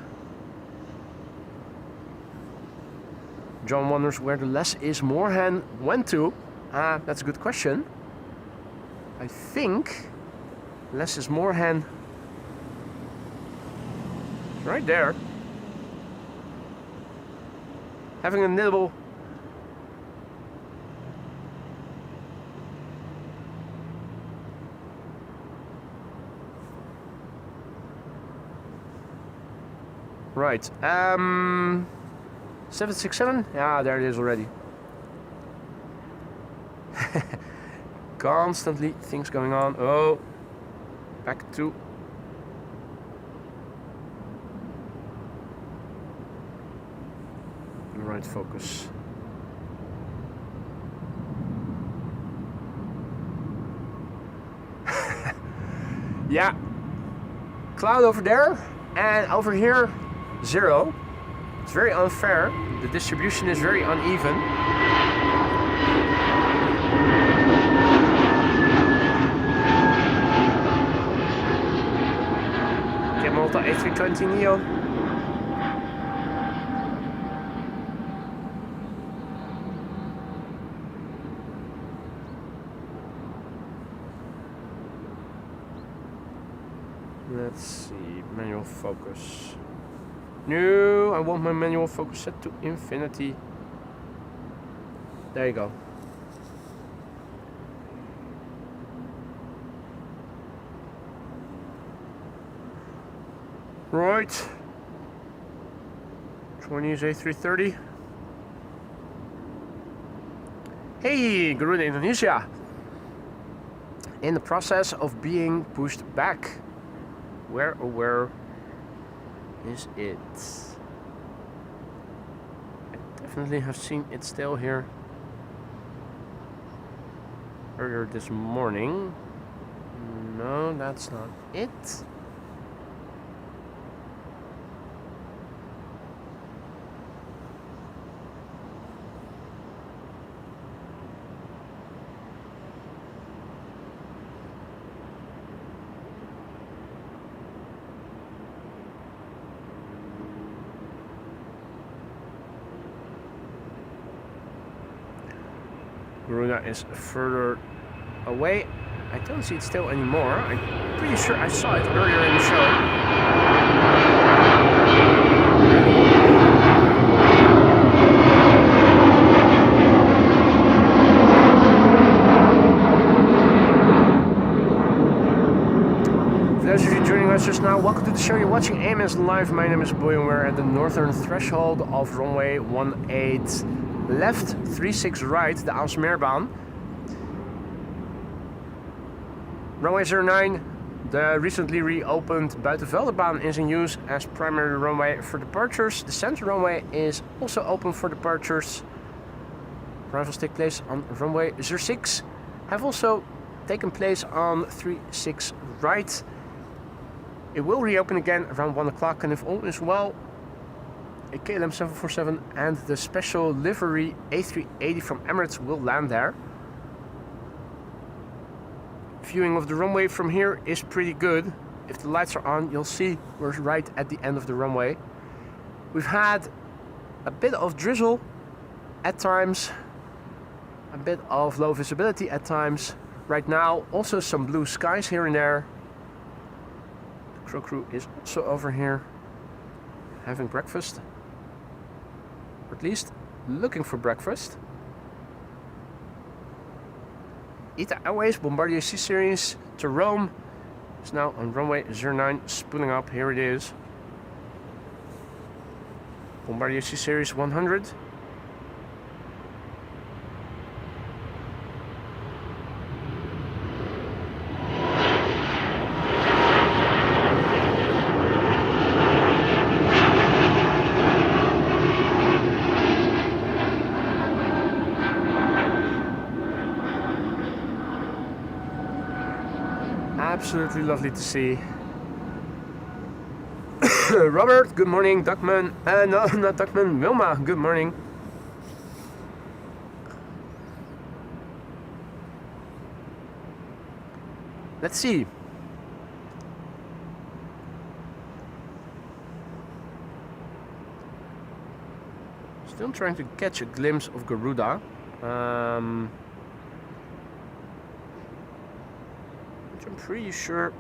John wonders where the less is more hen went to. That's a good question. I think less is more hen right there. Having a nibble. Right. 767? Yeah, there it is already. Constantly things going on. Oh, back to the right focus. Yeah, cloud over there and over here 0. It's very unfair. The distribution is very uneven. Okay, Malta A320neo. Let's see, manual focus. No, I want my manual focus set to infinity. There you go. Right. Chinese A330. Hey, Garuda Indonesia. In the process of being pushed back. Where, oh where? is it? I definitely have seen it still here earlier this morning. No, that's not it. Garuda is further away. I don't see it still anymore. I'm pretty sure I saw it earlier in the show. For those of you joining us just now, welcome to the show. You're watching AMS Live. My name is Boy and we're at the northern threshold of runway 18 left, 36 right, the Aalsmeerbaan. Runway 09, the recently reopened Buitenveldertbaan is in use as primary runway for departures. The center runway is also open for departures. Arrivals take place on runway 06, have also taken place on 36 right. It will reopen again around 1 o'clock, and if all is well, a KLM 747 and the special livery A380 from Emirates will land there. Viewing of the runway from here is pretty good. If the lights are on, you'll see we're right at the end of the runway. We've had a bit of drizzle at times, a bit of low visibility at times. Right now, also some blue skies here and there. The crew is also over here having breakfast, or at least looking for breakfast. ITA Airways Bombardier C Series to Rome is now on runway 09, spooling up. Here it is. Bombardier C Series 100. Absolutely lovely to see. Robert, good morning. Duckman, no, not Duckman. Wilma, good morning. Let's see. Still trying to catch a glimpse of Garuda. I'm pretty sure.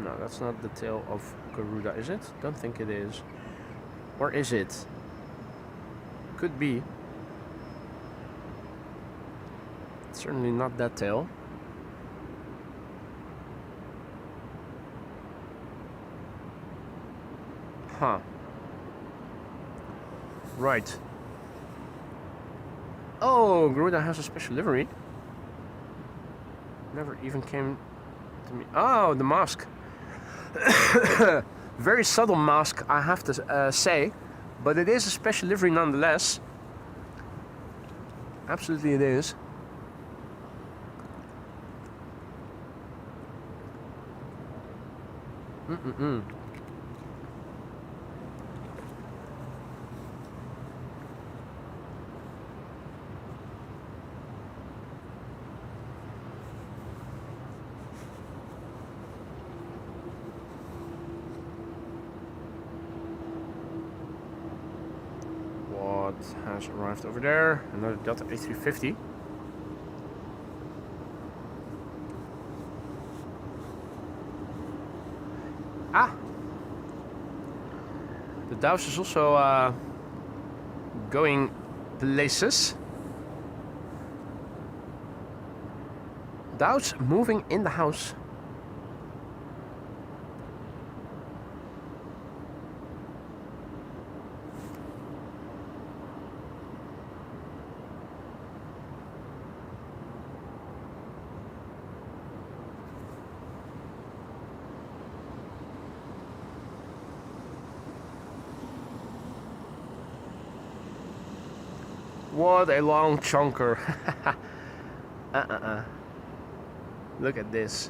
No, that's not the tail of Garuda, is it? Don't think it is. Or is it? Could be. It's certainly not that tail. Huh. Right. Oh, Garuda has a special livery. Never even came to me. Oh, the mask. Very subtle mask, I have to say, but it is a special livery nonetheless. Absolutely it is. Has arrived over there. Another Delta A350. Ah! The Dows is also going places. Dows moving in the house. What a long chunker. Look at this.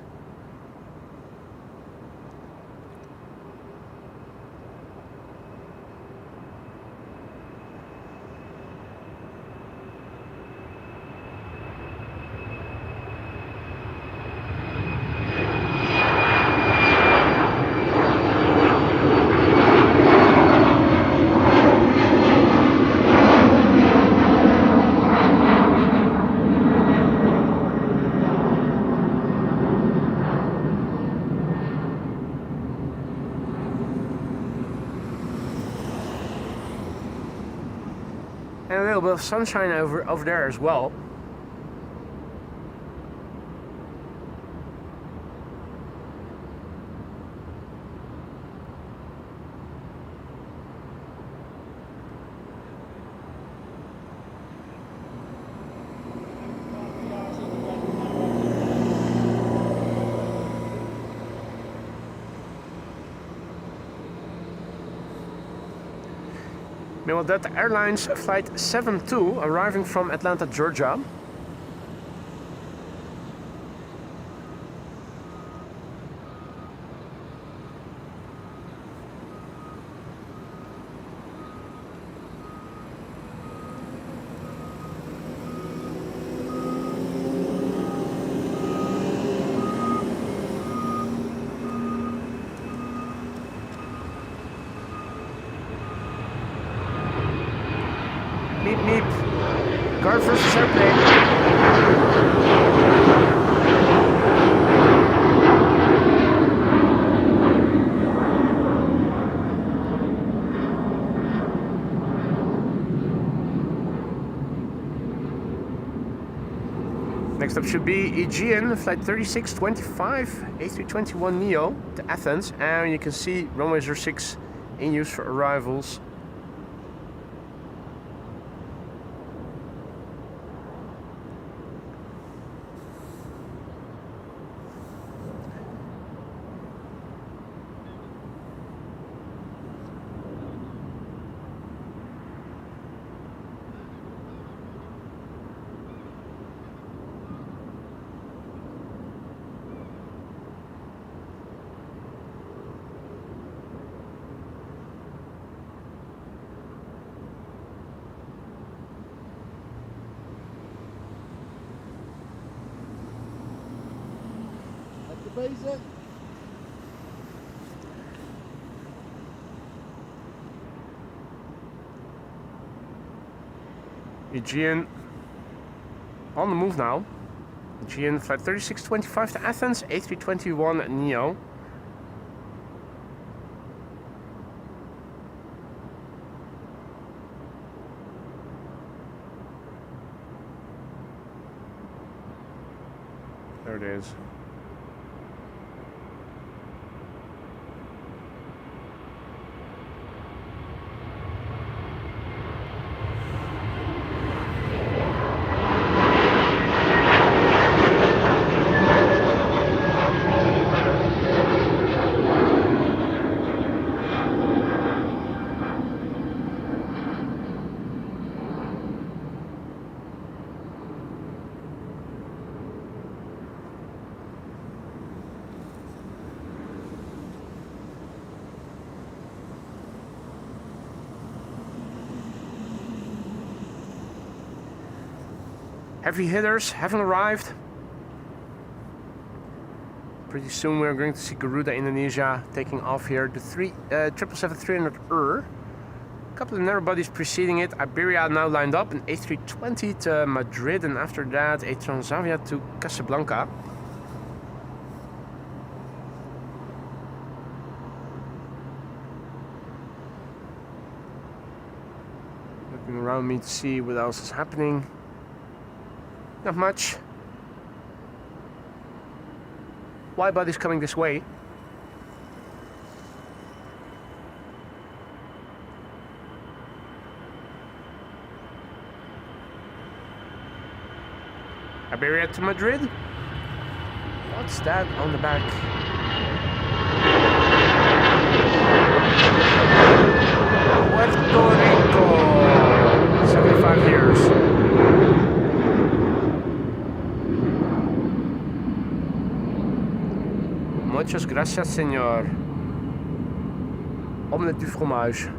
And a little bit of sunshine over there as well. Meanwhile, Delta Airlines Flight 72 arriving from Atlanta, Georgia. Meep meep. Guard versus airplane. Next up should be Aegean, flight 3625, A321neo to Athens. And you can see runway 06 in use for arrivals. Basic. Aegean on the move now. Aegean flight 3625 to Athens, A321neo. There it is. Heavy hitters haven't arrived. Pretty soon we're going to see Garuda Indonesia taking off here. The 777-300ER. A couple of narrow bodies preceding it. Iberia now lined up. An A320 to Madrid, and after that a Transavia to Casablanca. Looking around me to see what else is happening. Not much. Wide bodies coming this way. Iberia to Madrid. What's that on the back? Puerto Rico. 75 years. Gracias, señor. Omelette du fromage.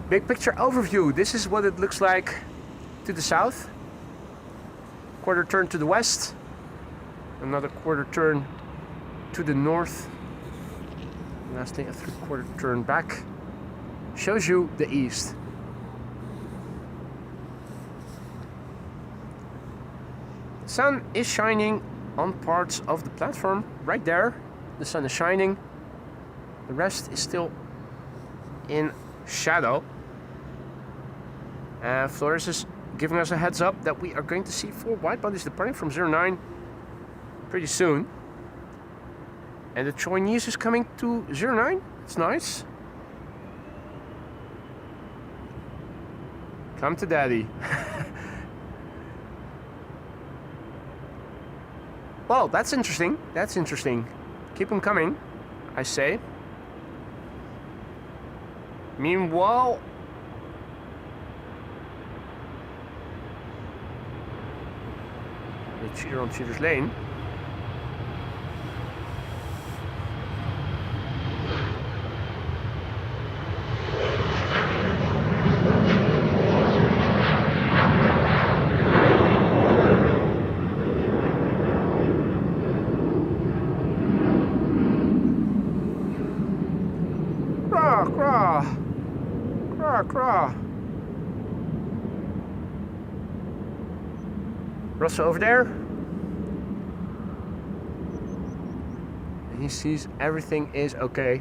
Big picture overview. This is what it looks like to the south. Quarter turn to the west. Another quarter turn to the north. Lastly, a 3/4 turn back. Shows you the east. Sun is shining on parts of the platform. Right there, the sun is shining. The rest is still in shadow. Flores is giving us a heads up that we are going to see 4 wide bodies departing from 09 pretty soon. And the Chinese is coming to 09. It's nice. Come to daddy. Well, that's interesting. That's interesting. Keep them coming, I say. Meanwhile, the cheater on cheater's lane. Russell over there. And he sees everything is okay.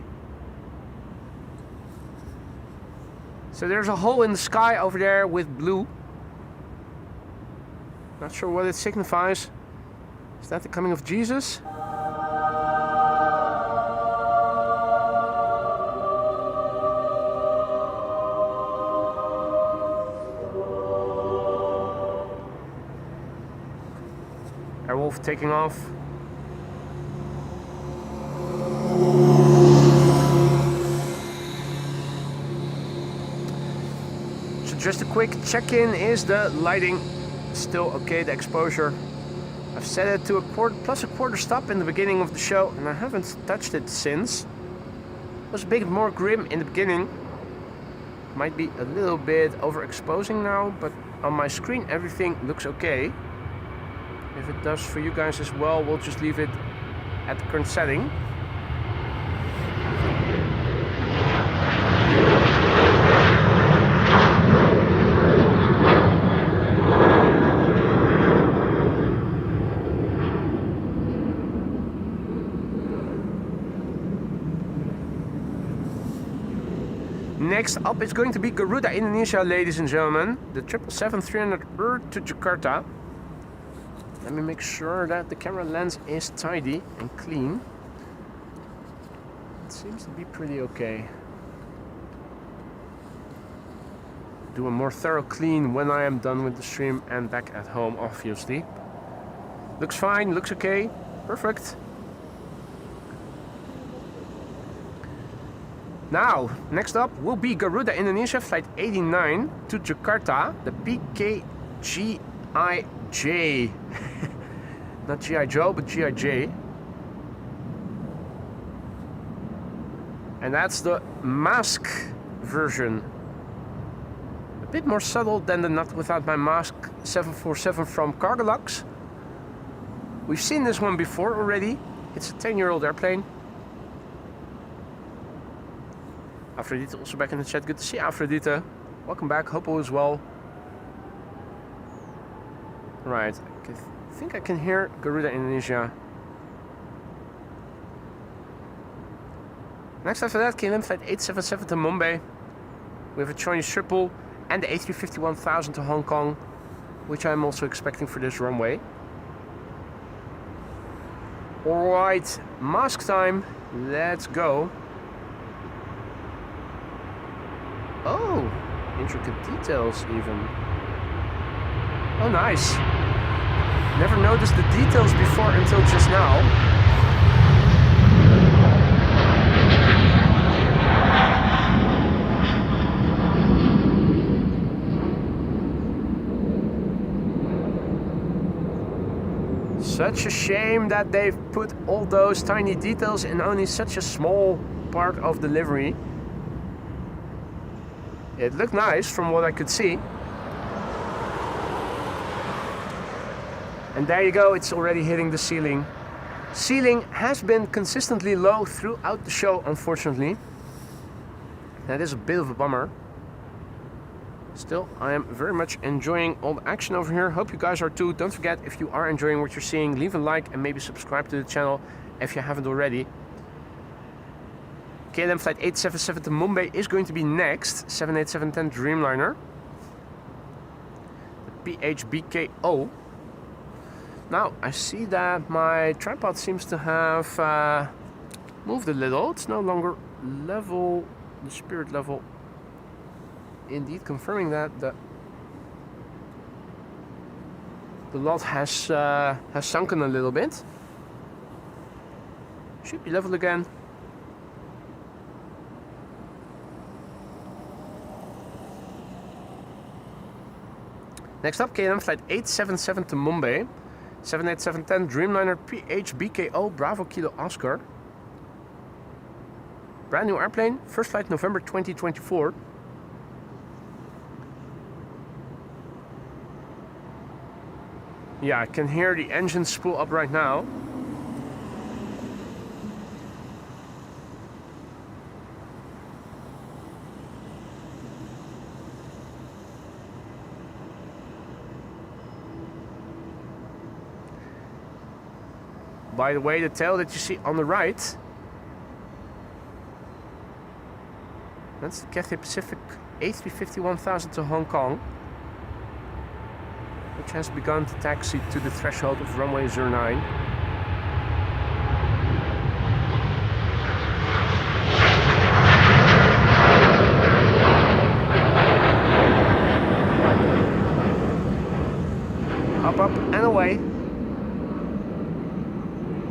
So there's a hole in the sky over there with blue. Not sure what it signifies. Is that the coming of Jesus? Airwolf taking off. So just a quick check-in, is the lighting still okay, the exposure? I've set it to plus a quarter stop in the beginning of the show and I haven't touched it since. It was a bit more grim in the beginning. Might be a little bit overexposing now, but on my screen everything looks okay. If it does for you guys as well, we'll just leave it at the current setting. Next up is going to be Garuda, Indonesia, ladies and gentlemen. The 777-300 to Jakarta. Let me make sure that the camera lens is tidy and clean. It seems to be pretty okay. Do a more thorough clean when I am done with the stream and back at home, obviously. Looks fine, looks okay, perfect. Now, next up will be Garuda, Indonesia, flight 89 to Jakarta, the PKGIJ. Not G.I. Joe, but GIJ. And that's the mask version. A bit more subtle than the Not Without My Mask 747 from Cargolux. We've seen this one before already. It's a 10-year-old airplane. Aphrodite also back in the chat. Good to see you, Aphrodite. Welcome back. Hope all is well. Right. I think I can hear Garuda, Indonesia. Next after that, KLM flight 877 to Mumbai. We have a Chinese triple and the A350-1000 to Hong Kong, which I'm also expecting for this runway. Alright, mask time. Let's go. Oh, intricate details even. Oh, nice. Never noticed the details before until just now. Such a shame that they've put all those tiny details in only such a small part of the livery. It looked nice from what I could see. And there you go, it's already hitting the ceiling. Ceiling has been consistently low throughout the show, unfortunately. That is a bit of a bummer. Still, I am very much enjoying all the action over here. Hope you guys are too. Don't forget, if you are enjoying what you're seeing, leave a like and maybe subscribe to the channel if you haven't already. KLM flight 877 to Mumbai is going to be next. 787-10 Dreamliner. The PHBKO. Now, I see that my tripod seems to have moved a little. It's no longer level, the spirit level. Indeed, confirming that the lot has sunken a little bit. Should be level again. Next up, KLM flight 877 to Mumbai. 787-10 Dreamliner PHBKO Bravo Kilo Oscar. Brand new airplane, first flight November 2024. Yeah, I can hear the engine spool up right now. By the way, the tail that you see on the right, that's the Cathay Pacific A350-1000 to Hong Kong, which has begun to taxi to the threshold of runway 09. Up, up, and away.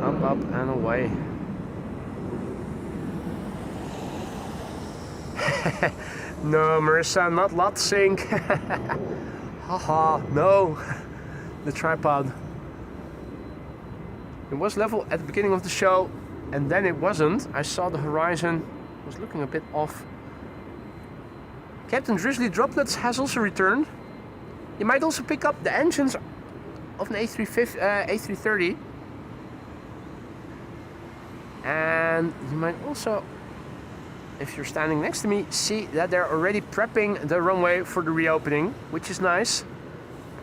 Up, up, and away. No, Marissa, not lot sync. Haha, no. The tripod. It was level at the beginning of the show, and then it wasn't. I saw the horizon was looking a bit off. Captain Drizzly Droplets has also returned. You might also pick up the engines of an A330. And you might also, if you're standing next to me, see that they're already prepping the runway for the reopening, which is nice.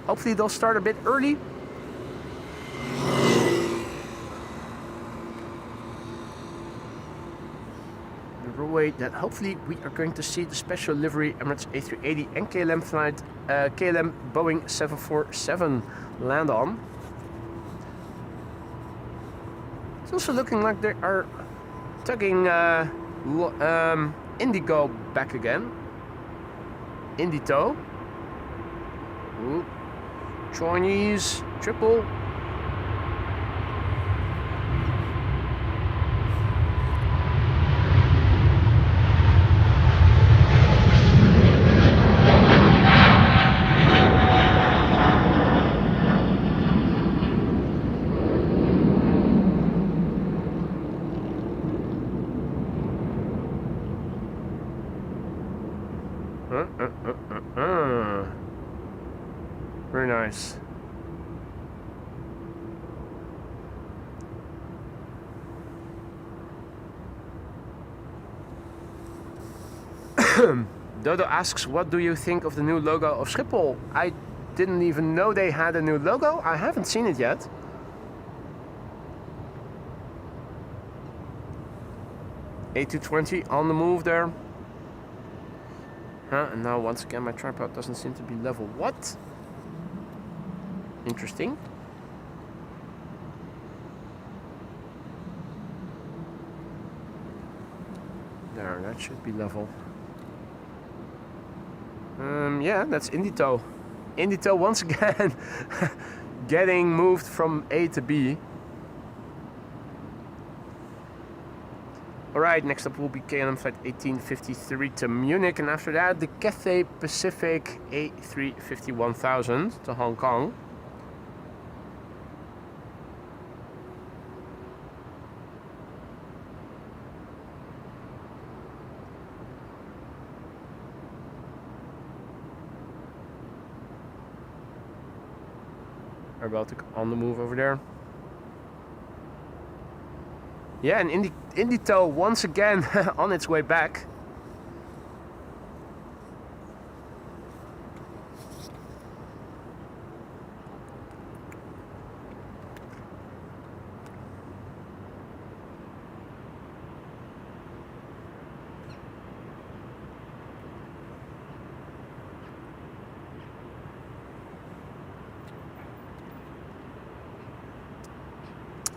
Hopefully they'll start a bit early. The runway that hopefully we are going to see the special livery Emirates A380 and KLM flight, KLM Boeing 747 land on. It's also looking like they are tugging Indigo back again. Indito. Ooh. Chinese triple. Very nice. Dodo asks, what do you think of the new logo of Schiphol? I didn't even know they had a new logo. I haven't seen it yet. A220 on the move there. And now once again my tripod doesn't seem to be level. What? Interesting. There, that should be level. Yeah, that's Indito. Indito once again getting moved from A to B. Alright, next up will be KLM flight 1853 to Munich, and after that the Cathay Pacific A350-1000 to Hong Kong. Baltic on the move over there. Yeah, and Indito once again on its way back.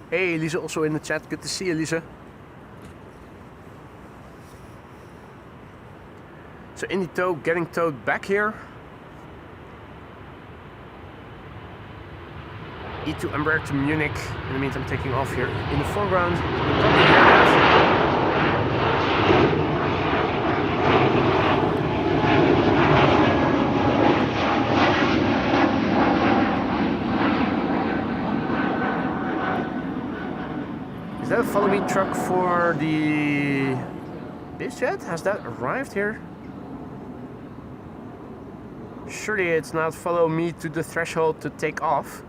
Hey, Elise, also in the chat. Good to see you, Elise. So Indito getting towed back here. E2 Embraer to Munich. In the meantime, taking off here in the foreground. Is that a follow me truck for the BizJet? Has that arrived here? Surely it's not follow me to the threshold to take off.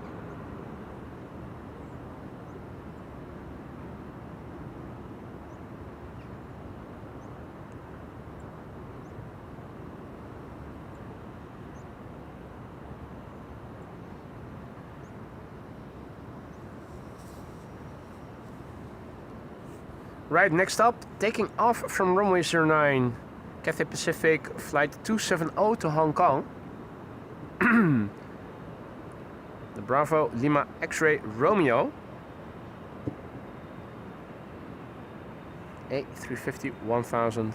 Right, next up, taking off from runway 09, Cathay Pacific flight 270 to Hong Kong. The Bravo Lima X-Ray Romeo. A350 1000.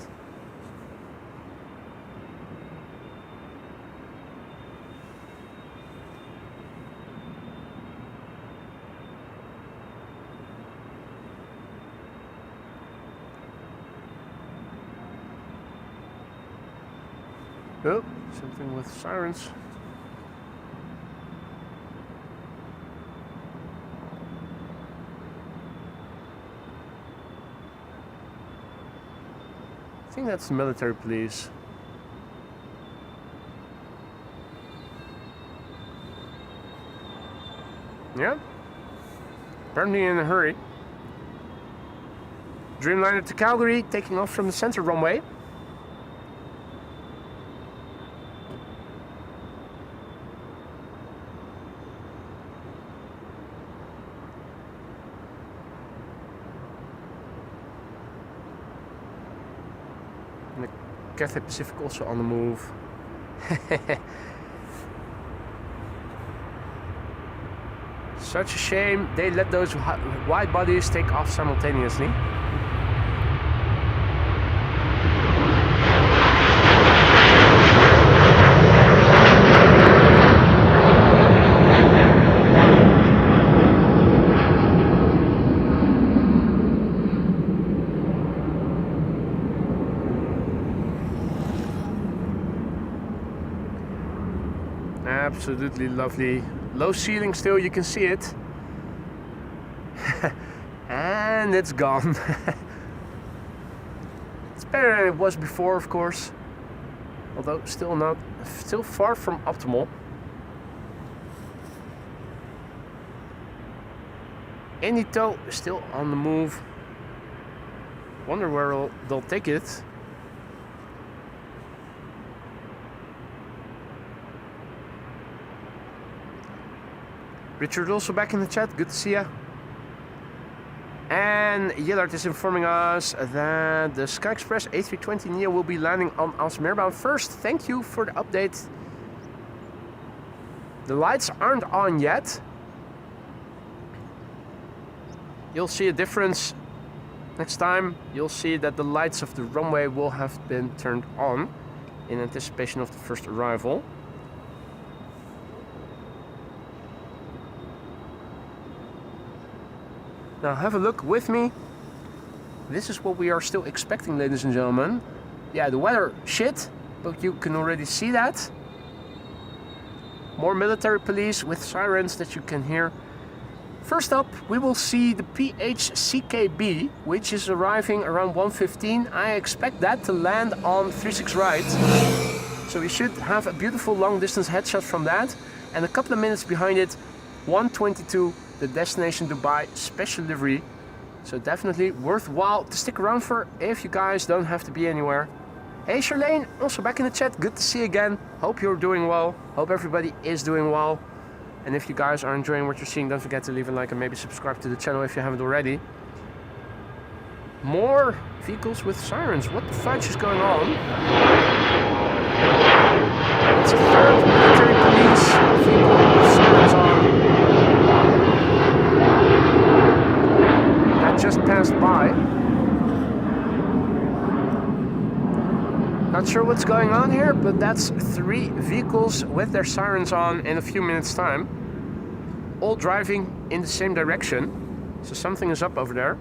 Oh, something with sirens. I think that's the military police. Yeah? Apparently in a hurry. Dreamliner to Calgary, taking off from the center runway. Cathay Pacific also on the move. Such a shame they let those wide bodies take off simultaneously. Absolutely lovely. Low ceiling still, you can see it. And it's gone. It's better than it was before, of course. Although still far from optimal. Indito still on the move. Wonder where they'll take it. Richard also back in the chat, good to see ya. And Yellard is informing us that the Sky Express A320neo will be landing on Aalsmeerbaan first. Thank you for the update. The lights aren't on yet. You'll see a difference next time. You'll see that the lights of the runway will have been turned on in anticipation of the first arrival. Now have a look with me. This is what we are still expecting, ladies and gentlemen. Yeah, the weather shit, but you can already see that. More military police with sirens that you can hear. First up, we will see the PHCKB, which is arriving around 1:15. I expect that to land on 36 right. So we should have a beautiful long distance headshot from that. And a couple of minutes behind it, 122, the destination Dubai special livery. So definitely worthwhile to stick around for if you guys don't have to be anywhere. Hey Charlene, also back in the chat, good to see you again. Hope you're doing well, hope everybody is doing well. And if you guys are enjoying what you're seeing, don't forget to leave a like and maybe subscribe to the channel if you haven't already. More vehicles with sirens, what the fudge is going on? It's a third military police vehicle with sirens on. That just passed by. Not sure what's going on here, but that's 3 vehicles with their sirens on in a few minutes time. All driving in the same direction. So something is up over there.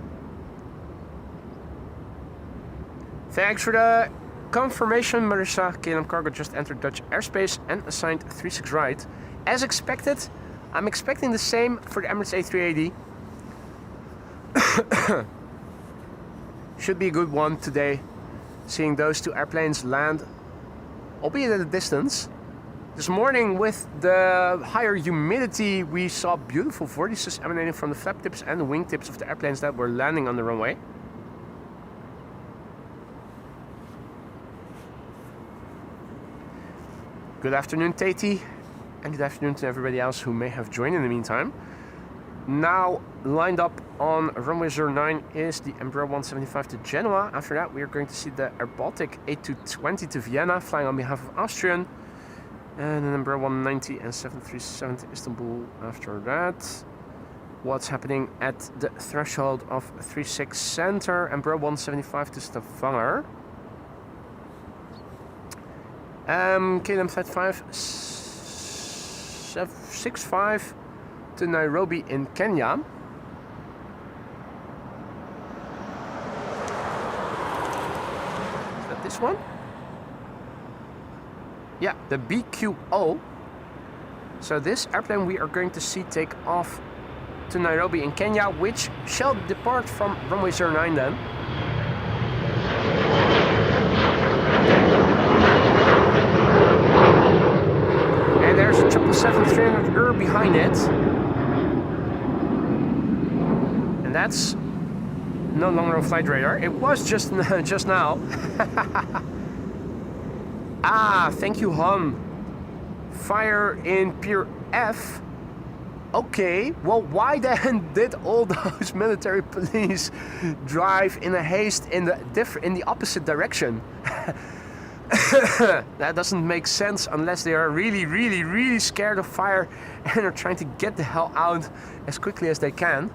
Thanks for the confirmation, Marissa. KLM Cargo just entered Dutch airspace and assigned 36 right. As expected, I'm expecting the same for the Emirates A380. Should be a good one today. Seeing those 2 airplanes land, albeit at a distance. This morning with the higher humidity, we saw beautiful vortices emanating from the flap tips and the wing tips of the airplanes that were landing on the runway. Good afternoon, Tati, and good afternoon to everybody else who may have joined in the meantime. Now lined up on runway 09 is the Embraer 175 to Genoa. After that, we are going to see the Air Baltic 8220 to Vienna, flying on behalf of Austrian. And an Embraer 190 and 737 to Istanbul after that. What's happening at the threshold of 36 center? Embraer 175 to Stavanger. KLM Flight 565 to Nairobi in Kenya. Is that this one? Yeah, the BQO. So this airplane we are going to see take off to Nairobi in Kenya, which shall depart from runway 09 then. And there's a 777-300ER behind it. And that's no longer on flight radar. It was just now. Ah, thank you, Han. Fire in Pier F. Okay, well, why then did all those military police drive in a haste in the opposite direction? That doesn't make sense unless they are really scared of fire and are trying to get the hell out as quickly as they can.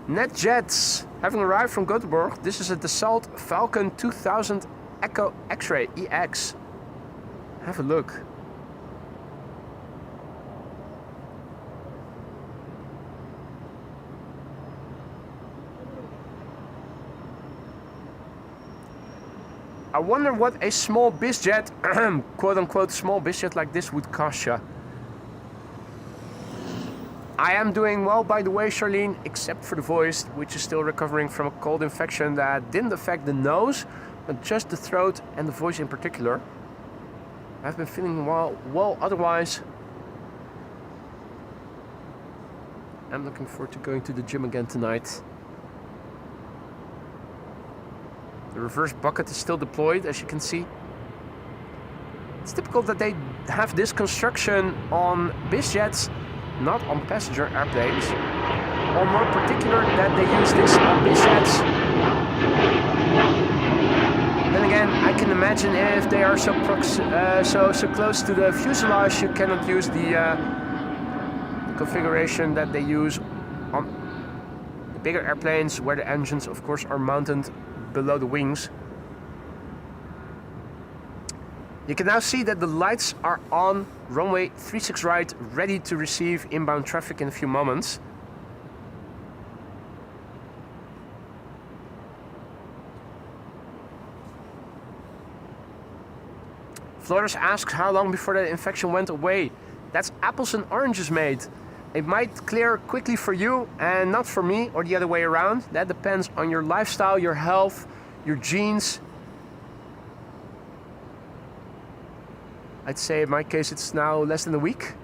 NetJets having arrived from Gothenburg. This is a Dassault Falcon 2000 Echo X-Ray EX. Have a look. I wonder what a small bizjet, quote-unquote small bizjet like this would cost you. I am doing well, by the way, Charlene, except for the voice, which is still recovering from a cold infection that didn't affect the nose, but just the throat and the voice in particular. I've been feeling well otherwise. I'm looking forward to going to the gym again tonight. The reverse bucket is still deployed, as you can see. It's typical that they have this construction on bizjets, not on passenger airplanes, or more particular that they use this on bizjets. Then again, I can imagine if they are so close to the fuselage, you cannot use the configuration that they use on the bigger airplanes, where the engines, of course, are mounted below the wings. You can now see that the lights are on runway 36 right, ready to receive inbound traffic in a few moments. Flores asks how long before the infection went away. That's apples and oranges, mate. It might clear quickly for you and not for me, or the other way around. That depends on your lifestyle, your health, your genes. I'd say in my case it's now less than a week.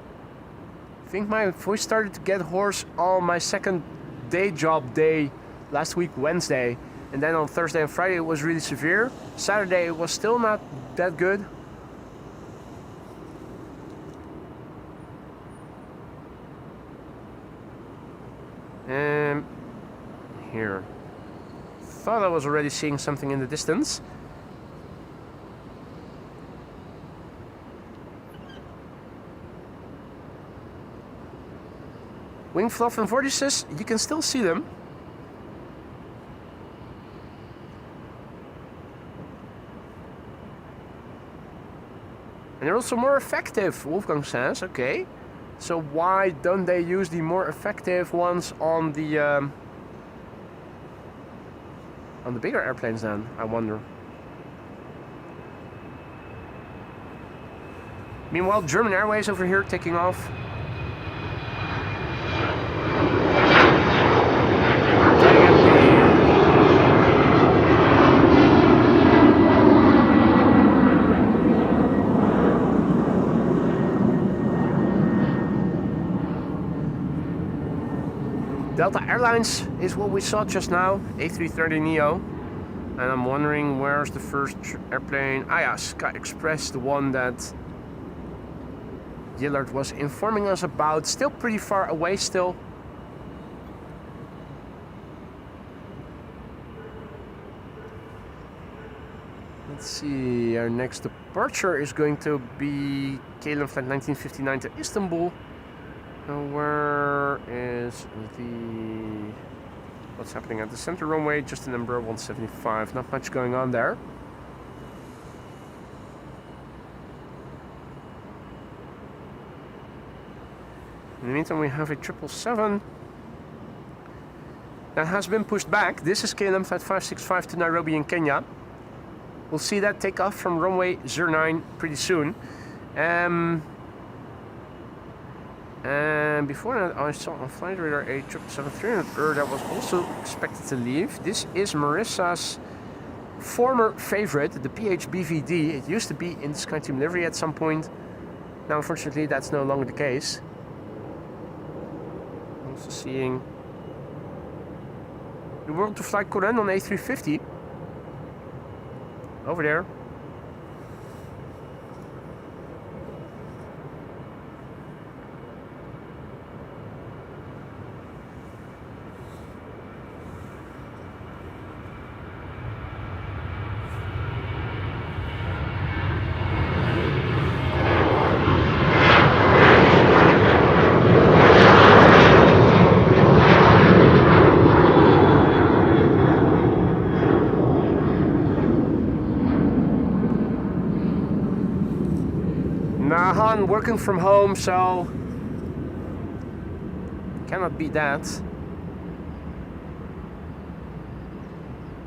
I think my voice started to get hoarse on my second day job day last week Wednesday, and then on Thursday and Friday it was really severe. Saturday it was still not that good. Here. Thought I was already seeing something in the distance. Wing fluff and vortices, you can still see them. And they're also more effective, Wolfgang says. Okay. So why don't they use the more effective ones on the bigger airplanes then, I wonder. Meanwhile, German Airways over here taking off. Delta Airlines is what we saw just now, A330neo. And I'm wondering where's the first airplane. Ah yeah, Sky Express, the one that Yillard was informing us about. Still pretty far away still. Let's see, our next departure is going to be KLM Flight 1959 to Istanbul. Where is the... What's happening at the center runway? Just the number 175. Not much going on there. In the meantime, we have a 777 that has been pushed back. This is KLM Flight 565 to Nairobi in Kenya. We'll see that take off from runway 09 pretty soon. And before that, I saw on flight radar a 777-300 that was also expected to leave. This is Marissa's former favorite, the PHBVD. It used to be in the SkyTeam livery at some point. Now, unfortunately, that's no longer the case. Also seeing the World to Fly Koran on A350 over there. Working from home, so cannot beat that.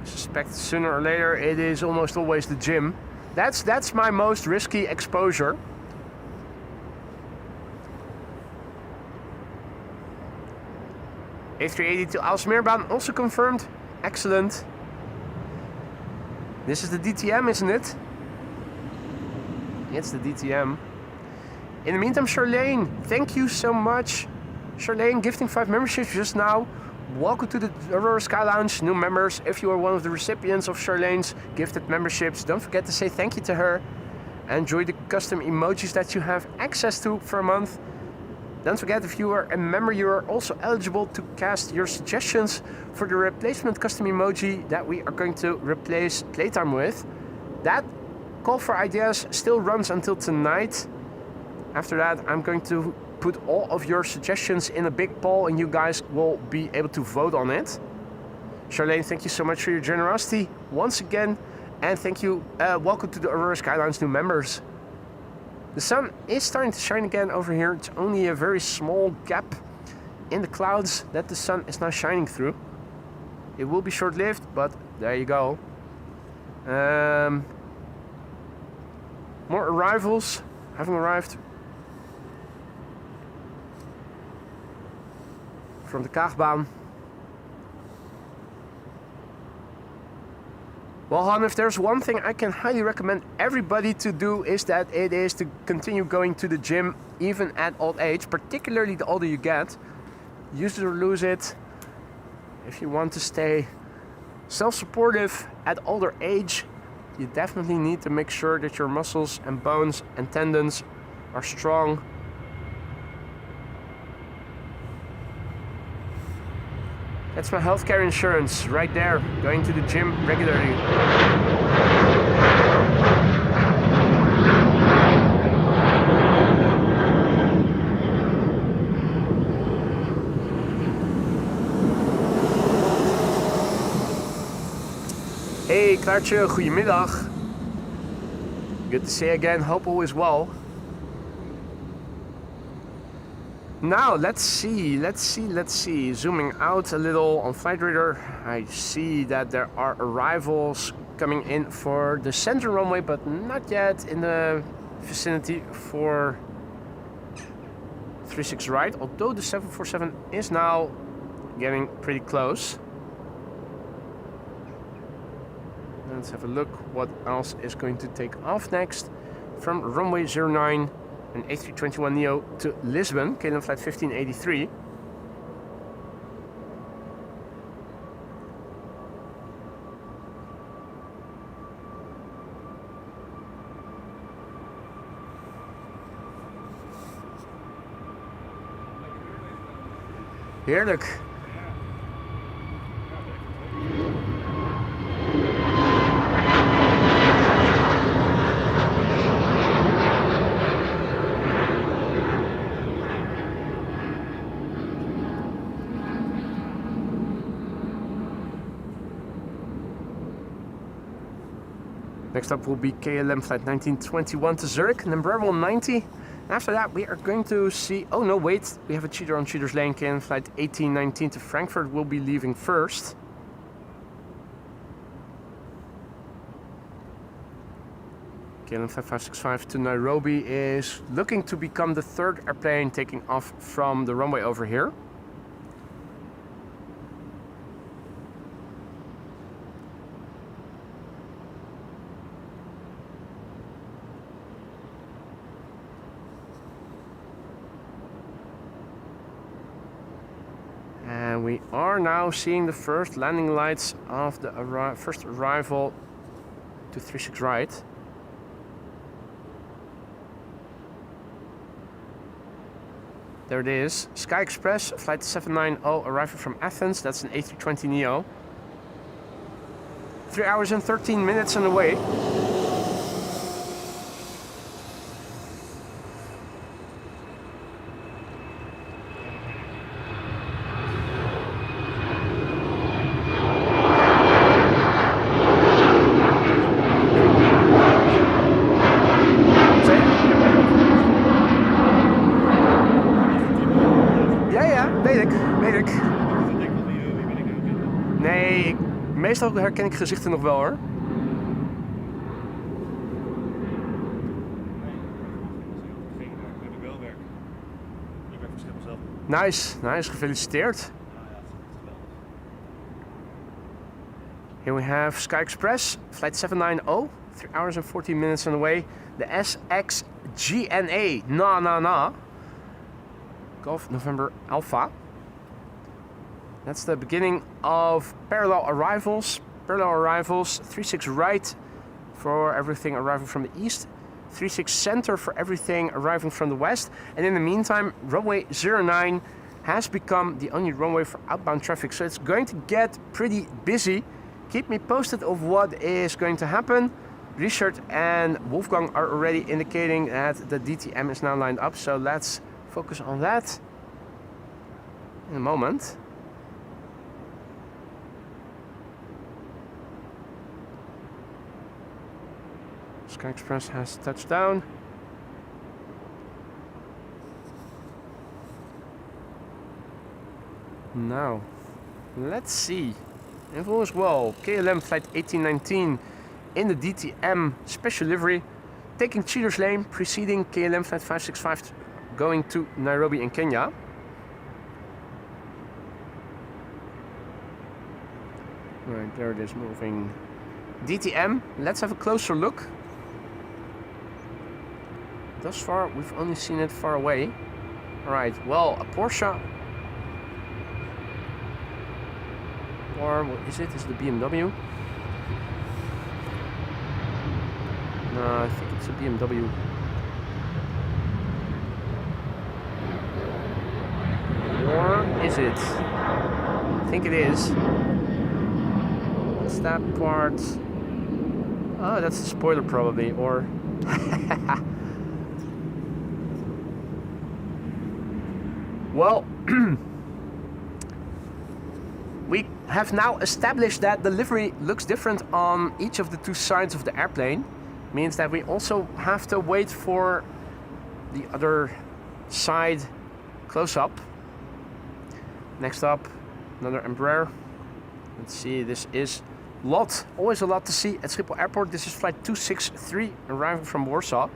I suspect sooner or later it is almost always the gym. That's my most risky exposure. A380 to Aalsmeerbaan also confirmed. Excellent. This is the DTM, isn't it? It's the DTM. In the meantime, Charlene, thank you so much. Charlene, gifting 5 memberships just now. Welcome to the Aurora Sky Lounge, new members. If you are one of the recipients of Charlene's gifted memberships, don't forget to say thank you to her. Enjoy the custom emojis that you have access to for a month. Don't forget, if you are a member, you are also eligible to cast your suggestions for the replacement custom emoji that we are going to replace Playtime with. That call for ideas still runs until tonight. After that, I'm going to put all of your suggestions in a big poll and you guys will be able to vote on it. Charlene, thank you so much for your generosity once again. And thank you. Welcome to the Aurora Sky Lounge new members. The sun is starting to shine again over here. It's only a very small gap in the clouds that the sun is now shining through. It will be short-lived, but there you go. More arrivals having arrived from the Kaagbaan. Well, Han, if there's one thing I can highly recommend everybody to do is that it is to continue going to the gym even at old age, particularly the older you get. Use it or lose it. If you want to stay self-supportive at older age, you definitely need to make sure that your muscles and bones and tendons are strong. That's my healthcare insurance right there, going to the gym regularly. Hey Klaartje, goedemiddag. Good to see you again, hope all is well. Now, let's see. Zooming out a little on Flight Radar, I see that there are arrivals coming in for the center runway, but not yet in the vicinity for 36 right, although the 747 is now getting pretty close. Let's have a look what else is going to take off next. From runway 09, an A321neo to Lisbon, KLM flight 1583. Heerlijk. Next up will be KLM flight 1921 to Zurich, and then Bravo 90. After that, we are going to see... Oh no, wait, we have a cheater on cheater's lane. KLM flight 1819 to Frankfurt will be leaving first. KLM flight 565 to Nairobi is looking to become the third airplane taking off from the runway over here. And we are now seeing the first landing lights of the first arrival to 36 right. There it is. Sky Express, flight 790, arriving from Athens. That's an A320neo. 3 hours and 13 minutes on the way. Meestal herken ik gezichten nog wel hoor. Nice, gefeliciteerd. Here we have Sky Express, flight 790, 3 hours and 14 minutes on the way. The SXGNA, na. Golf November Alpha. That's the beginning of parallel arrivals. 36 right for everything arriving from the east. 36 center for everything arriving from the west. And in the meantime, runway 09 has become the only runway for outbound traffic. So it's going to get pretty busy. Keep me posted of what is going to happen. Richard and Wolfgang are already indicating that the DTM is now lined up. So let's focus on that in a moment. Sky Express has touched down. Now, let's see if all is well. KLM flight 1819 in the DTM special livery, taking cheater's lane, preceding KLM flight 565 going to Nairobi in Kenya. Right, there it is moving DTM. Let's have a closer look. Thus far, we've only seen it far away. Alright, well, a Porsche. Or what is it? Is it a BMW? No, I think it's a BMW. Or is it? I think it is. What's that part? Oh, that's a spoiler probably, or... Well, we have now established that the livery looks different on each of the two sides of the airplane. Means that we also have to wait for the other side close up. Next up, another Embraer. Let's see, this is always a lot to see at Schiphol Airport. This is flight 263 arriving from Warsaw.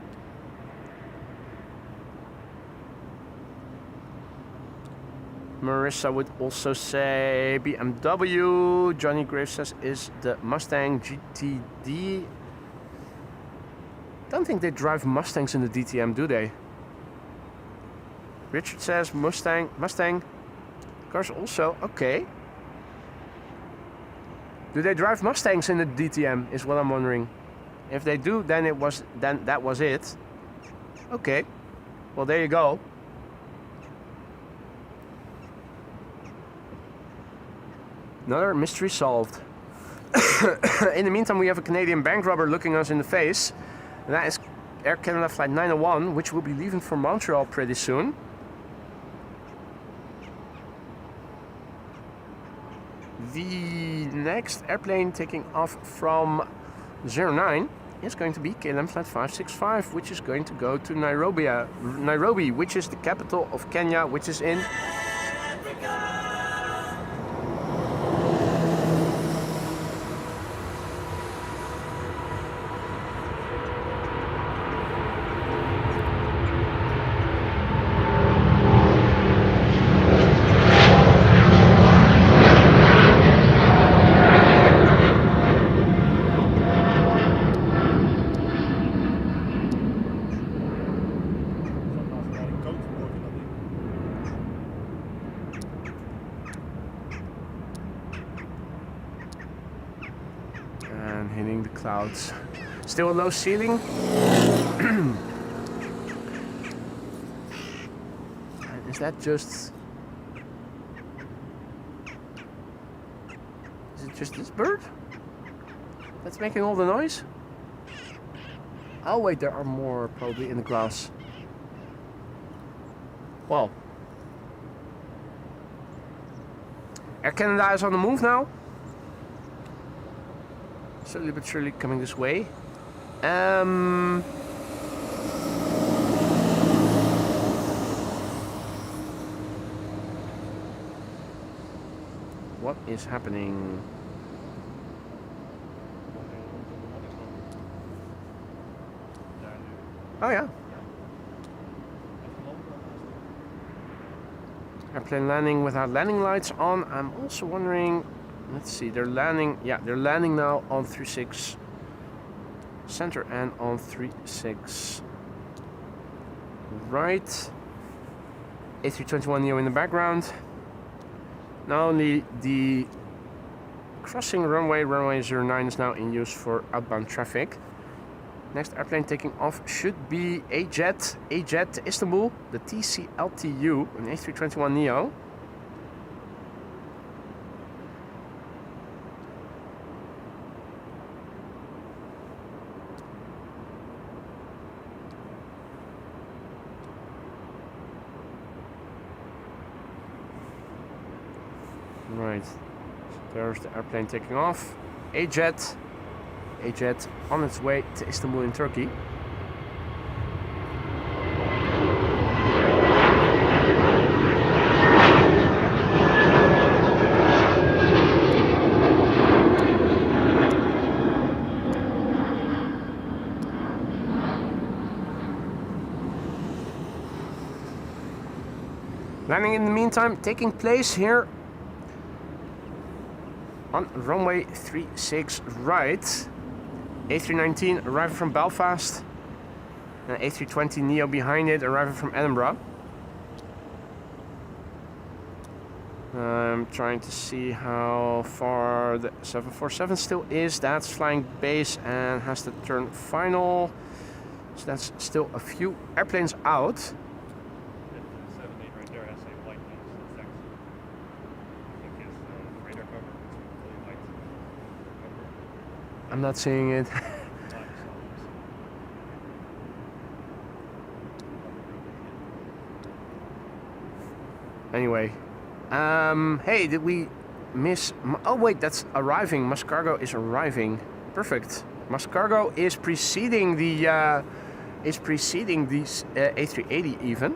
Marissa would also say BMW. Johnny Graves says is the Mustang GTD. Don't think they drive Mustangs in the DTM, do they? Richard says Mustang. Cars also, okay. Do they drive Mustangs in the DTM is what I'm wondering. If they do, then that was it. Okay. Well, there you go. Another mystery solved. In the meantime, we have a Canadian bank robber looking us in the face. And that is Air Canada Flight 901, which will be leaving for Montreal pretty soon. The next airplane taking off from 09 is going to be KLM Flight 565, which is going to go to Nairobi, which is the capital of Kenya, which is in... hitting the clouds. Still a low ceiling. Is that just... Is it just this bird that's making all the noise? Oh wait, there are more probably in the glass. Well, Air Canada is on the move now. Slowly but surely coming this way. What is happening? Oh yeah. Airplane landing without landing lights on. I'm also wondering, let's see, they're landing, yeah, they're landing now on 36 center and on 36 right. A321neo in the background. Not only the crossing runway 09 is now in use for outbound traffic. Next airplane taking off should be a jet to Istanbul, the TCLTU, an A321neo. Right, there's the airplane taking off. A jet on its way to Istanbul in Turkey. Landing in the meantime taking place here on runway 36 right. A319 arriving from Belfast. And A320neo behind it, arriving from Edinburgh. I'm trying to see how far the 747 still is. That's flying base and has to turn final. So that's still a few airplanes out. 78 right there has a light news. That's I think his radar cover is really light. I'm not seeing it. Anyway, hey, did we miss? Oh wait, that's arriving. Mascargo is arriving. Perfect. Mascargo is preceding the A380 even.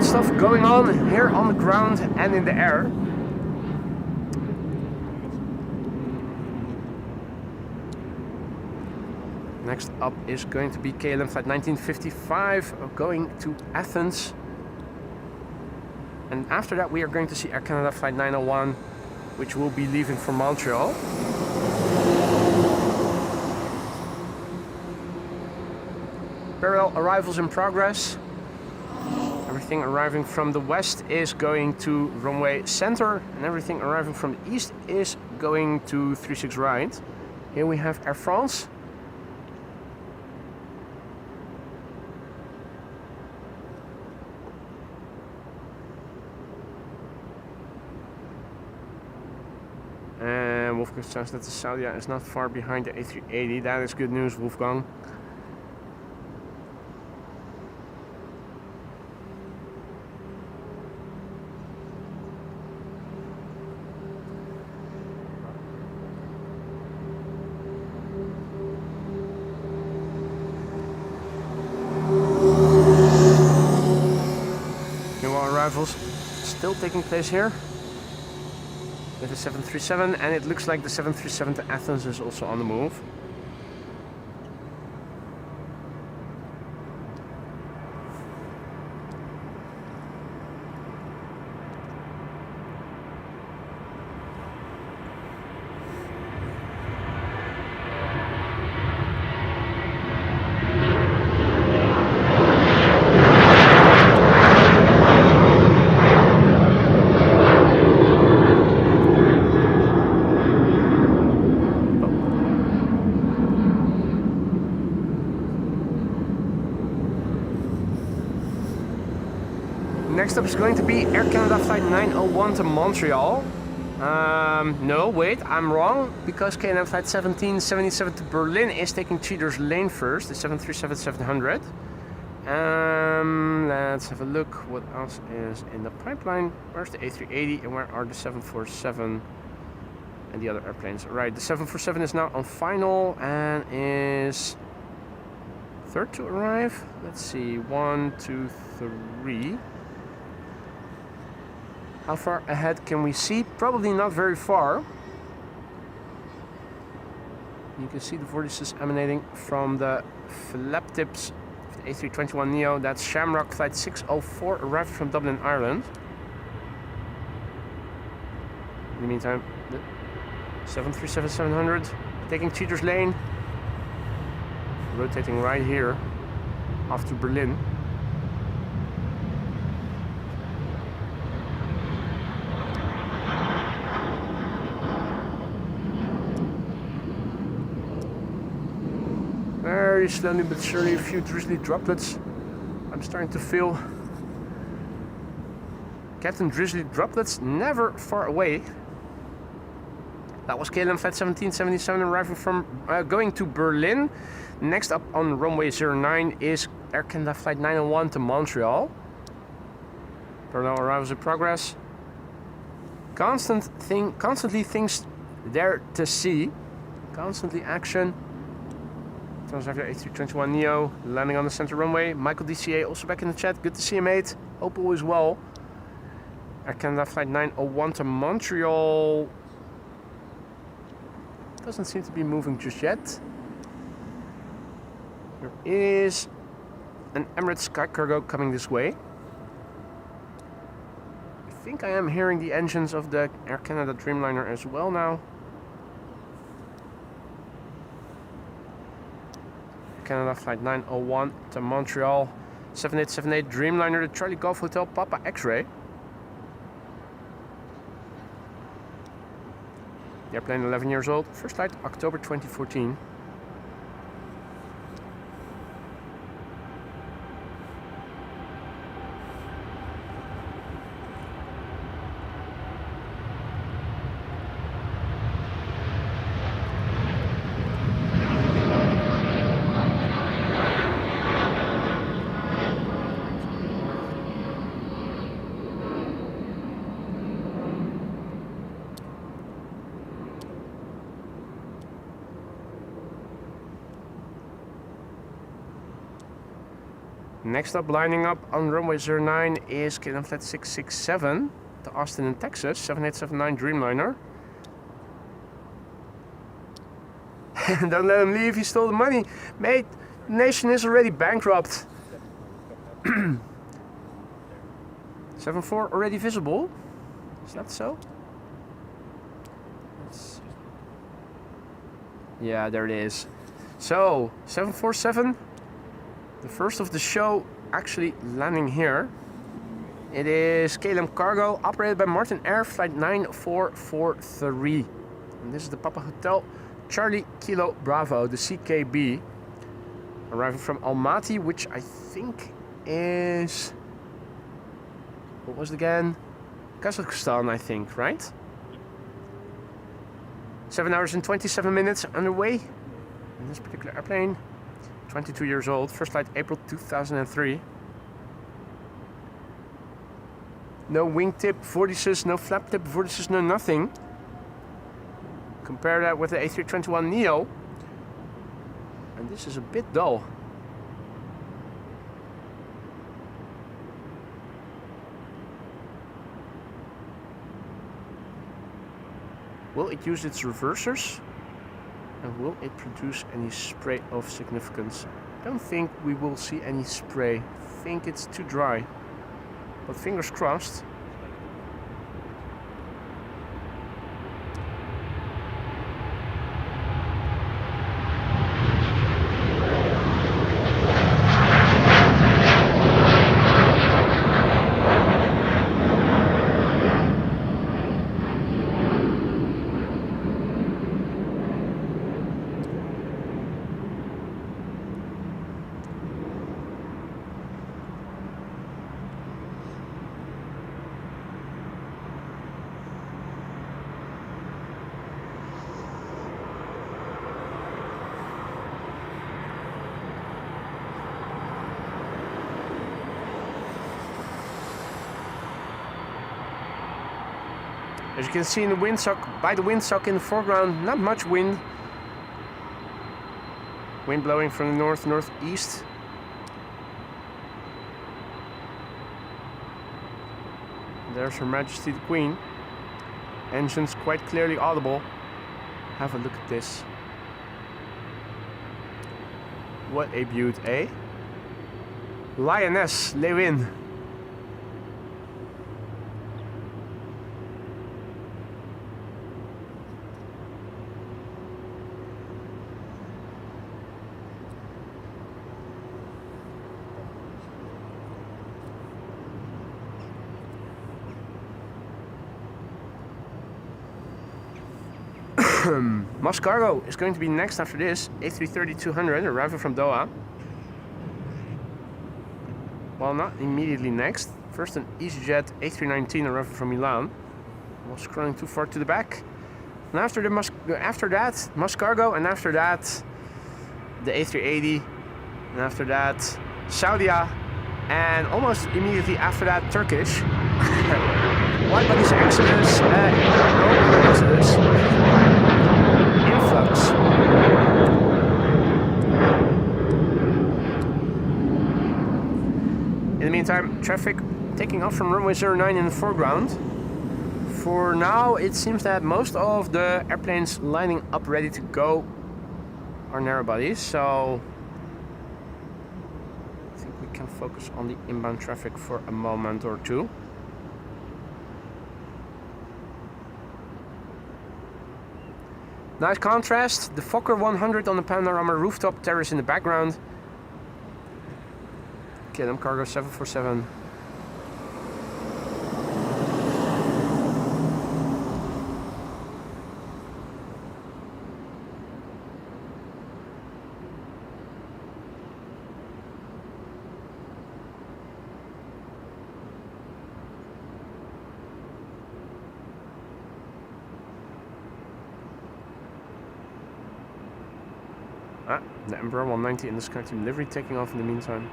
Stuff going on here on the ground and in the air. Next up is going to be KLM flight 1955 going to Athens. And after that we are going to see Air Canada flight 901, which will be leaving for Montreal. Parallel arrivals in progress. Everything arriving from the west is going to runway center, and everything arriving from the east is going to 36 right. Here we have Air France. And Wolfgang says that the Saudia is not far behind the A380. That is good news, Wolfgang. Still taking place here with the 737, and it looks like the 737 to Athens is also on the move. Next up is going to be Air Canada flight 901 to Montreal. No, wait, I'm wrong, because KLM flight 1777 to Berlin is taking Cheater's lane first, the 737-700. Let's have a look what else is in the pipeline. Where's the A380 and where are the 747 and the other airplanes? Right, the 747 is now on final and is third to arrive. Let's see, 1, 2, 3. How far ahead can we see? Probably not very far. You can see the vortices emanating from the flap tips of the A321neo. That's Shamrock flight 604 arrived from Dublin, Ireland. In the meantime, the 737-700 taking Cheater's lane, rotating right here off to Berlin. Very slowly but surely, a few drizzly droplets. I'm starting to feel Captain Drizzly droplets never far away. That was KLM flight 1777 arriving from going to Berlin. Next up on runway 09 is Air Canada flight 901 to Montreal. Parallel arrivals in progress. Constantly things there to see. Constantly action. Transavia A321neo landing on the center runway. Michael DCA also back in the chat. Good to see you, mate. Hope all is well. Air Canada flight 901 to Montreal. Doesn't seem to be moving just yet. There is an Emirates Sky Cargo coming this way. I think I am hearing the engines of the Air Canada Dreamliner as well now. Air Canada flight 901 to Montreal. 7878 Dreamliner to Charlie Golf Hotel Papa X-Ray. The airplane 11 years old. First flight October 2014. Next up, lining up on runway 09 is KLM Flight 667 to Austin in Texas, 7879 Dreamliner. Don't let him leave, he stole the money. Mate, the nation is already bankrupt. 74 already visible? Is that so? Yeah, there it is. So, 747. The first of the show actually landing here. It is KLM Cargo, operated by Martin Air, flight 9443. And this is the Papa Hotel Charlie Kilo Bravo, the CKB. Arriving from Almaty, which I think is... What was it again? Kazakhstan, I think, right? 7 hours and 27 minutes underway in this particular airplane. 22 years old, first flight April 2003. No wingtip vortices, no flap tip vortices, no nothing. Compare that with the A321neo. And this is a bit dull. Will it use its reversers? And will it produce any spray of significance? I don't think we will see any spray. I think it's too dry. But fingers crossed. As you can see in the windsock, by the windsock in the foreground, not much wind. Wind blowing from the north-northeast. There's Her Majesty the Queen. Engines quite clearly audible. Have a look at this. What a beaut, eh? Lioness Lewin. Moss Cargo is going to be next after this. A330-200 arriving from Doha. Well, not immediately next. First an EasyJet A319 arriving from Milan. I was scrolling too far to the back. And after that, Moss Cargo, and after that, the A380, and after that, Saudia, and almost immediately after that, Turkish. Wide bodies Exodus, Exodus. Influx. In the meantime, traffic taking off from runway 09 in the foreground. For now, it seems that most of the airplanes lining up ready to go are narrow bodies, so I think we can focus on the inbound traffic for a moment or two. Nice contrast, the Fokker 100 on the panorama rooftop terrace in the background. KLM Cargo 747. The Embraer 190 in the SkyTeam livery taking off in the meantime.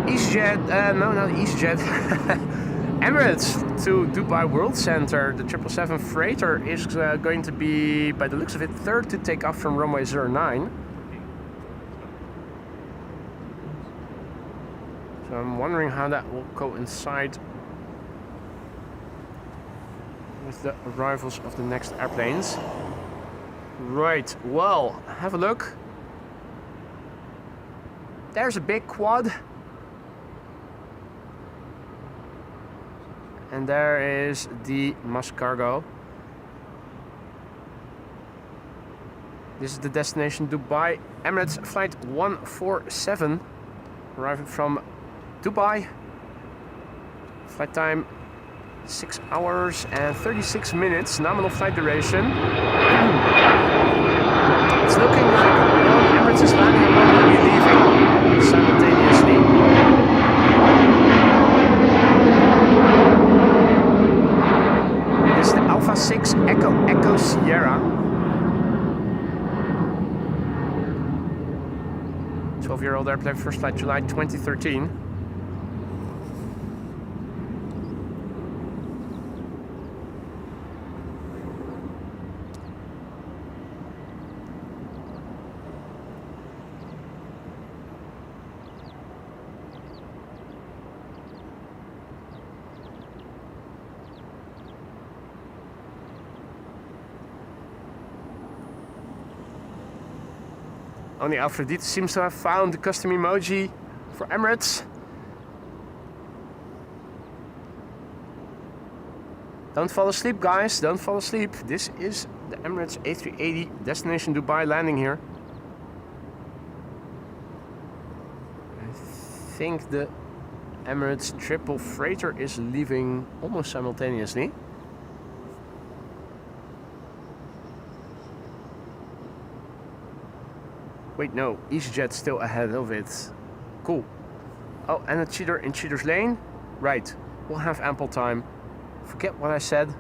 EasyJet, no, not EasyJet. Emirates to Dubai World Center. The 777 freighter is going to be, by the looks of it, third to take off from runway 09. So I'm wondering how that will coincide with the arrivals of the next airplanes. Right, well, have a look. There's a big quad. And there is the Musk cargo. This is the destination Dubai. Emirates flight 147 arriving from Dubai. Flight time 6 hours and 36 minutes. Nominal flight duration. It's looking like Emirates is landing and one will be leaving simultaneously. Alpha 6 Echo Sierra. 12-year-old airplane, first flight July 2013. Only Alfredito seems to have found the custom emoji for Emirates. Don't fall asleep, guys. Don't fall asleep. This is the Emirates A380 destination Dubai landing here. I think the Emirates triple freighter is leaving almost simultaneously. Wait, no, EasyJet's still ahead of it. Cool. Oh, and a cheater in cheater's lane? Right, we'll have ample time. Forget what I said.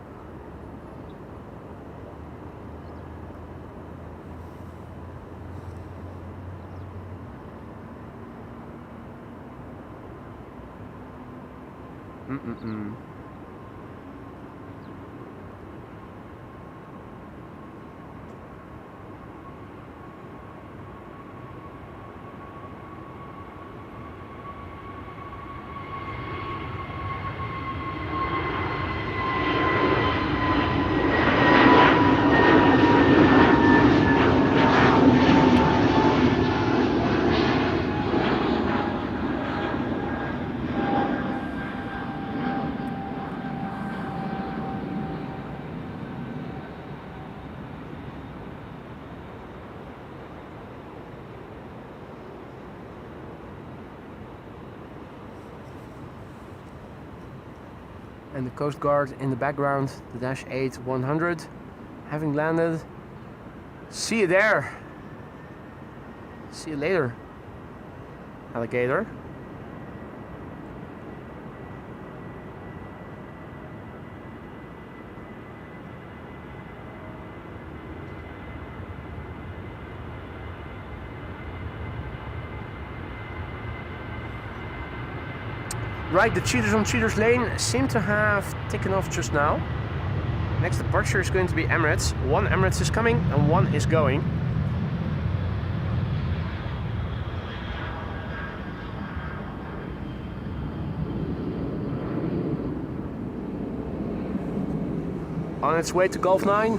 And the Coast Guard in the background, the Dash 8 100, having landed. See you there. See you later, alligator. Right, the cheaters on cheaters lane seem to have taken off just now. Next departure is going to be Emirates. One Emirates is coming and one is going. On its way to Gulf 9.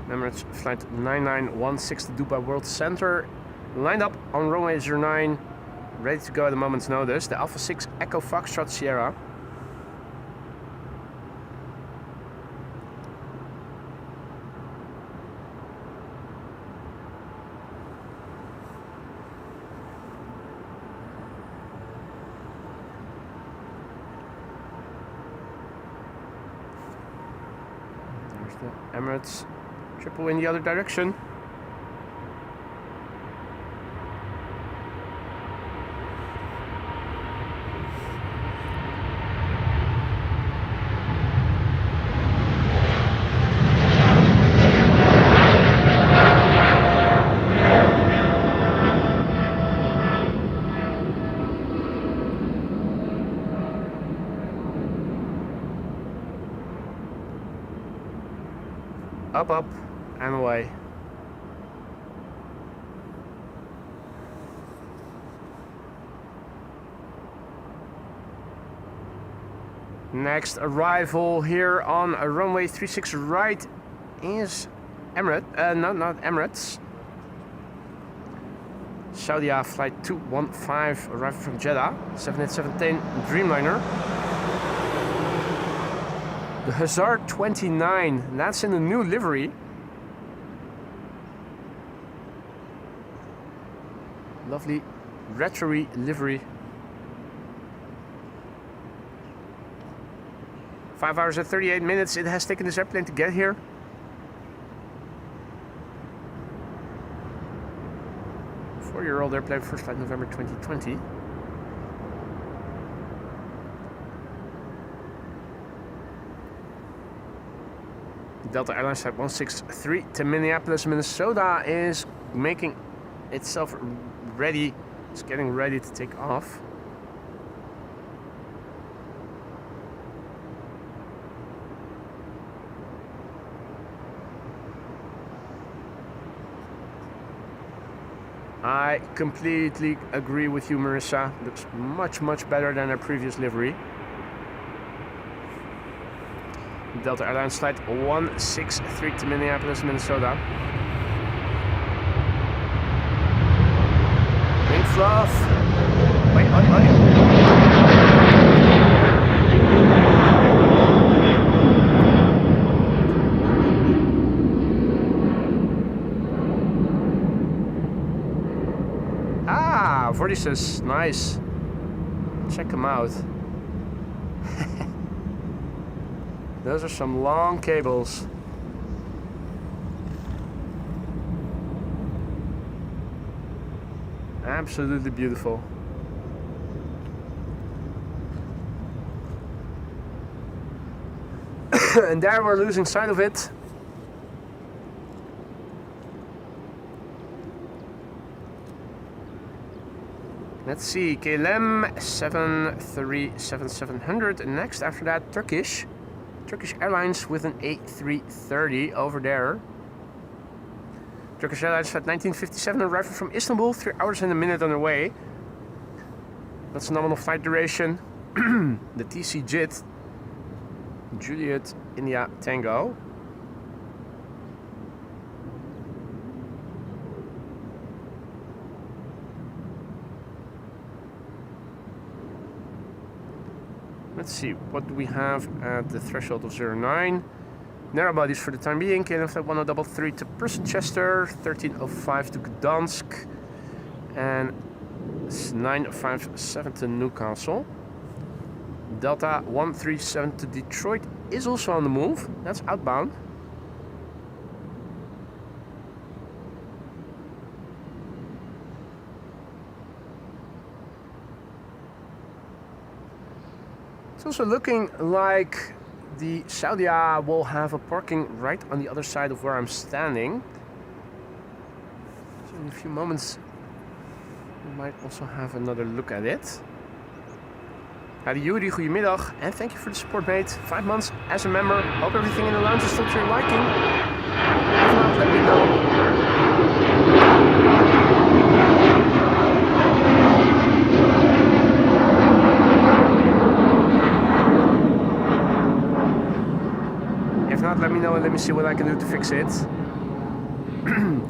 Emirates flight 9916 to Dubai World Center. Lined up on runway 09. Ready to go at a moment's notice. The Alpha 6 Echo Foxtrot Sierra. There's the Emirates triple in the other direction. Up, and away. Next arrival here on runway 36 right is Emirates. Not Emirates. Saudia flight 215 arriving from Jeddah. 78710 Dreamliner. The Hussar 29, that's in the new livery. Lovely retro-y livery. 5 hours and 38 minutes it has taken this airplane to get here. Four-year-old airplane, first flight November 2020. Delta Airlines Flight 163 to Minneapolis, Minnesota is making itself ready. It's getting ready to take off. I completely agree with you, Marissa. Looks much better than our previous livery. Delta Airlines Flight 163 to Minneapolis, Minnesota. Wing fluff. Wait. Ah, vortices, nice. Check them out. Those are some long cables. Absolutely beautiful. And there we're losing sight of it. Let's see, KLM 737-700. Next after that, Turkish Airlines with an A330 over there. Turkish Airlines Flight 1957 arriving from Istanbul, 3 hours and a minute on their way. That's nominal flight duration. The TC JIT, Juliet India Tango. Let's see, what do we have at the threshold of 09? Narrow bodies for the time being. KLM Flight 1033 to Persenchester, 1305 to Gdansk, and 957 to Newcastle. Delta 137 to Detroit is also on the move. That's outbound. It's also looking like the Saudia will have a parking right on the other side of where I'm standing. So in a few moments we might also have another look at it. Howdy Yuri, goedemiddag, and thank you for the support, mate. 5 months as a member. Hope everything in the lounge is still to your liking. If not, let me know. If not, let me know and let me see what I can do to fix it.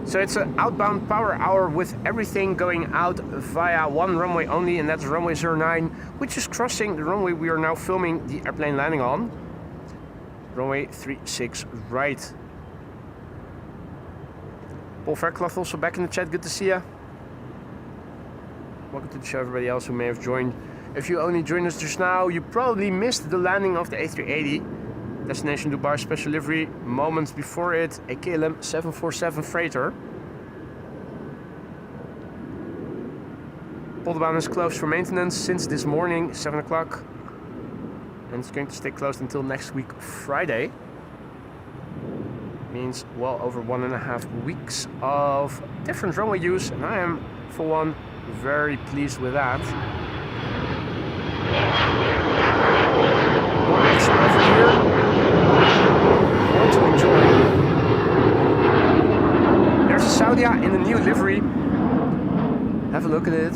So it's an outbound power hour with everything going out via one runway only, and that's runway 09, which is crossing the runway we are now filming the airplane landing on. Runway 36 right. Paul Verkloff also back in the chat, good to see ya. Welcome to the show, everybody else who may have joined. If you only joined us just now, you probably missed the landing of the A380. Destination Dubai special livery. Moments before it, a KLM 747 freighter. Polderbaan is closed for maintenance since this morning, 7 o'clock. And it's going to stay closed until next week, Friday. Means well over 1.5 weeks of different runway use. And I am, for one, very pleased with that. More action over here. More to enjoy. There's a Saudia in the new livery. Have a look at it.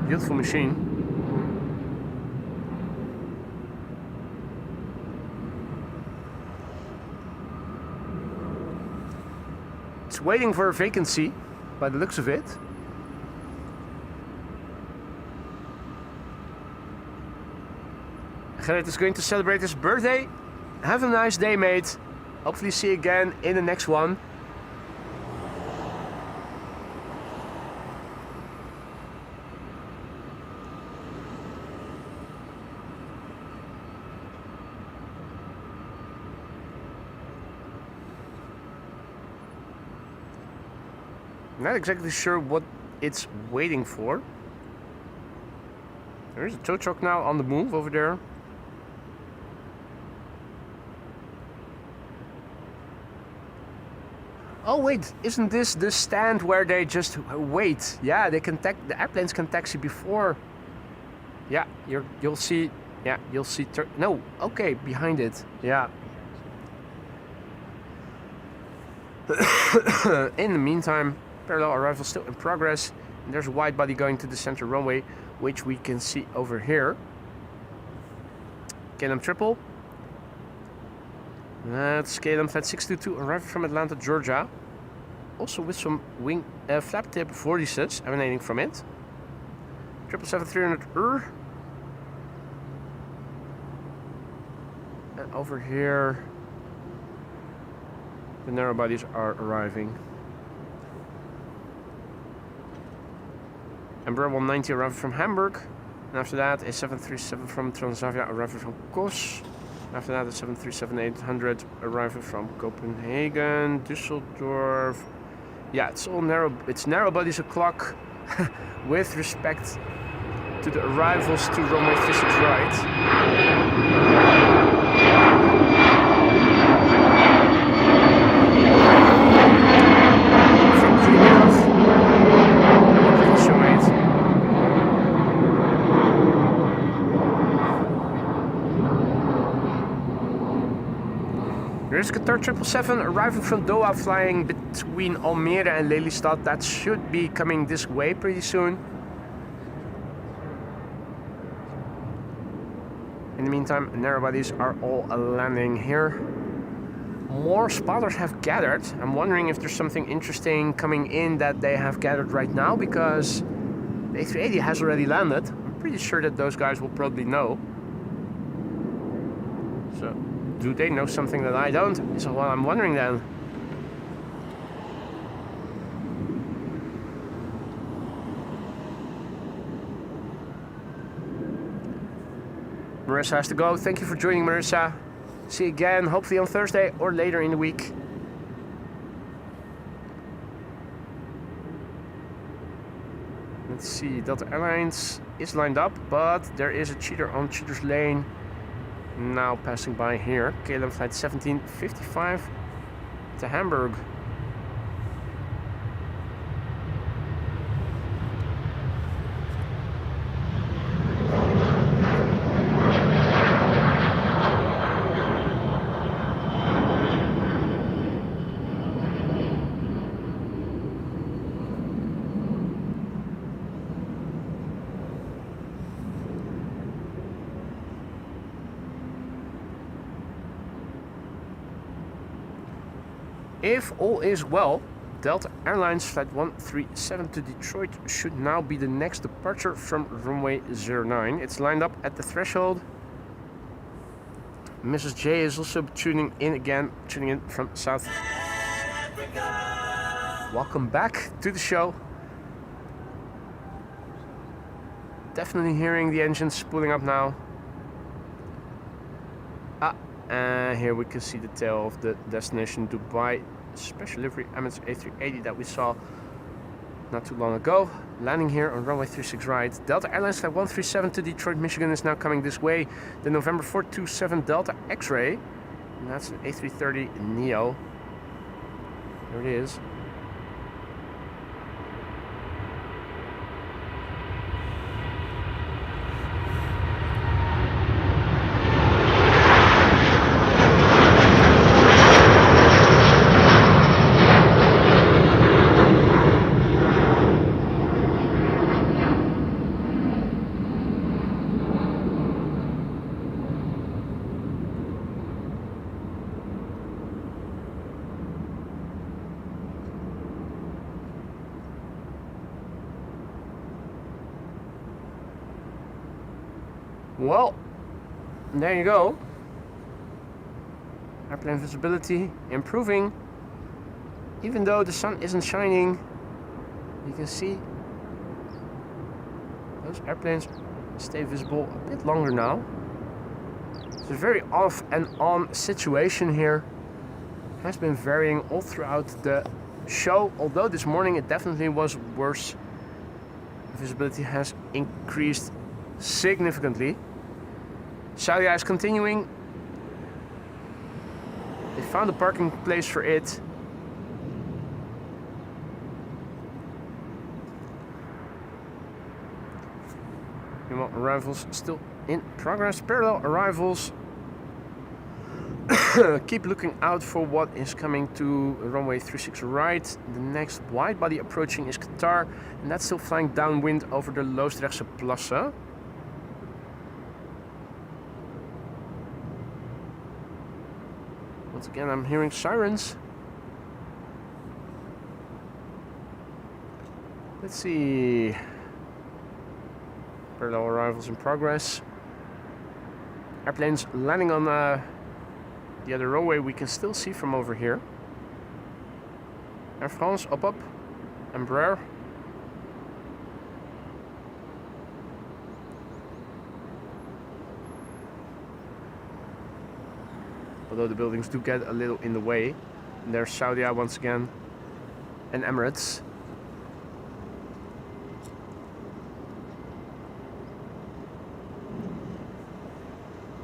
Beautiful machine. It's waiting for a vacancy by the looks of it. Gerrit is going to celebrate his birthday. Have a nice day, mate. Hopefully see you again in the next one. I'm not exactly sure what it's waiting for. There is a tow truck now on the move over there. Oh wait, isn't this the stand where they just wait? Yeah, they can the airplanes can taxi before. Yeah, you'll see. Yeah, you'll see. No, okay, behind it. Yeah. In the meantime, parallel arrival still in progress. And there's a wide body going to the center runway, which we can see over here. KLM triple. That's KLM Flight 622 arriving from Atlanta, Georgia. Also with some wing flap tip vortices emanating from it. 777-300 And over here, the narrow bodies are arriving. Embraer 190 arriving from Hamburg. And after that, a 737 from Transavia arriving from Kos. After that, a 737-800 arriving from Copenhagen, Düsseldorf. Yeah, it's all narrow. It's narrow bodies o'clock with respect to the arrivals to runway 36 right. There's Qatar 777 arriving from Doha, flying between Almere and Lelystad. That should be coming this way pretty soon. In the meantime, narrow bodies are all landing here. More spotters have gathered. I'm wondering if there's something interesting coming in that they have gathered right now, because the A380 has already landed. I'm pretty sure that those guys will probably know. So, do they know something that I don't? Is what I'm wondering then. Marissa has to go. Thank you for joining, Marissa. See you again, hopefully on Thursday or later in the week. Let's see, Delta Airlines is lined up, but there is a cheater on cheater's lane. now passing by here. KLM flight 1755 to Hamburg. If all is well, Delta Airlines Flight 137 to Detroit should now be the next departure from runway 09. It's lined up at the threshold. Mrs. J is also tuning in from South Africa. Welcome back to the show. Definitely hearing the engines spooling up now. Here we can see the tail of the destination Dubai special livery Emirates A380 that we saw not too long ago. Landing here on runway 36 right. Delta Airlines Flight 137 to Detroit, Michigan is now coming this way. The November 427 Delta X-Ray. And that's an A330 Neo. There it is. Well, there you go. Airplane visibility improving. Even though the sun isn't shining, you can see those airplanes stay visible a bit longer now. It's a very off and on situation here. Has been varying all throughout the show, although this morning it definitely was worse. Visibility has increased significantly. Saudi is continuing. They found a parking place for it. Meanwhile, arrivals still in progress. Parallel arrivals. Keep looking out for what is coming to runway 36 right. The next wide body approaching is Qatar, and that's still flying downwind over the Loosdrechtse Plassen. Once again, I'm hearing sirens. Let's see. Parallel arrivals in progress. Airplanes landing on the other runway we can still see from over here. Air France up, Embraer. Although the buildings do get a little in the way. And there's Saudi once again and Emirates.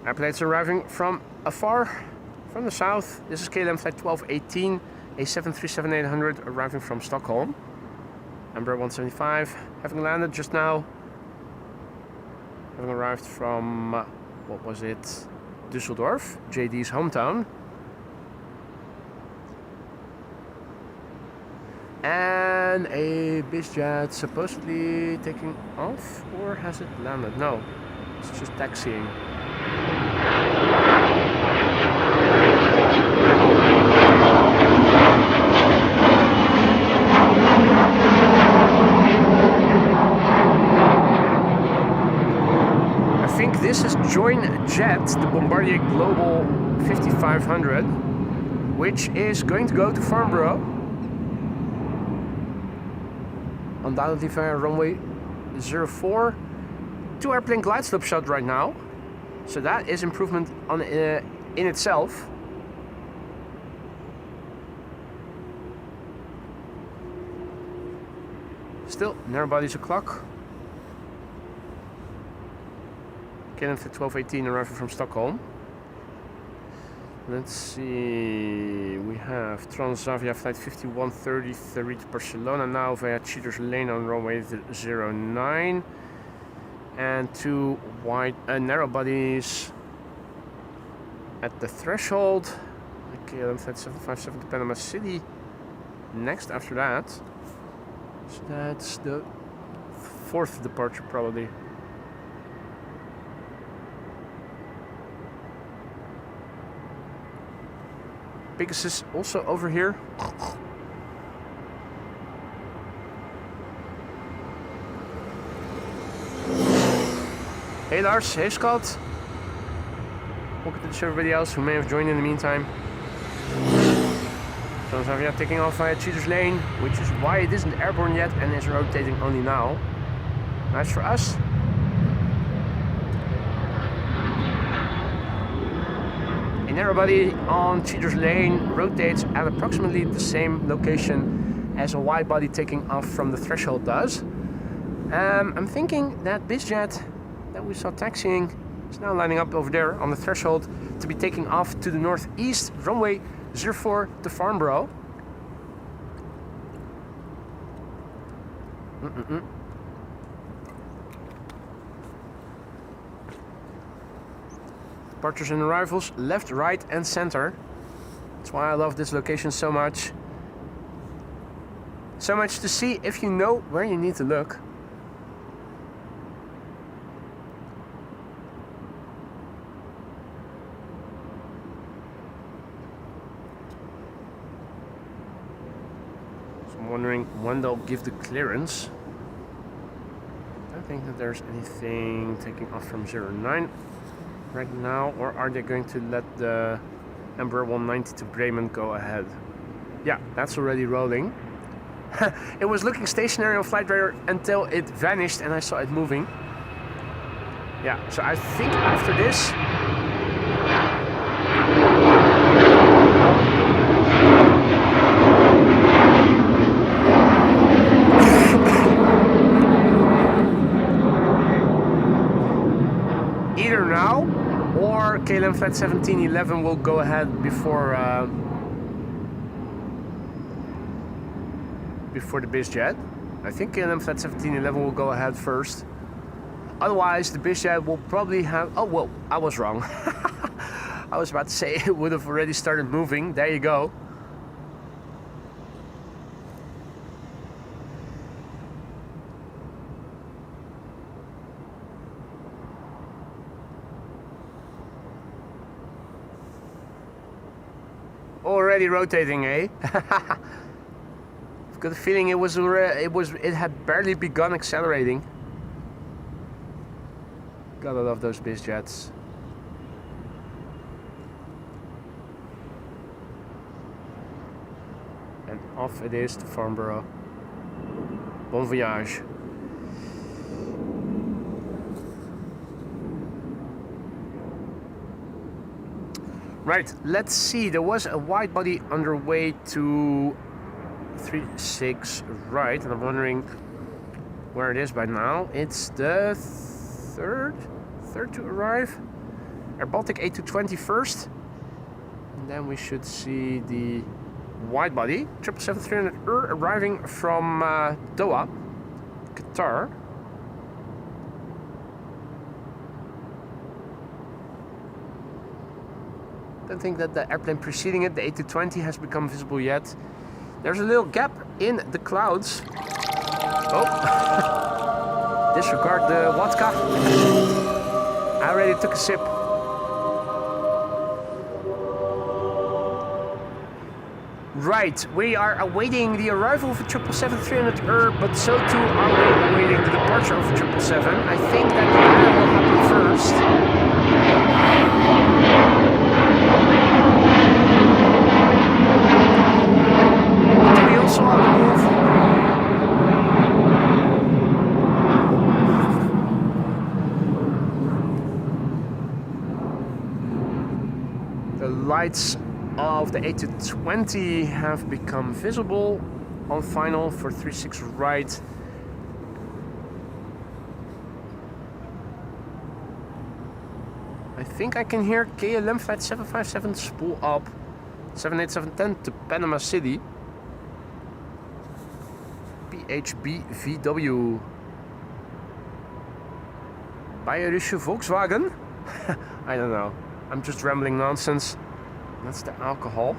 Airplanes arriving from afar, from the south. This is KLM flight 1218, a 737-800 arriving from Stockholm. Embraer 175, having landed just now. Having arrived from, what was it? Düsseldorf, JD's hometown. And a bizjet supposedly taking off, or has it landed? No, it's just taxiing. I think this is Join Jet, the Bombardier Global 5500, which is going to go to Farnborough. Undoubtedly via runway 04. 2 airplane glide slope shot right now. So that is improvement on in itself. Still, narrow bodies o'clock. KLM flight 1218 arriving from Stockholm. Let's see, we have Transavia flight 5133 to Barcelona now via Cheaters Lane on runway 09. And 2 wide narrow bodies at the threshold. Okay, flight 757 to Panama City. Next after that. So that's the 4th departure probably. Pegasus also over here. Hey Lars, hey Scott. Welcome to the show everybody else who may have joined in the meantime. Transavia taking off via Cheaters Lane, which is why it isn't airborne yet and is rotating only now. Nice for us. A narrow body on Cheaters Lane rotates at approximately the same location as a wide body taking off from the threshold does. I'm thinking that BizJet that we saw taxiing is now lining up over there on the threshold to be taking off to the northeast, runway 04 to Farnborough. Departures and arrivals left, right and center. That's why I love this location so much. So much to see if you know where you need to look. So I'm wondering when they'll give the clearance. I don't think that there's anything taking off from 09 right now, or are they going to let the Embraer 190 to Bremen go ahead? Yeah, that's already rolling. It was looking stationary on flight radar until it vanished and I saw it moving. Yeah, so I think after this either now or KLM flight 1711 will go ahead before the BizJet. I think KLM flight 1711 will go ahead first. Otherwise, the BizJet will probably have... Oh, well, I was wrong. I was about to say it would have already started moving. There you go. Already rotating, eh? I've got a feeling it had barely begun accelerating. Gotta love those BizJets. And off it is to Farnborough. Bon voyage. Right, let's see. There was a wide body underway to 36 right, and I'm wondering where it is by now. It's the third to arrive. Air Baltic A220 first, and then we should see the wide body 777-300 arriving from Doha, Qatar. Don't think that the airplane preceding it, the A220, has become visible yet. There's a little gap in the clouds. Oh, disregard the vodka. I already took a sip. Right, we are awaiting the arrival of a 777-300 but so too are we awaiting the departure of a 777. I think that the latter will happen first. Also on the move. The lights of the A220 have become visible on final for 36 right. I think I can hear KLM flight 757 spool up 78710 to Panama City. PHBVW. Bayerische Volkswagen? I don't know. I'm just rambling nonsense. That's the alcohol.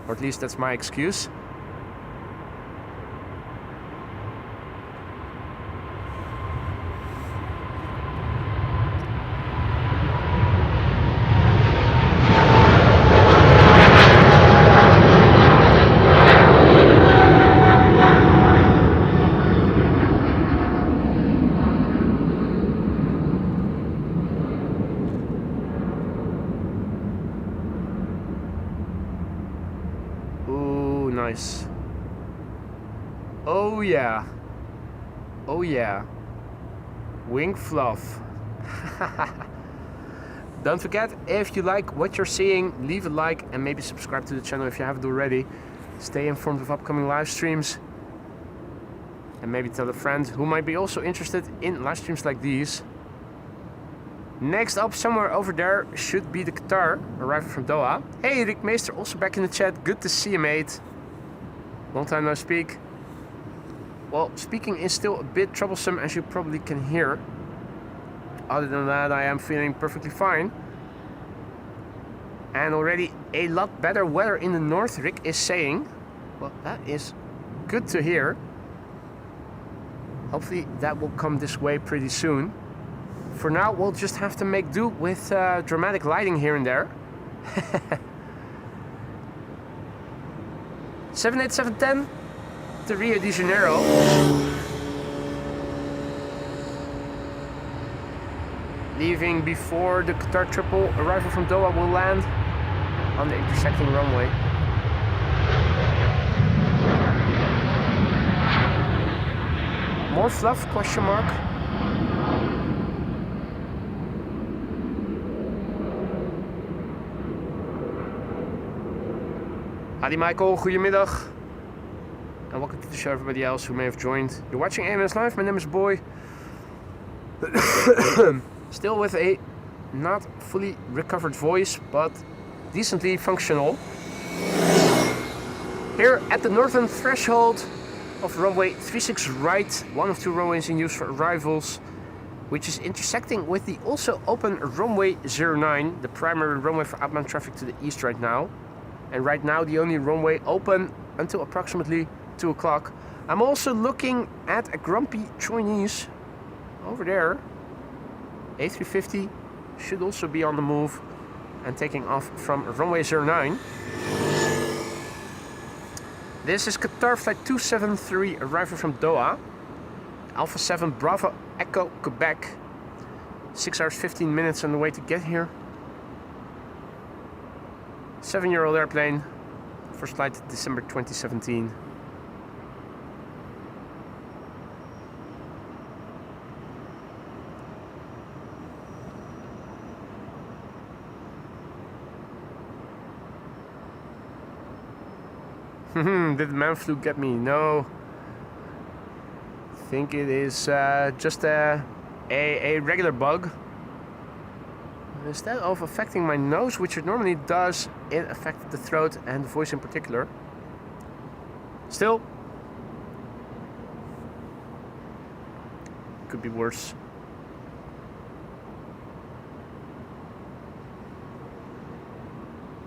Or at least that's my excuse. Nice. Oh yeah. Oh yeah. Wing fluff. Don't forget, if you like what you're seeing, leave a like and maybe subscribe to the channel if you haven't already. Stay informed of upcoming live streams. And maybe tell a friend who might be also interested in live streams like these. Next up, somewhere over there, should be the Qatar, arriving from Doha. Hey, Rick Meester, also back in the chat. Good to see you, mate. Long time no speak. Well, speaking is still a bit troublesome, as you probably can hear. Other than that, I am feeling perfectly fine. And already a lot better weather in the north, Rick is saying. Well, that is good to hear. Hopefully that will come this way pretty soon. For now, we'll just have to make do with dramatic lighting here and there. 78710 to Rio de Janeiro. Leaving before the Qatar triple, arrival from Doha will land on the intersecting runway. More fluff, question mark. Howdy Michael, goedemiddag. And welcome to the show everybody else who may have joined. You're watching AMS Live, my name is Boy. Still with a not fully recovered voice, but decently functional. Here at the northern threshold of runway 36 right, one of two runways in use for arrivals, which is intersecting with the also open runway 09, the primary runway for outbound traffic to the east right now. And right now the only runway open until approximately 2 o'clock. I'm also looking at a grumpy Chinese over there. A350 should also be on the move and taking off from runway 09. This is Qatar flight 273 arriving from Doha. Alpha 7 Bravo Echo Quebec. 6 hours 15 minutes on the way to get here. 7-year-old airplane. First flight December 2017. Did the man flu get me? No. I think it is just a regular bug. Instead of affecting my nose, which it normally does, it affected the throat and the voice in particular. Still, could be worse.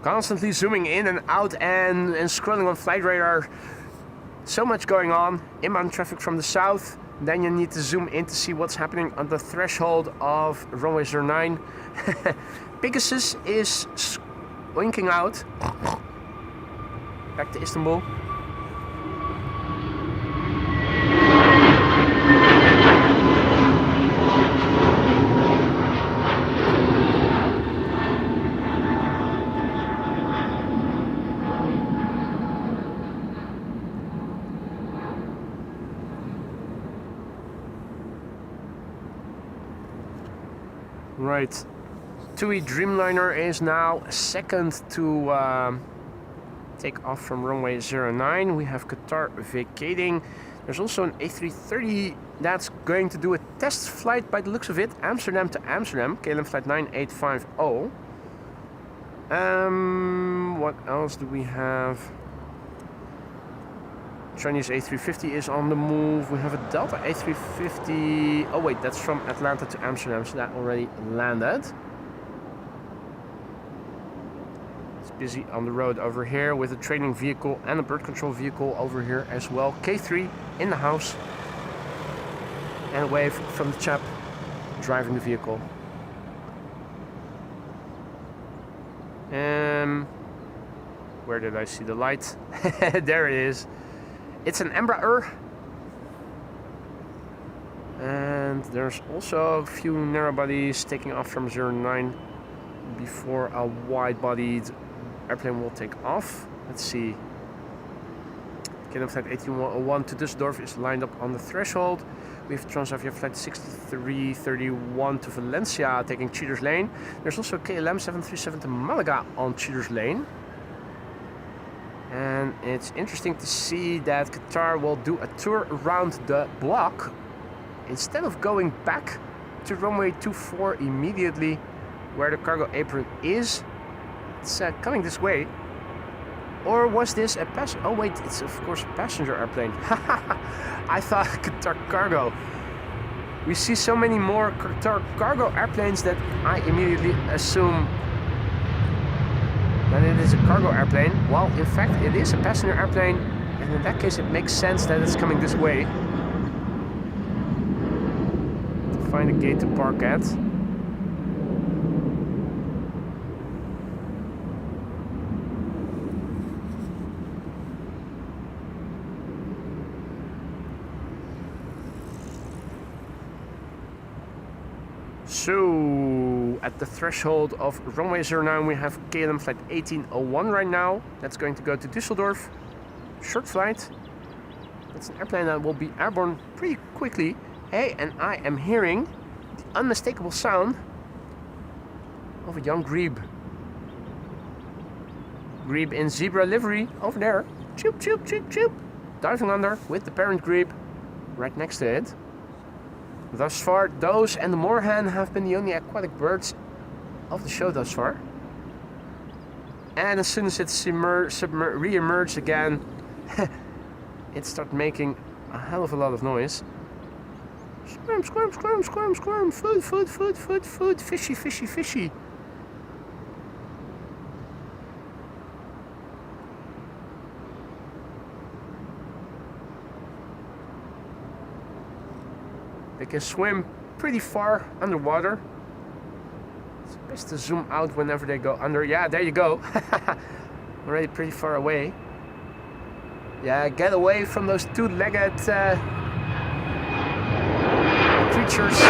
Constantly zooming in and out and scrolling on flight radar. So much going on. Inbound traffic from the south. Then you need to zoom in to see what's happening on the threshold of runway 09. Pegasus is winking out. Back to Istanbul. Right, TUI Dreamliner is now second to take off from runway 09. We have Qatar vacating. There's also an A330 that's going to do a test flight by the looks of it. Amsterdam to Amsterdam, KLM flight 9850. What else do we have? Chinese A350 is on the move. We have a Delta A350. Oh wait, that's from Atlanta to Amsterdam, so that already landed. It's busy on the road over here with a training vehicle and a bird control vehicle over here as well. K3 in the house. And a wave from the chap driving the vehicle. Where did I see the light? There it is. It's an Embraer. And there's also a few narrow bodies taking off from 09 before a wide-bodied airplane will take off. Let's see. KLM flight 1801 to Düsseldorf is lined up on the threshold. We have Transavia flight 6331 to Valencia taking Cheaters Lane. There's also KLM 737 to Malaga on Cheaters Lane. And it's interesting to see that Qatar will do a tour around the block. Instead of going back to runway 24 immediately where the cargo apron is, it's coming this way. Or was this a passenger? Oh wait, it's of course a passenger airplane. I thought Qatar Cargo. We see so many more Qatar Cargo airplanes that I immediately assume that it is a cargo airplane. Well, in fact, it is a passenger airplane, and in that case, it makes sense that it's coming this way. To find a gate to park at. So, at the threshold of runway 09, we have KLM flight 1801 right now. That's going to go to Düsseldorf. Short flight. That's an airplane that will be airborne pretty quickly. Hey, and I am hearing the unmistakable sound of a young grebe. Grebe in zebra livery over there. Choop, choop, choop, choop. Diving under with the parent grebe right next to it. Thus far, those and the moorhen have been the only aquatic birds of the show thus far. And as soon as it re-emerged again, it started making a hell of a lot of noise. Squirm, squirm, squirm, squirm, squirm, food, food, food, food, food, fishy, fishy, fishy. They can swim pretty far underwater. It's best to zoom out whenever they go under. Yeah, there you go. Already pretty far away. Yeah, get away from those two-legged creatures.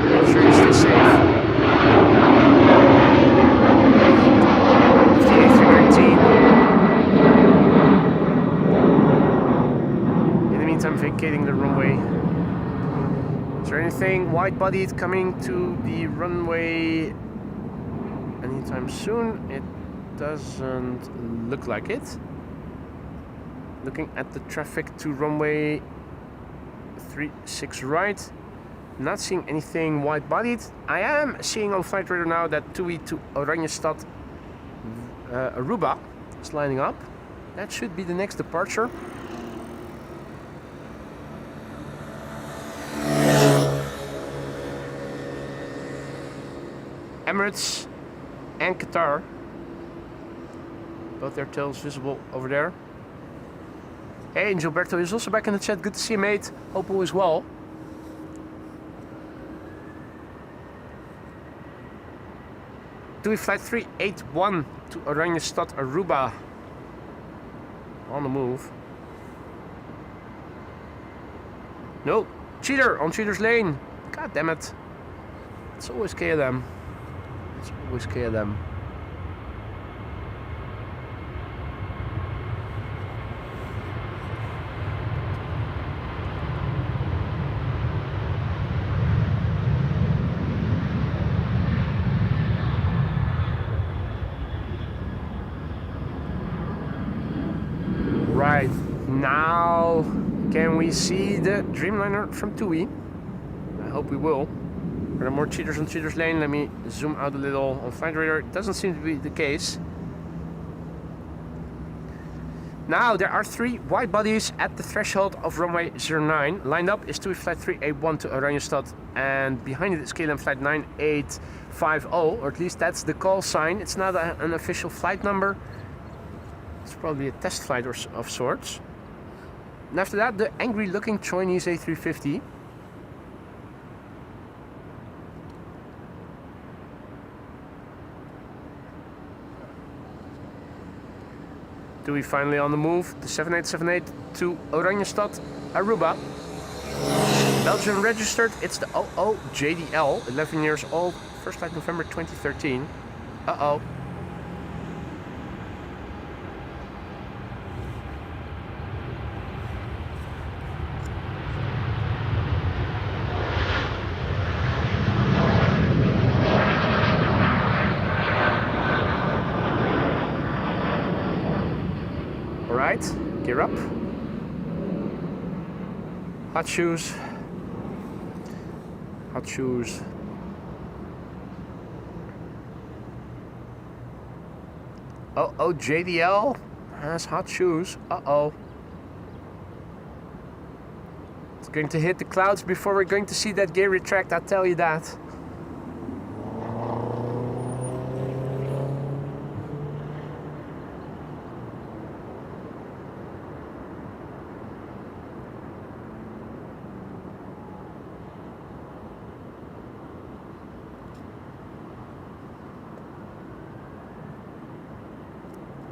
Make sure you stay safe. In the meantime, vacating the runway. Is there anything wide-bodied coming to the runway anytime soon? It doesn't look like it. Looking at the traffic to runway 36 right, not seeing anything wide-bodied. I am seeing on flight radar now that TUI to Oranjestad Aruba is lining up. That should be the next departure. Emirates and Qatar, both their tails visible over there. Hey, and Gilberto is also back in the chat. Good to see you, mate. Hope all is well. TUI flight 381 to Oranjestad Aruba. On the move. No, cheater on Cheater's Lane. God damn it. It's always KLM. It's always KLM. Right, Now, can we see the Dreamliner from TUI? I hope we will. Are there more cheaters on cheaters lane? Let me zoom out a little on flight radar. It doesn't seem to be the case. Now there are 3 wide bodies at the threshold of runway 09. Lined up is TUI flight 381 to Oranjestad, and behind it is KLM flight 9850, or at least that's the call sign. It's not an official flight number. It's probably a test flight of sorts. And after that, the angry looking Chinese A350. TUI finally on the move, the 7878 to Oranjestad, Aruba. Belgium registered, it's the JDL, 11 years old, first flight November 2013. Uh-oh. Gear up. Hot shoes. Hot shoes. Oh, JDL has hot shoes. Uh-oh. It's going to hit the clouds before we're going to see that gear retract, I'll tell you that.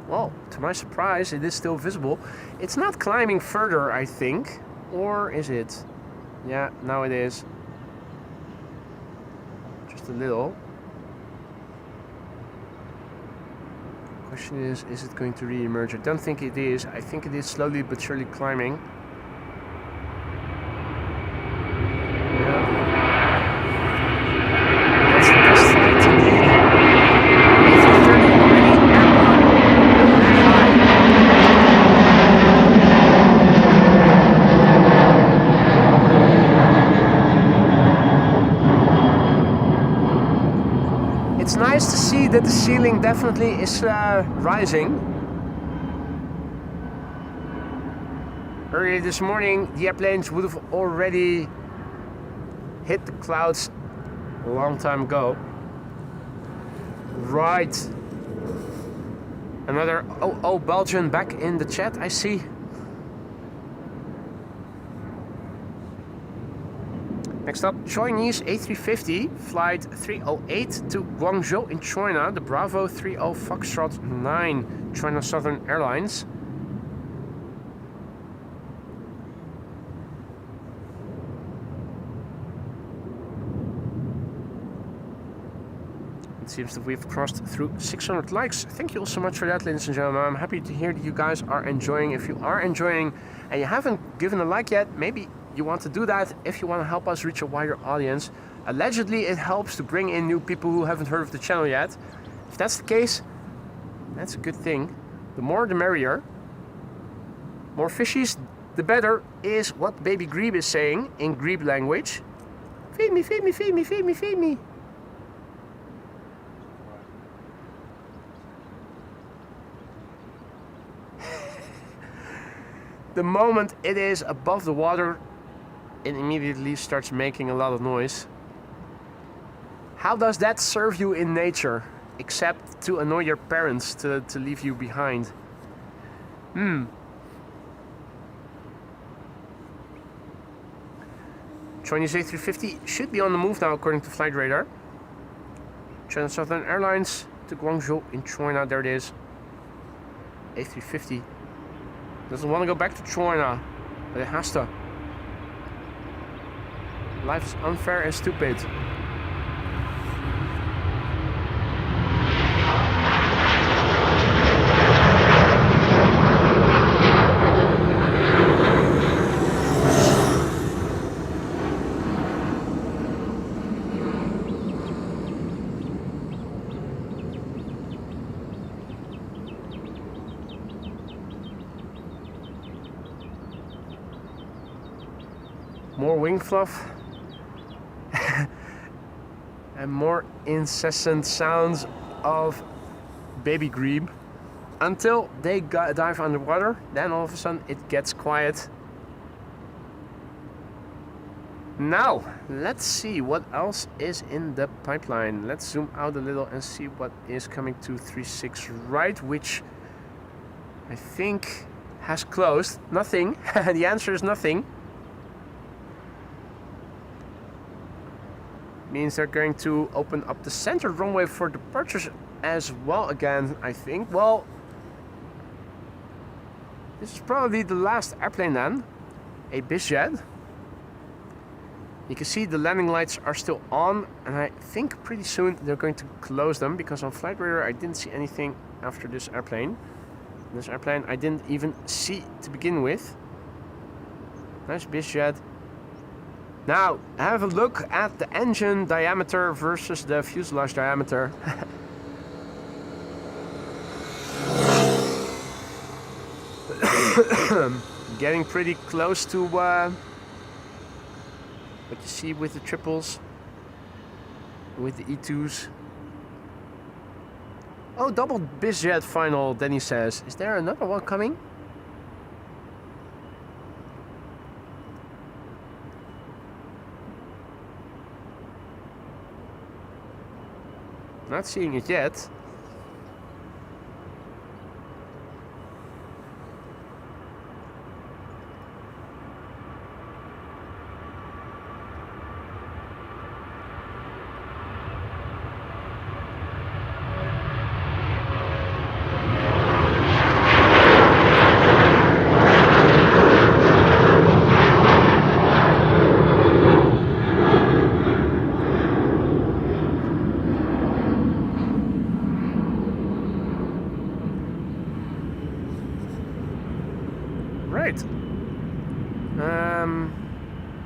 Well, to my surprise, it is still visible. It's not climbing further, I think. Or is it? Yeah, now it is. Just a little. Question is it going to re-emerge? I don't think it is. I think it is slowly but surely climbing. Nice to see that the ceiling definitely is rising. Earlier this morning, the airplanes would have already hit the clouds a long time ago. Right. Another Belgian back in the chat, I see. Next up, Chinese A350, flight 308 to Guangzhou in China, the Bravo 30 Foxtrot 9, China Southern Airlines. It seems that we've crossed through 600 likes. Thank you all so much for that, ladies and gentlemen. I'm happy to hear that you guys are enjoying. If you are enjoying and you haven't given a like yet, maybe you want to do that if you want to help us reach a wider audience. Allegedly, it helps to bring in new people who haven't heard of the channel yet. If that's the case, that's a good thing. The more the merrier. More fishies, the better, is what Baby Grebe is saying in Grebe language. Feed me, feed me, feed me, feed me, feed me. The moment it is above the water, it immediately starts making a lot of noise. How does that serve you in nature? Except to annoy your parents to leave you behind. Chinese A350 should be on the move now according to flight radar. China Southern Airlines to Guangzhou in China, there it is. A350. Doesn't want to go back to China, but it has to. Life is unfair and stupid. more wing fluff. And more incessant sounds of baby grebe. Until they dive underwater, then all of a sudden it gets quiet. Now, let's see what else is in the pipeline. Let's zoom out a little and see what is coming to 36 right, which I think has closed. Nothing. The answer is nothing. Means they're going to open up the center runway for departures as well again, I think. Well, this is probably the last airplane then. A bizjet. You can see the landing lights are still on, and I think pretty soon they're going to close them, because on flight radar I didn't see anything after this airplane. This airplane I didn't even see to begin with. Nice bizjet. Now, have a look at the engine diameter versus the fuselage diameter. Getting pretty close to what you see with the triples, with the E2s. Oh, double bizjet final, Danny says. Is there another one coming? Not seeing it yet.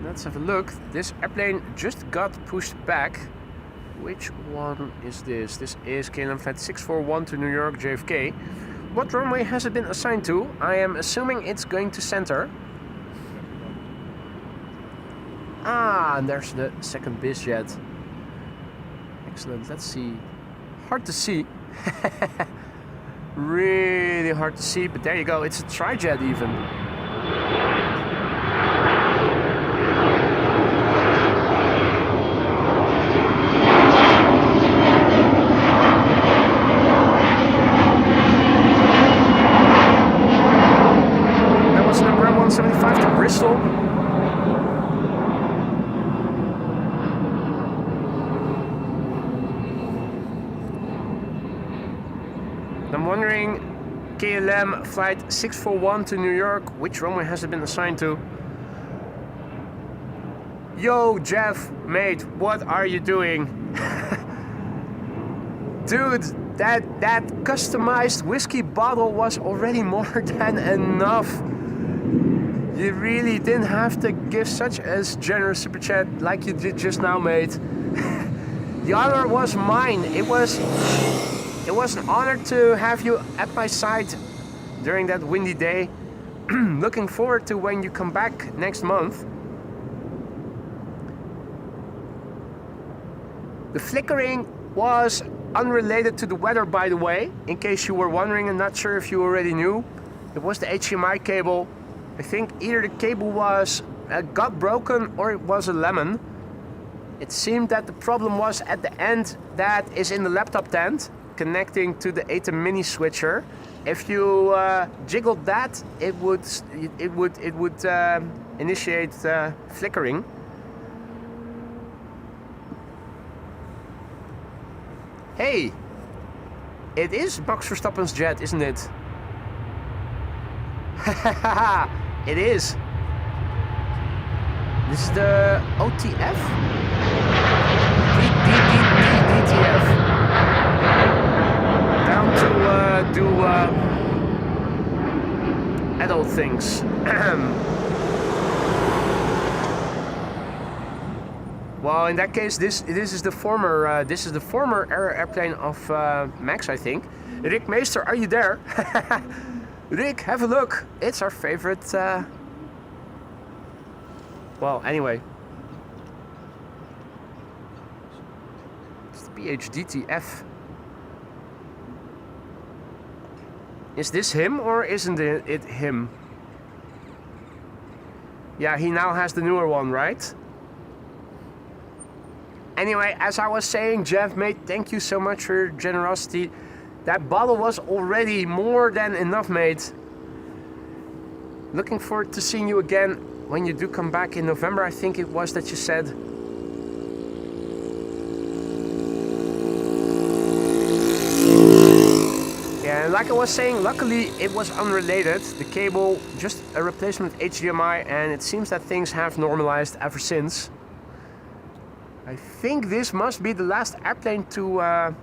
Let's have a look. This airplane just got pushed back. Which one is this? This is KLM Flight 641 to New York JFK. What runway has it been assigned to? I am assuming it's going to center. Ah, and there's the second bizjet. Excellent. Let's see. Hard to see. Really hard to see, but there you go. It's a trijet even. That was number 175 to Bristol. I'm wondering, KLM Flight 641 to New York, which runway has it been assigned to? Yo, Jeff, mate, what are you doing? Dude, that customized whiskey bottle was already more than enough. You really didn't have to give such a generous super chat like you did just now, mate. The honor was mine. It was an honor to have you at my side during that windy day. Looking forward to when you come back next month. The flickering was unrelated to the weather, by the way, in case you were wondering and not sure if you already knew. It was the HDMI cable. I think either the cable got broken or it was a lemon. It seemed that the problem was at the end that is in the laptop tent, connecting to the ATEM mini switcher. If you jiggled that, it would initiate flickering. Hey, it is Max Verstappen's jet, isn't it? It is. This is the OTF? DTF. Down to do adult things. Well, in that case, this is the former airplane of Max, I think. Rick Meester, are you there? Rick, have a look. It's our favorite Well, anyway. It's the PHDTF. Is this him or isn't it him? Yeah, he now has the newer one, right? Anyway, as I was saying, Jeff, mate, thank you so much for your generosity. That bottle was already more than enough, mate. Looking forward to seeing you again when you do come back in November, I think it was that you said. Yeah, and like I was saying, luckily it was unrelated. The cable, just a replacement HDMI, and it seems that things have normalized ever since. I think this must be the last airplane to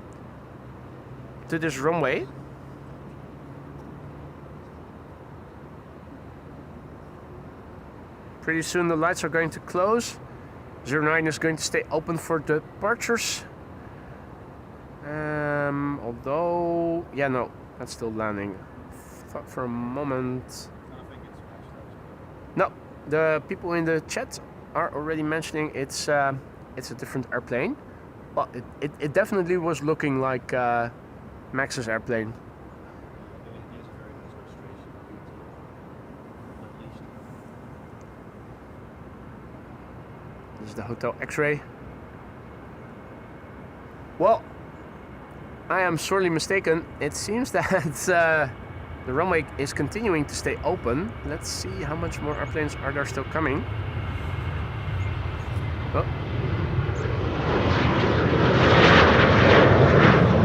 this runway. Pretty soon the lights are going to close. 09 is going to stay open for departures. Although, yeah, no, that's still landing. Thought for a moment. No, the people in the chat are already mentioning it's a different airplane. Well, it definitely was looking like Max's airplane. This is the Hotel X-Ray. Well, I am sorely mistaken. It seems that the runway is continuing to stay open. Let's see how much more airplanes are there still coming. Oh.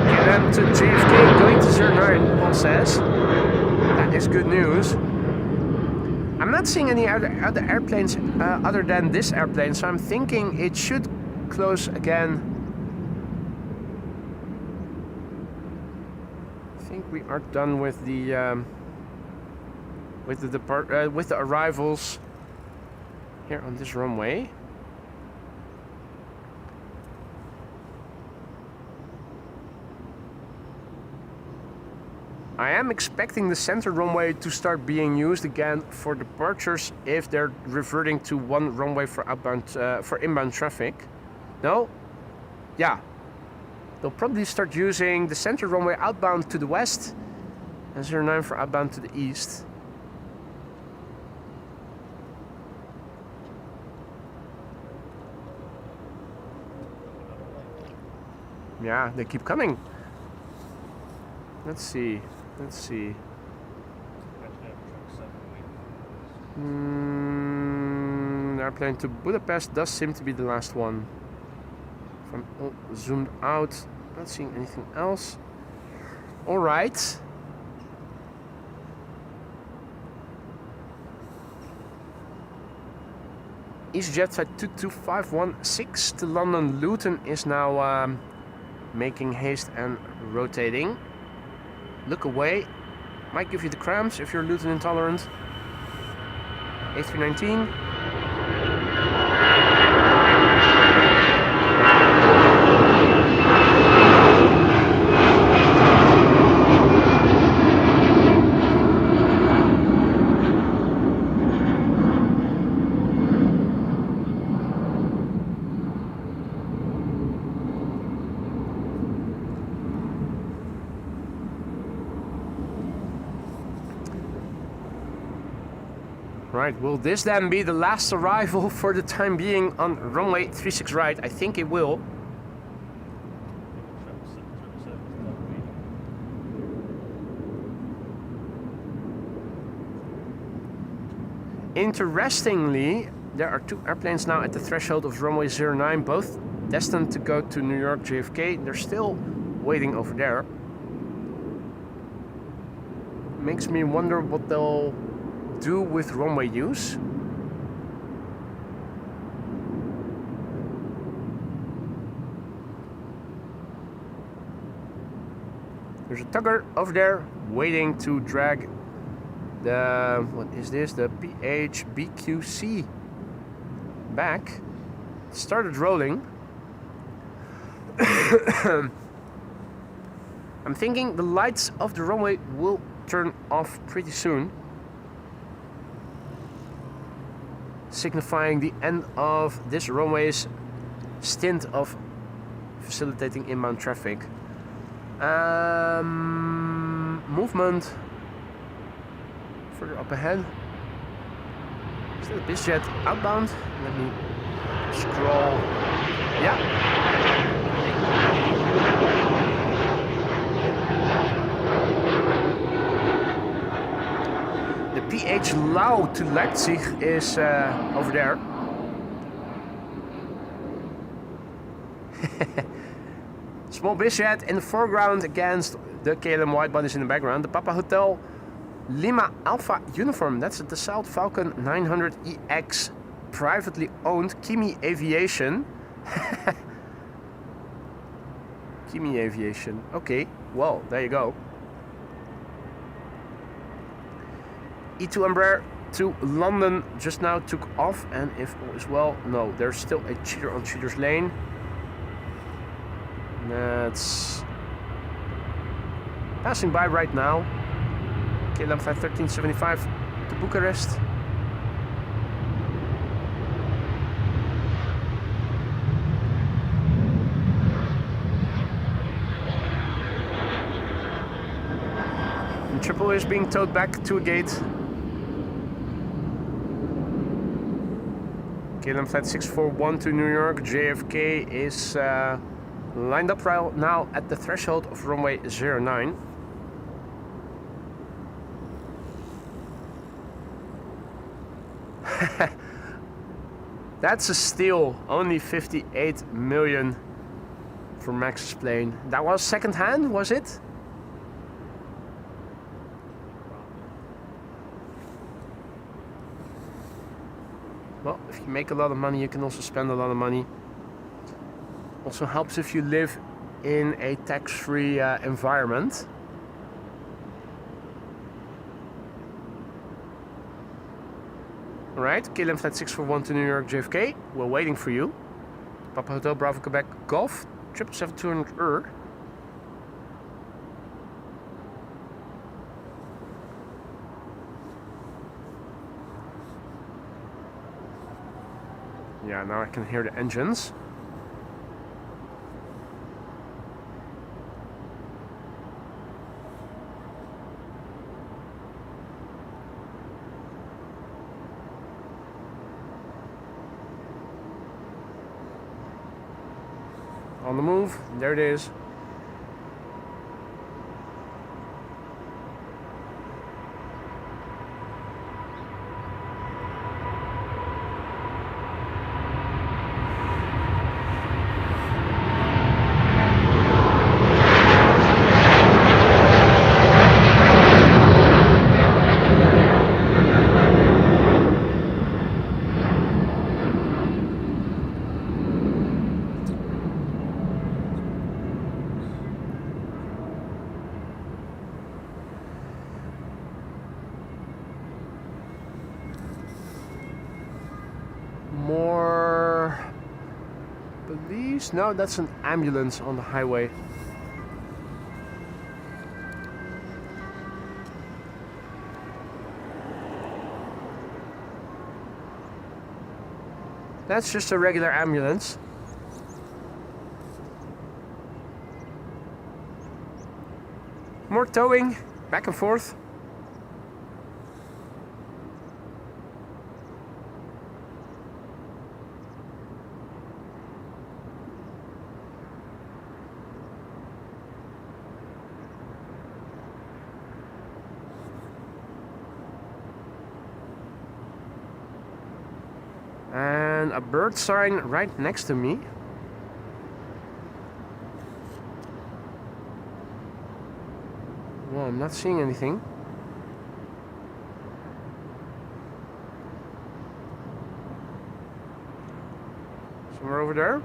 Get them to JFK, going to 09, Paul says. That is good news. I'm not seeing any other airplanes other than this airplane, so I'm thinking it should close again. I think we are done with the arrivals here on this runway. I am expecting the center runway to start being used again for departures if they're reverting to one runway for outbound for inbound traffic. No? Yeah. They'll probably start using the center runway outbound to the west and 09 for outbound to the east. Yeah, they keep coming. Let's see. Let's see. The airplane to Budapest does seem to be the last one. If I'm all zoomed out, not seeing anything else. All right. EasyJet flight 22516 to London Luton is now making haste and rotating. Look away. Might give you the cramps if you're Luton intolerant. A319. Right, will this then be the last arrival for the time being on runway 36 right? I think it will. Interestingly, there are two airplanes now at the threshold of runway 09, both destined to go to New York JFK. They're still waiting over there. Makes me wonder what they'll do with runway use. There's a tugger over there waiting to drag the, what is this, the PHBQC back. Started rolling. I'm thinking the lights of the runway will turn off pretty soon. signifying the end of this runway's stint of facilitating inbound traffic. Movement further up ahead. Still a busiest outbound. Let me scroll. Yeah. The PH Lau to Leipzig is over there. Small busiest in the foreground against the KLM wide bodies in the background. The Papa Hotel Lima Alpha uniform. That's the Dassault Falcon 900EX, privately owned Kimi Aviation. Kimi Aviation. Okay, well, there you go. E2 Embraer to London just now took off, and if all is well, no, there's still a cheater on cheater's lane. That's passing by right now. KLM flight 1375 to Bucharest. And Triple is being towed back to a gate. KLM flight 641 to New York. JFK is lined up right now at the threshold of runway 09. That's a steal. Only 58 million for Max's plane. That was second hand, was it? Well, if you make a lot of money, you can also spend a lot of money. Also helps if you live in a tax-free environment. Alright, KLM flight 641 to New York JFK. We're waiting for you. Papa Hotel Bravo Quebec Golf 777-200 Yeah, now I can hear the engines. On the move, there it is. More police? No, that's an ambulance on the highway. That's just a regular ambulance. More towing, back and forth. And a bird sign right next to me. Well, I'm not seeing anything. Somewhere over there.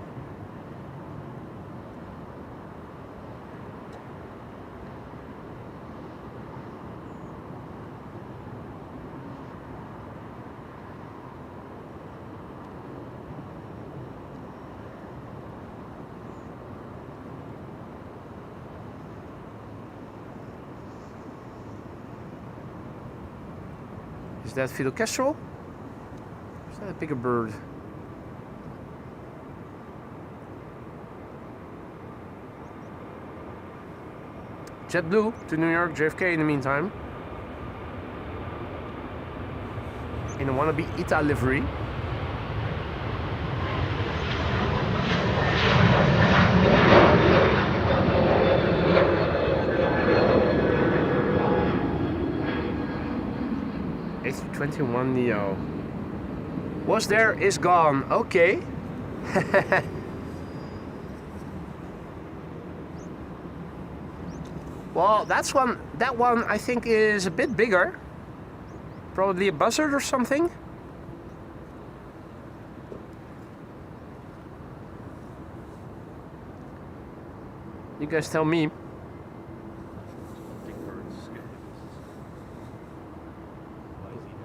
Is that Fidel Castro? Is A bigger bird. JetBlue to New York, JFK in the meantime. In a wannabe ITA livery. A321neo. Was there, is gone. Okay. Well, that one I think is a bit bigger. Probably a buzzard or something. You guys tell me. Big birds. Lazy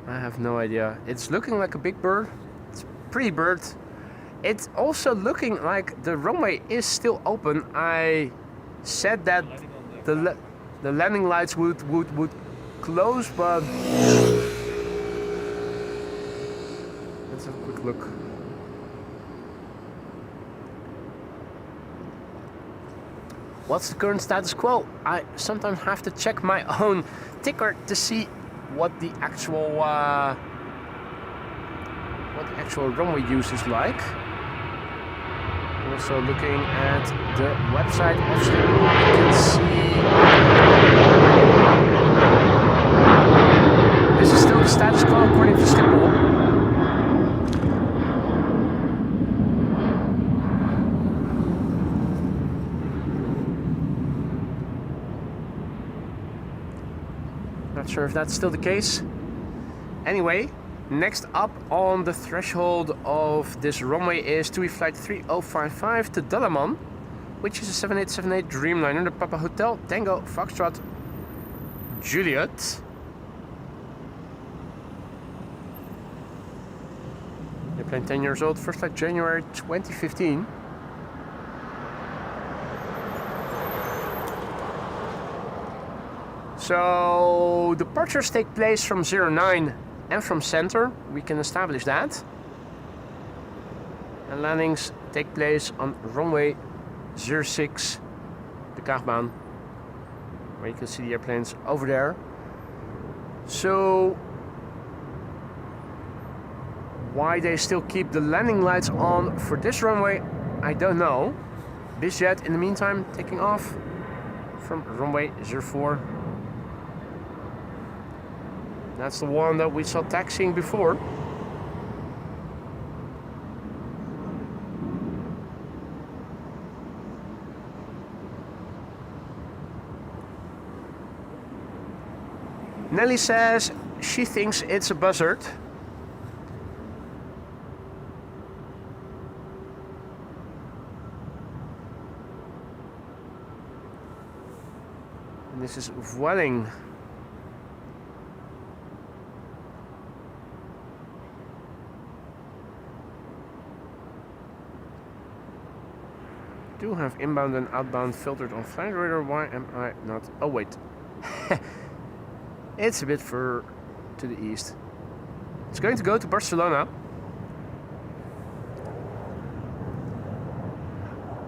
now. I have no idea. It's looking like a big bird. It's a pretty bird. It's also looking like the runway is still open. I said that the landing lights would close, but let's have a quick look. What's the current status quo? I sometimes have to check my own ticker to see what the actual runway use is like. Also looking at the website of Schiphol, you can see this is still the status quo according to Schiphol. Not sure if that's still the case. Anyway, next up on the threshold of this runway is TUI flight 3055 to Dalaman, which is a 7878 Dreamliner, the Papa Hotel Tango Foxtrot Juliet. Airplane 10 years old, first flight January 2015. So departures take place from 09 and from center, we can establish that. And landings take place on runway 06, the Kaagbaan, where you can see the airplanes over there. So why they still keep the landing lights on for this runway, I don't know. BizJet in the meantime taking off from runway 04. That's the one that we saw taxiing before. Nelly says she thinks it's a buzzard. And this is Vueling. Do have inbound and outbound filtered on flight radar. Why am I not? Oh wait, it's a bit further to the east. It's going to go to Barcelona.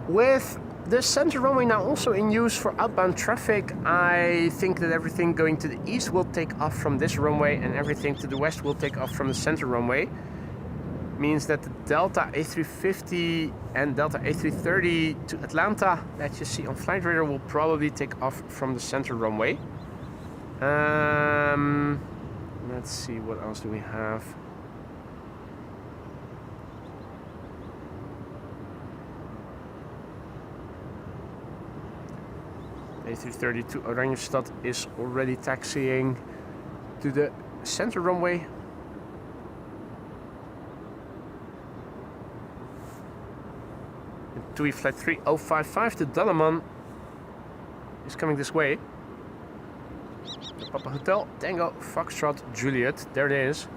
With the center runway now also in use for outbound traffic, I think that everything going to the east will take off from this runway and everything to the west will take off from the center runway. Means that the Delta A350 and Delta A330 to Atlanta that you see on flight radar will probably take off from the center runway. Let's see, what else do we have? A330 to Oranjestad is already taxiing to the center runway. TUI flight 3055 to Dalaman is coming this way. The Papa Hotel Tango Foxtrot Juliet, there it is.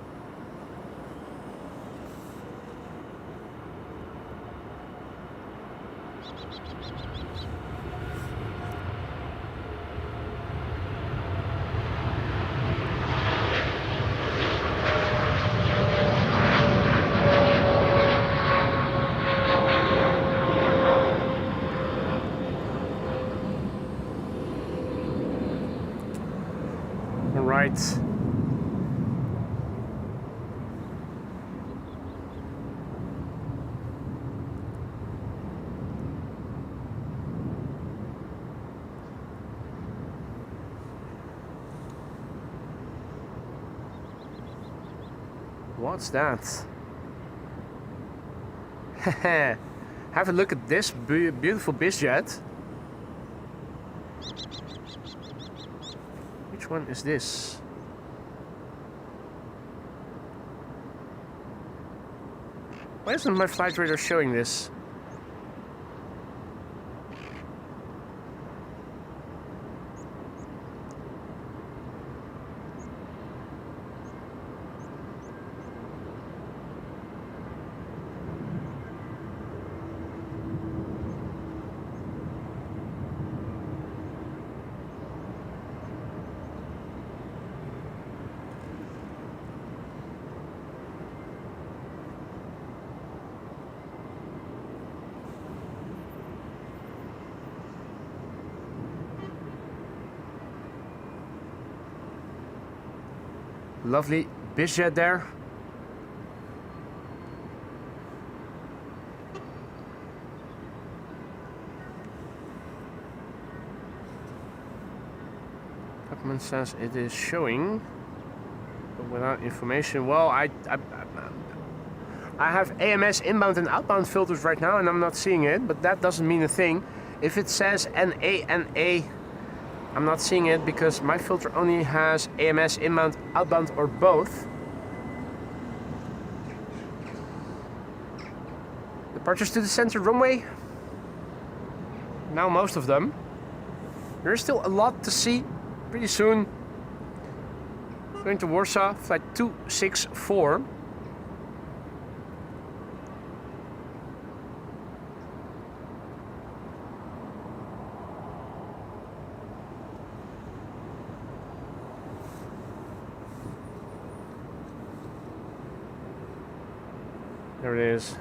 right. What's that? Have a look at this beautiful bizjet. Which one is this? Why isn't my flight radar showing this? Lovely bizjet there. Document says it is showing, but without information. Well, I have AMS inbound and outbound filters right now, and I'm not seeing it. But that doesn't mean a thing. If it says NA, I'm not seeing it because my filter only has AMS, inbound, outbound, or both. Departures to the center runway. Now most of them. There's still a lot to see. Pretty soon. Going to Warsaw, flight 264. There it is.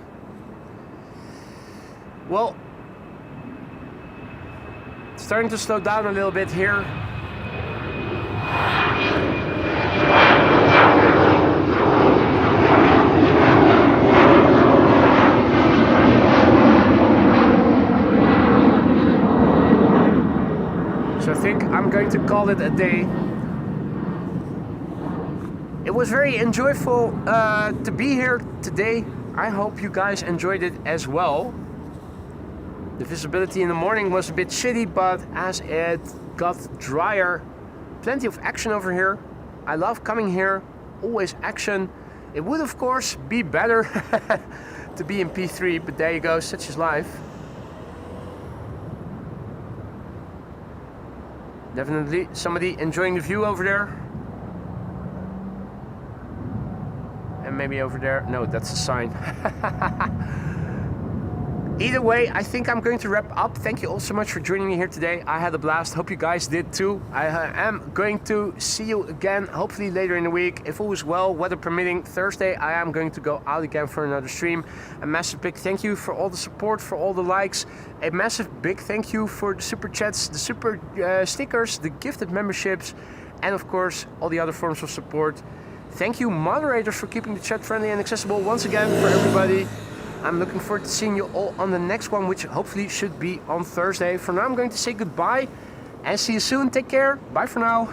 Well, it's starting to slow down a little bit here. So I think I'm going to call it a day. It was very enjoyable to be here today. I hope you guys enjoyed it as well. The visibility in the morning was a bit shitty, but as it got drier, plenty of action over here. I love coming here, always action. It would of course be better to be in P3, but there you go, such is life. Definitely somebody enjoying the view over there. And maybe over there. No, that's a sign. Either way, I think I'm going to wrap up. Thank you all so much for joining me here today. I had a blast. Hope you guys did too. I am going to see you again, hopefully later in the week. If all is well, weather permitting, Thursday, I am going to go out again for another stream. A massive big thank you for all the support, for all the likes. A massive big thank you for the super chats, the super stickers, the gifted memberships, and of course, all the other forms of support. Thank you, moderators, for keeping the chat friendly and accessible once again for everybody. I'm looking forward to seeing you all on the next one, which hopefully should be on Thursday. For now, I'm going to say goodbye and see you soon. Take care. Bye for now.